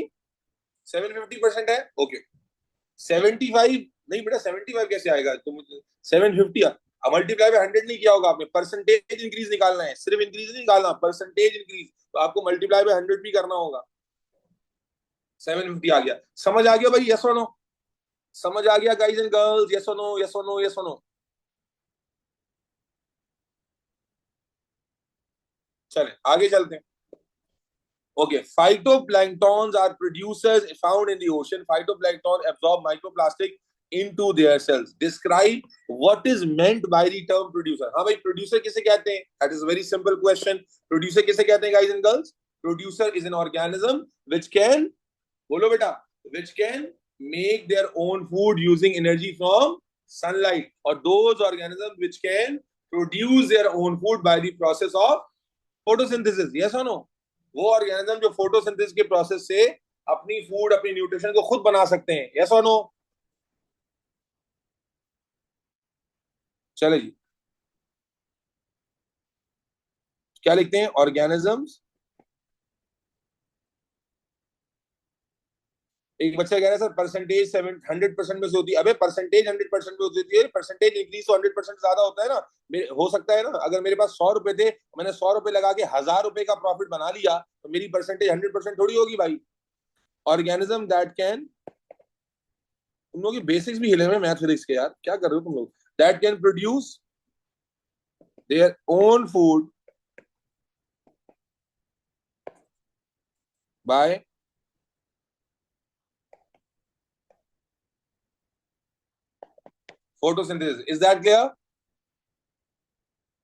750% है. ओके. 75 नहीं बेटा, 75 कैसे आएगा? तुम 750 मल्टीप्लाई बाय 100 नहीं किया होगा आपने. परसेंटेज इंक्रीज निकालना है, सिर्फ इंक्रीज नहीं निकालना, परसेंटेज इंक्रीज. तो आपको मल्टीप्लाई बाय 100 भी करना होगा. 750 आ गया. समझ आ गया भाई? यस और नो? समझ आ गया गाइस एंड गर्ल्स? यस और नो? यस और नो? यस और नो? चलें आगे चलते हैं. Okay, phytoplanktons are producers found in the ocean. Phytoplankton absorb microplastic into their cells. Describe what is meant by the term producer. हाँ भाई, producer किसे कहते हैं? That is a very simple question. Producer किसे कहते हैं guys and girls? Producer is an organism which can, बोलो बेटा, which can make their own food using energy from sunlight. Or those organisms which can produce their own food by the process of photosynthesis. Yes or no? वो organism जो photosynthesis के process से अपनी food, अपनी nutrition को खुद बना सकते हैं. यस और नो? चले जी. क्या लिखते हैं? ऑर्गेनिजम्स. एक बच्चा कह रहा है सर परसेंटेज 100% में से होती है. अबे परसेंटेज 100% में होती है. परसेंटेज इंक्रीज तो 100% ज्यादा होता है ना. हो सकता है ना, अगर मेरे पास 100 रुपए थे, मैंने 100 रुपए लगा के 1000 रुपए का प्रॉफिट बना लिया, तो मेरी परसेंटेज 100% थोड़ी होगी भाई. ऑर्गेनिज्म दैट कैन, तुम लोग की बेसिक्स भी हिले हुए मैथ फिजिक्स के यार, क्या कर रहे हो तुम लोग? That can produce their own food by photosynthesis. Is that clear?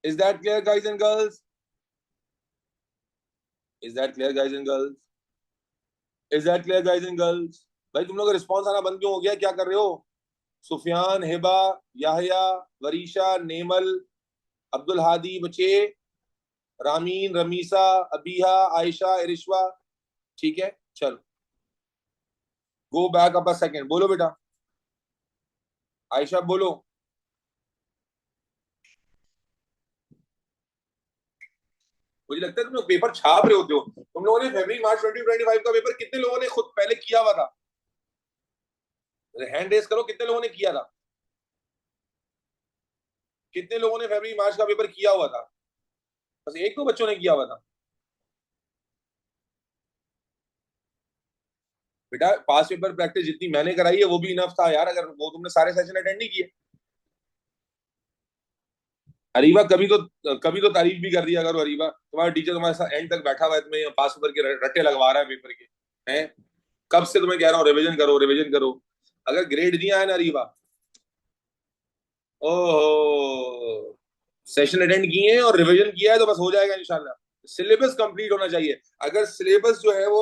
Is that clear guys and girls? Is that clear guys and girls? Is that clear guys and girls? भाई तुम लोग का रिस्पॉन्स आना बंद क्यों हो गया? क्या कर रहे हो? सुफियान, हिबा, याहिया, वरीशा, नेमल, अब्दुल हादी बच्चे, रामीन, रमीसा, अबीहा, आयशा, इरिशवा. ठीक है चलो. Go back up a second. बोलो बेटा. आयशा बोलो. मुझे लगता है तुम लोग पेपर छाप रहे होते हो. तुम लोगों ने फरवरी मार्च 2025 का पेपर कितने लोगों ने खुद पहले किया हुआ था? हैंड रेस करो, कितने लोगों ने किया था? कितने लोगों ने फरवरी मार्च का पेपर किया हुआ था? बस एक तो बच्चों ने किया हुआ था। बेटा पास पेपर प्रैक्टिस जितनी मैंने कराई है वो भी इनफ था यार, अगर वो तुमने सारे सेशन अटेंड नहीं किए। अरीबा कभी तो तारीफ भी कर दिया करो। अरीबा तुम्हारा टीचर तुम्हारे साथ एंड तक बैठा हुआ है, तुम्हें पास पेपर के रट्टे लगवा रहा है पेपर के, हैं? कब से तुम्हें कह रहा हूँ रिवीजन करो रिवीजन करो। अगर ग्रेड दिया है ना अरीबा, ओहो, सेशन अटेंड किए हैं और रिवीजन किया है तो बस हो जाएगा इंशाल्लाह। सिलेबस कंप्लीट होना चाहिए। अगर सिलेबस जो है वो,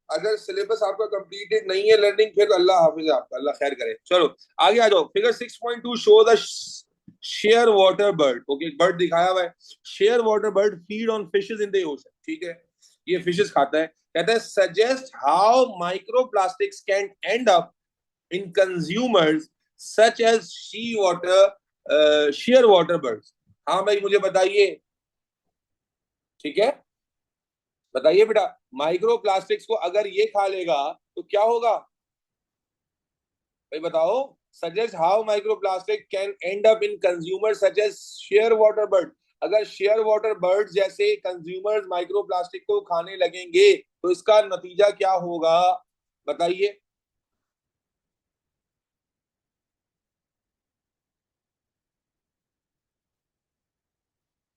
अगर सिलेबस आपका कंप्लीटेड नहीं है लर्निंग, फिर अल्लाह हाफिज है आपका, अल्लाह खैर करे। चलो आगे आ जाओ। Figure 6.2 show the shearwater bird. Okay, bird दिखाया हुआ है। Shearwater bird feed on fishes in the ocean. ठीक है, ये फिशेस खाता है। कहता है suggest how microplastics can end up in consumers such as she shearwater water बर्ड्स। हाँ भाई मुझे बताइए। ठीक है, बताइए बेटा। माइक्रो प्लास्टिक्स को अगर ये खा लेगा तो क्या होगा भाई, बताओ। Suggest how microplastic can end up in consumer such as shearwater bird. अगर शेयर वाटर बर्ड जैसे कंज्यूमर्स माइक्रो प्लास्टिक को खाने लगेंगे तो इसका नतीजा क्या होगा, बताइए।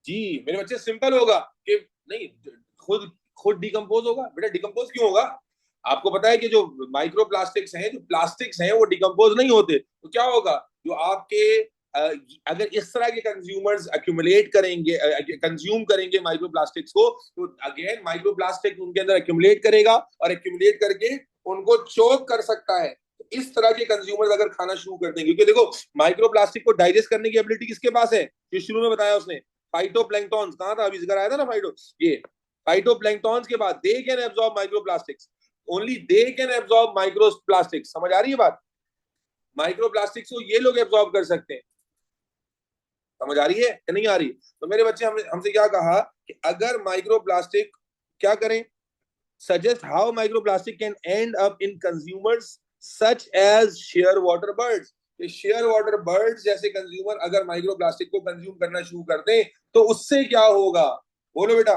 जी मेरे बच्चे, सिंपल होगा कि नहीं, खुद खुद डिकम्पोज होगा। बेटा डिकम्पोज क्यों होगा? आपको पता है कि जो माइक्रो प्लास्टिक्स हैं, जो प्लास्टिक्स हैं, वो डिकम्पोज नहीं होते। तो क्या होगा, जो आपके अगर इस तरह के कंज्यूमर्स अक्यूमुलेट करेंगे, कंज्यूम करेंगे माइक्रो प्लास्टिक्स को, तो अगेन माइक्रो प्लास्टिक उनके अंदर अक्यूमुलेट करेगा और अक्यूमुलेट करके उनको चोक कर सकता है। तो इस तरह के कंज्यूमर्स अगर खाना शुरू कर देंगे, क्योंकि देखो माइक्रो प्लास्टिक को डाइजेस्ट करने की एबिलिटी किसके पास है, जो शुरू में बताया उसने, फाइटोप्लैंक्टॉन्स। कहा था अभी जिक्र आया था ना, ये फाइटोप्लैंक्टॉन्स के बाद they can absorb micro plastics. Only they can absorb micro plastics. समझ आ रही है बात? माइक्रो प्लास्टिक्स को ये लोग एब्जॉर्ब कर सकते हैं। समझ आ रही है या नहीं आ रही? तो मेरे बच्चे हमसे क्या कहा कि अगर माइक्रो प्लास्टिक क्या करें, suggest how microplastic can end up in consumers such as share water birds. Share water birds जैसे कंज्यूमर अगर माइक्रो प्लास्टिक को कंज्यूम करना शुरू कर दें तो उससे क्या होगा, बोलो बेटा।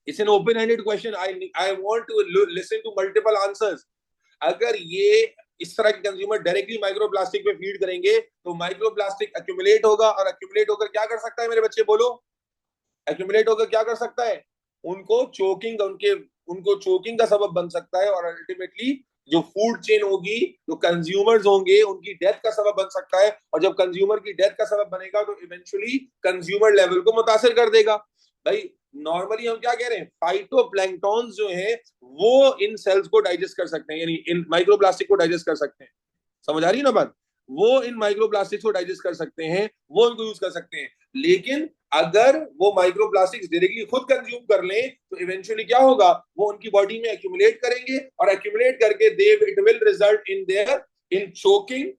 It's an open ended question. I want to listen to multiple answers. अगर ये इस तरह के कंज्यूमर डायरेक्टली माइक्रो प्लास्टिक पे फीड करेंगे तो माइक्रो प्लास्टिक अक्यूमुलेट होगा, और अक्यूमुलेट होकर क्या कर सकता है मेरे बच्चे, बोलो। अक्यूमुलेट होकर क्या कर सकता है, उनको चोकिंग, उनको चोकिंग का सबब बन सकता है, और अल्टीमेटली जो फूड चेन होगी, जो कंज्यूमर्स होंगे, उनकी डेथ का सबब बन सकता है। और जब कंज्यूमर की डेथ का सबब बनेगा तो इवेंचुअली कंज्यूमर लेवल को मुतासिर कर देगा। भाई नॉर्मली हम क्या कह रहे हैं, फाइटोप्लैंक्टॉन्स जो है वो इन सेल्स को डाइजेस्ट कर सकते हैं, यानी इन माइक्रोप्लास्टिक को डाइजेस्ट कर सकते हैं। समझ आ रही है ना बात? वो इन माइक्रोप्लास्टिक्स को डाइजेस्ट कर सकते हैं, वो इनको यूज कर सकते हैं। लेकिन अगर वो माइक्रोप्लास्टिक्स डायरेक्टली खुद कंज्यूम कर लें तो इवेंचुअली क्या होगा, वो उनकी बॉडी में एक्यूमुलेट करेंगे, और एक्यूमुलेट करके they it will result in there in choking.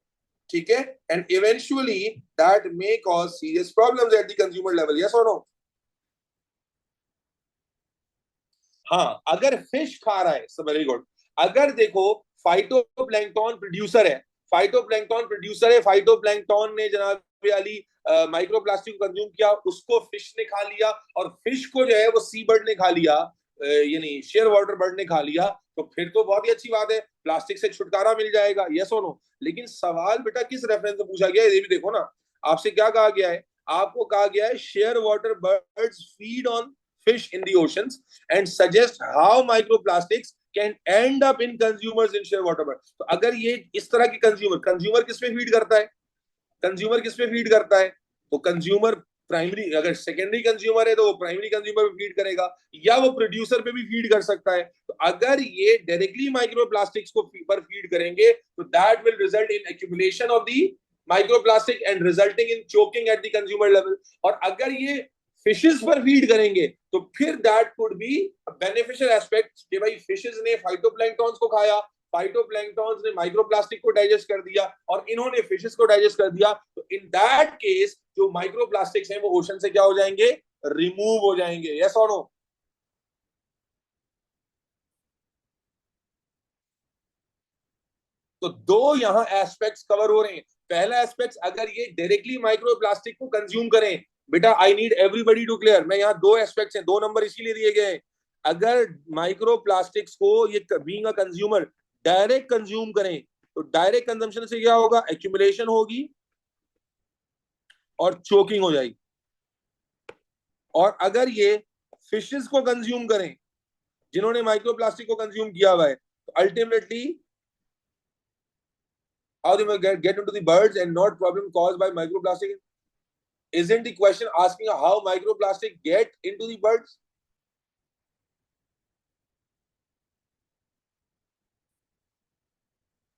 ठीक है, and eventually that may cause serious problems at the consumer level. Yes और नो? हाँ, अगर फिश खा रहा है, सब वेरी गुड। अगर देखो फाइटोप्लैंक्टन प्रोड्यूसर है, फाइटोप्लैंक्टन प्रोड्यूसर है, फाइटोप्लैंक्टन ने जनाब अली माइक्रोप्लास्टिक को कंज्यूम किया, उसको फिश ने खा लिया, और फिश को जो है वो सी बर्ड ने खा लिया, यानी शेयर वाटर बर्ड ने खा लिया, तो फिर तो बहुत ही अच्छी बात है, प्लास्टिक से छुटकारा मिल जाएगा। यस और नो? लेकिन सवाल बेटा किस रेफरेंस में पूछा गया है ये भी देखो ना। आपसे क्या कहा गया है, आपको कहा गया है share water birds feed on fish in the oceans and suggest how microplastics can end up in consumers in sheer water bodies। तो अगर ये इस तरह के कंज्यूमर किस पे फीड करता है, कंज्यूमर किस पे फीड करता है, तो कंज्यूमर प्राइमरी, अगर सेकेंडरी कंज्यूमर है तो वो प्राइमरी कंज्यूमर पे फीड करेगा, या वो प्रोड्यूसर पे भी फीड कर सकता है। तो अगर ये डायरेक्टली माइक्रोप्लास्टिक्स को पर फीड करेंगे तो that will result in accumulation of the microplastic and resulting in choking eight the consumer level. और अगर ये फिशेस पर फीड करेंगे तो फिर that could be beneficial aspect कि भाई फिशेस ने फाइटोप्लैंक्टॉन्स को खाया, फाइटोप्लैंक्टॉन्स ने माइक्रोप्लास्टिक को डाइजेस्ट कर दिया, और इन्होंने फिशेस को डाइजेस्ट कर दिया, तो इन दैट केस जो माइक्रोप्लास्टिक्स हैं वो ओशन से क्या हो जाएंगे, रिमूव हो जाएंगे। यस और नो? तो दो यहाँ एस्पेक्ट्स कवर हो रहे हैं। पहला एस्पेक्ट, अगर ये डायरेक्टली माइक्रोप्लास्टिक को कंज्यूम करें बेटा I need everybody to clear, मैं यहाँ दो एस्पेक्ट्स हैं, दो नंबर इसीलिए दिए गए हैं। अगर माइक्रो प्लास्टिक्स को ये being a consumer direct consume करें तो डायरेक्ट कंजम्पशन से क्या होगा, एक्यूमुलेशन होगी और चोकिंग हो जाएगी। और अगर ये फिशेस को कंज्यूम करें जिन्होंने माइक्रोप्लास्टिक को कंज्यूम किया हुआ है, तो ultimately how they will get into the birds and not problem caused by microplastic. Isn't the question asking how microplastic get into the birds?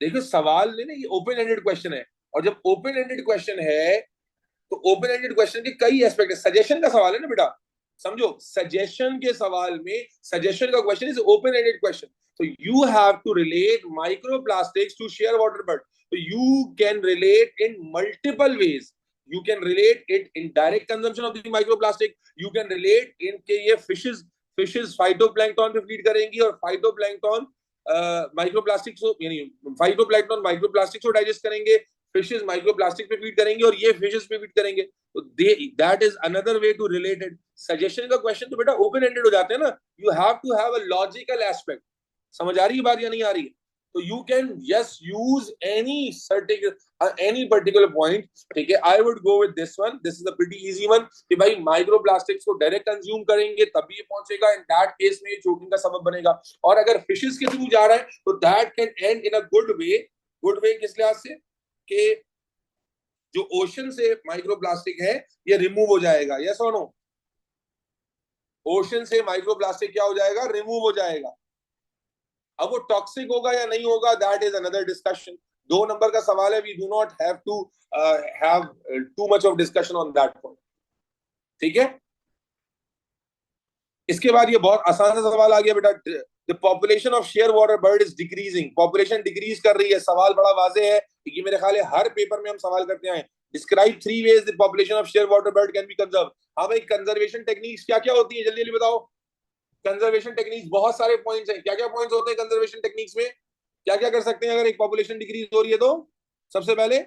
देखिए सवाल ने ना ये ओपन एंडेड क्वेश्चन है, और जब ओपन एंडेड क्वेश्चन है तो ओपन एंडेड क्वेश्चन के कई एस्पेक्ट है। सजेशन का सवाल है ना बेटा, समझो सजेशन के सवाल में सजेशन का question is open ended question, so you have to relate microplastics to shearwater bird, so you can relate in multiple ways. You can relate it in direct consumption of the microplastic, you can relate in के ये fishes phytoplankton पे feed करेंगी और phytoplankton microplastics यानी phytoplankton microplastics को digest करेंगे, fishes microplastic पे feed करेंगे और ये फिशेस पे फीड करेंगे, तो that is another way to relate it. Suggestion का क्वेश्चन तो बेटा ओपन एंडेड हो जाते हैं ना, you have to have a logical aspect. समझ आ रही है बात या नहीं आ रही है? तो you can yes use any certain any particular point, ठीक है। I would go with this one, this is a pretty easy one कि भाई माइक्रोप्लास्टिक्स को डायरेक्ट कंज्यूम करेंगे तभी ये पहुंचेगा, इन दैट केस में चोकिंग का सबब बनेगा। और अगर फिशेस के थ्रू जा रहा है तो that can and in a good way किस लिहाज से कि जो ओशन से माइक्रोप्लास्टिक है ये रिमूव हो जाएगा, यस और नो? ओशन से माइक्रोप्लास्टिक क्या हो जाएगा, रिमूव हो जाएगा। अब वो टॉक्सिक होगा या नहीं होगा दैट इज अनदर डिस्कशन, दो नंबर का सवाल है, we do not have to have too much of discussion on that point, ठीक है। इसके बाद ये बहुत आसान सा सवाल आ गया बेटा, the population of shearwater bird is decreasing, population decrease कर रही है। सवाल बड़ा वाजे है, ये मेरे ख्याल है हर पेपर में हम सवाल करते हैं, describe 3 ways the population of shearwater bird can be conserve. हाँ भाई, कंजर्वेशन टेक्निक्स क्या क्या होती है, जल्दी जल्दी बताओ। कंजर्वेशन टेक्निक्स बहुत सारे पॉइंट्स हैं, क्या क्या पॉइंट्स होते हैं कंजर्वेशन टेक्निक्स में, क्या क्या कर सकते हैं अगर एक पॉपुलेशन डिक्रीज हो रही है तो? सबसे पहले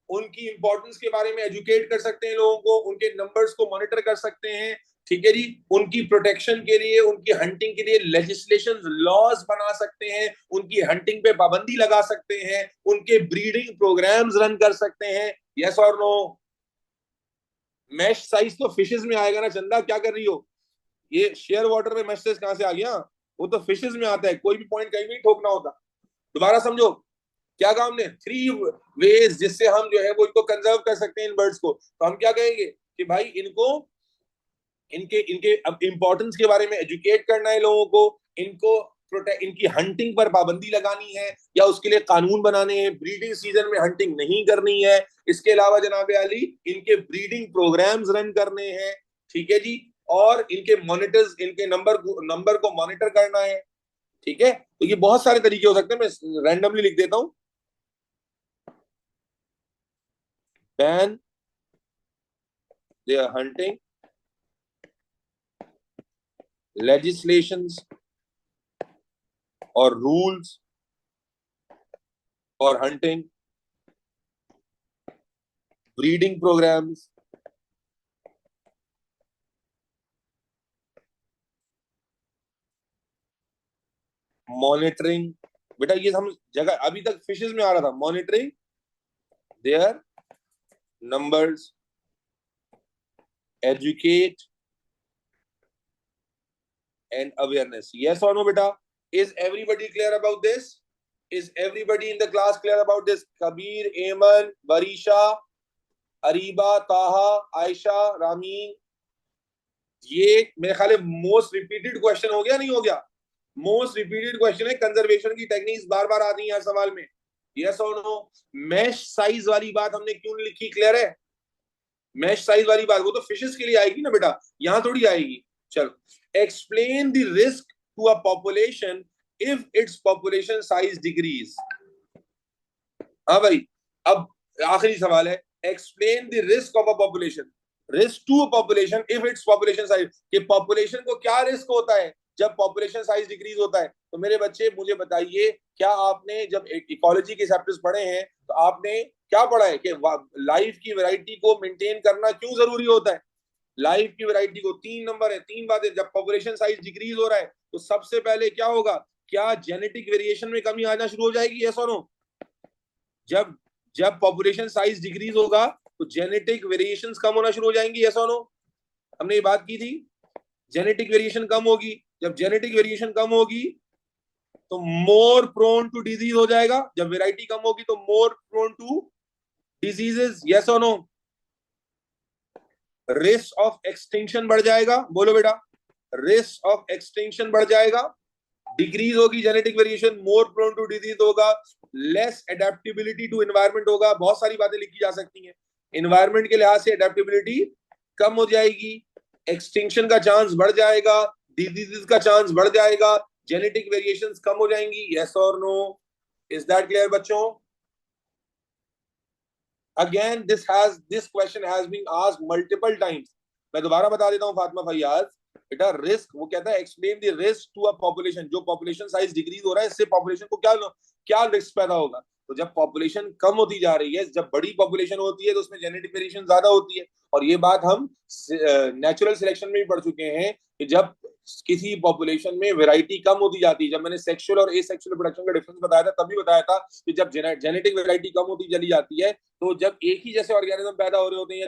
उनकी इंपॉर्टेंस के बारे में एजुकेट कर सकते हैं लोगों को, उनके नंबर्स को मॉनिटर कर सकते हैं, ठीक है जी। उनकी प्रोटेक्शन के लिए, उनकी हंटिंग के लिए लेजिस्लेशन लॉज बना सकते हैं, उनकी हंटिंग पे पाबंदी लगा सकते हैं, उनके ब्रीडिंग प्रोग्राम्स रन कर सकते हैं, यस और नो? मैश साइज तो फिशेस में आएगा ना चंदा, क्या कर रही हो? ये शेयर वाटर में मैश साइज कहां से आ गया? वो तो फिशेस में आता है, कोई भी पॉइंट कहीं भी ठोकना होता। दोबारा समझो क्या कहा हमने, 3 वेज जिससे हम जो है वो इनको कंजर्व कर सकते हैं इन बर्ड्स को। तो हम क्या कहेंगे कि भाई इनको इनके इनके इंपॉर्टेंस के बारे में एजुकेट करना है लोगों को, इनको प्रोटेक्ट, इनकी हंटिंग पर पाबंदी लगानी है या उसके लिए कानून बनाने हैं, ब्रीडिंग सीजन में हंटिंग नहीं करनी है। इसके अलावा जनाब अली इनके ब्रीडिंग प्रोग्राम्स रन करने हैं, ठीक है जी। और इनके मॉनिटर्स, इनके नंबर को मॉनिटर करना है, ठीक है। तो ये बहुत सारे तरीके हो सकते हैं, मैं रैंडमली लिख देता हूं। Ban their hunting, legislations or rules for hunting, breeding programs, monitoring। बेटा ये हम जगह अभी तक फिशेस में आ रहा था, monitoring their numbers, educate and awareness, yes और नो बेटा? Is everybody clear about this? Is everybody in the class clear about this? Kabir, Eman, Barisha, Areeba, ताहा, आयशा, रामीन। ये मेरे ख्याल है मोस्ट रिपीटेड क्वेश्चन हो गया, नहीं हो गया? मोस्ट रिपीटेड क्वेश्चन है, कंजर्वेशन की टेक्निक्स बार बार आती है हर सवाल में, यस और नो? मैश साइज वाली बात हमने क्यों लिखी, क्लियर है? मैश साइज वाली बात वो तो फिशेस के लिए आएगी ना बेटा, यहां थोड़ी आएगी। चलो, explain the risk to a population if its population size decrease. हाँ भाई, अब आखिरी सवाल है, explain the risk of a population, risk to a population if its population size, कि पॉपुलेशन को क्या रिस्क होता है जब पॉपुलेशन साइज डिक्रीज होता है। तो मेरे बच्चे मुझे बताइए, क्या आपने जब इकोलॉजी के चैप्टर्स पढ़े हैं तो आपने क्या पढ़ा है कि लाइफ की वैरायटी को मेंटेन करना क्यों जरूरी होता है? लाइफ की वैरायटी को 3 नंबर है। तीन बातें, जब पॉपुलेशन साइज डिक्रीज हो रहा है तो सबसे पहले क्या होगा, क्या जेनेटिक वेरिएशन में कमी आना शुरू हो जाएगी, यस और नो? जब जब पॉपुलेशन साइज डिक्रीज होगा तो जेनेटिक वेरिएशंस कम होना शुरू हो जाएंगी, यस और नो? हमने ये बात की थी, जेनेटिक वेरिएशन कम होगी। जब जेनेटिक वेरिएशन कम होगी तो मोर प्रोन टू डिजीज हो जाएगा। जब वेराइटी कम होगी तो more prone to diseases, yes और नो? रिस्क ऑफ एक्सटिंक्शन बढ़ जाएगा, बोलो बेटा, रिस्क ऑफ एक्सटिंक्शन बढ़ जाएगा। डिक्रीज होगी genetic variation, more prone to disease होगा, लेस एडेप्टेबिलिटी टू एनवायरमेंट होगा। बहुत सारी बातें लिखी जा सकती हैं। एनवायरमेंट के लिहाज से एडेप्टेबिलिटी कम हो जाएगी, एक्सटिंक्शन का चांस बढ़ जाएगा, डिजीजेस का चांस बढ़ जाएगा, जेनेटिक वेरिएशंस कम हो जाएंगी, यस और नो? इज दैट क्लियर बच्चों? Again this question has been asked multiple times. मैं दोबारा बता देता हूं फातिमा फैयाज, बेटा रिस्क, वो कहता है explain the risk to a population. जो पॉपुलेशन साइज डिक्रीज हो रहा है इससे पॉपुलेशन को क्या क्या रिस्क पैदा होगा। तो जब पॉपुलेशन कम होती जा रही है, जब बड़ी पॉपुलेशन होती है तो उसमें जेनेटिक वेरिएशन ज्यादा होती है। और ये बात हम नेचुरल सिलेक्शन में भी पढ़ चुके हैं कि जब किसी पॉपुलेशन में वैरायटी कम होती जाती है, जब मैंने सेक्सुअल और एसेक्सुअल रिप्रोडक्शन का डिफरेंस बताया था तभी बताया था कि जब जेनेटिक वैरायटी कम होती चली जाती है तो जब एक ही जैसे ऑर्गेनिज्म पैदा हो रहे होते हैं,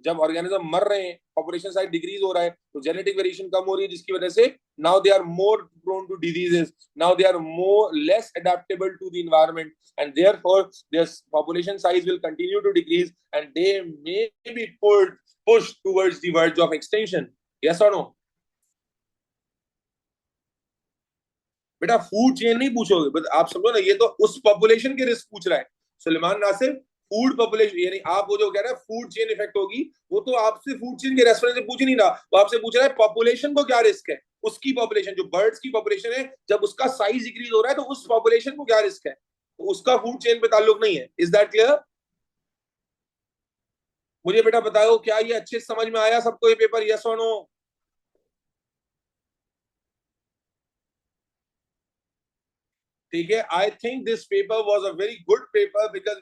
जब ऑर्गेनिज्म मर रहे हैं, पॉपुलेशन साइज डिक्रीज हो रहा है, तो जेनेटिक वेरिएशन कम हो रही है, जिसकी वजह से now they are more prone to diseases, now they are more less adaptable to the environment, and therefore their population size will continue to decrease and they may be pushed towards the verge of extinction, yes or no? बेटा food chain नहीं पूछोगे, but आप समझो ना, ये तो उस population के रिस्क पूछ रहा है सुलेमान नासिर। फूड पॉपुलेशन यानी आप वो जो कह रहे हैं फूड चेन इफेक्ट होगी, वो तो आपसे फूड चेन के रेस्टोरेंट से पूछ नहीं रहा, वो आपसे पूछ रहा है पॉपुलेशन को क्या रिस्क है, उसकी पॉपुलेशन, जो बर्ड्स की पॉपुलेशन है, जब उसका साइज डिक्रीज हो रहा है तो उस पॉपुलेशन को क्या रिस्क है, तो उसका फूड चेन पे ताल्लुक नहीं है। Is that clear? मुझे बेटा बताओ, क्या ये अच्छे समझ में आया सबको ये पेपर, यस और नो? ठीक है, I think this paper was a very good paper because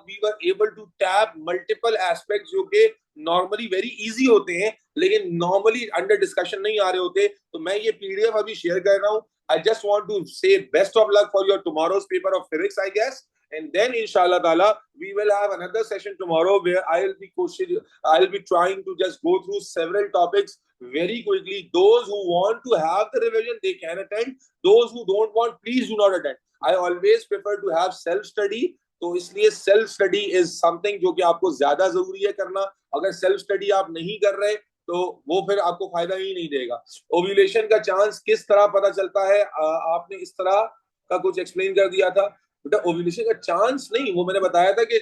we were able to tap multiple aspects जो कि नॉर्मली वेरी इजी होते हैं लेकिन नॉर्मली अंडर डिस्कशन नहीं आ रहे होते। तो मैं ये पीडीएफ अभी शेयर कर रहा हूँ। I just want to say best of luck for your tomorrow's paper of physics I guess, and then inshallah taala we will have another session tomorrow where I'll be trying to just go through several topics very quickly. Those who want to have the revision they can attend, those who don't want please do not attend. I always prefer to have self study, तो इसलिए self study is something जो कि आपको ज्यादा जरूरी है करना। अगर सेल्फ स्टडी आप नहीं कर रहे तो वो फिर आपको फायदा ही नहीं देगा। ओव्यूलेशन का चांस किस तरह पता चलता है, आपने इस तरह का कुछ एक्सप्लेन कर दिया था बेटा। ओव्यूलेशन का चांस नहीं, वो मैंने बताया था कि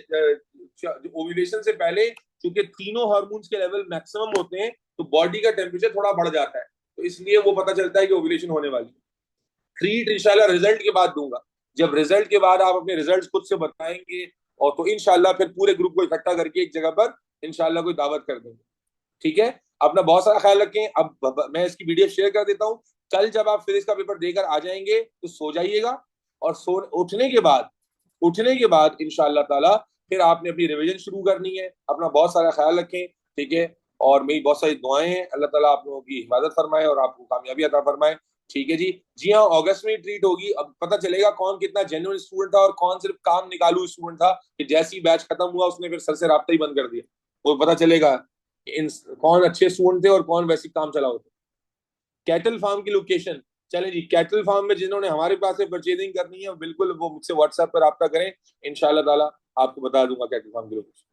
ओव्यूलेशन से पहले क्योंकि तीनों हार्मोन्स के लेवल मैक्सिमम होते हैं तो बॉडी का टेम्परेचर थोड़ा बढ़ जाता है, तो इसलिए वो पता चलता है कि ओव्यूलेशन होने वाली है। ट्रीट इंशाल्लाह रिजल्ट के बाद दूंगा, जब रिजल्ट के बाद आप अपने रिजल्ट खुद से बताएंगे और तो इंशाल्लाह फिर पूरे ग्रुप को इकट्ठा करके एक जगह पर इंशाल्लाह कोई दावत कर देंगे। ठीक है, अपना बहुत सारा ख्याल रखें। अब मैं इसकी वीडियो शेयर कर देता हूँ। कल जब आप फिजिक्स का पेपर देकर आ जाएंगे तो सो जाइएगा और उठने के बाद इंशाल्लाह ताला फिर आपने अपनी रिवीजन शुरू करनी है। अपना बहुत सारा ख्याल रखें, ठीक है। और मेरी बहुत सारी दुआएं हैं, अल्लाह ताला आप लोगों की हिफाजत फरमाए और आपको कामयाबी अता फरमाए। ठीक है जी। जी हाँ, अगस्त में ट्रीट होगी, अब पता चलेगा कौन कितना जेन्युइन स्टूडेंट था और कौन सिर्फ काम निकालू स्टूडेंट था कि जैसे ही बैच खत्म हुआ उसने फिर सर से राब्ता ही बंद कर दिया। वो पता चलेगा इन कौन अच्छे स्टूडेंट थे और कौन वैसे काम चला होते। कैटल फार्म की लोकेशन, चले जी, कैटल फार्म में जिन्होंने हमारे पास से परचेजिंग करनी है बिल्कुल वो मुझसे व्हाट्सएप पर रब्ता करें, इंशाल्लाह ताला आपको बता दूंगा कैटल फार्म की लोकेशन।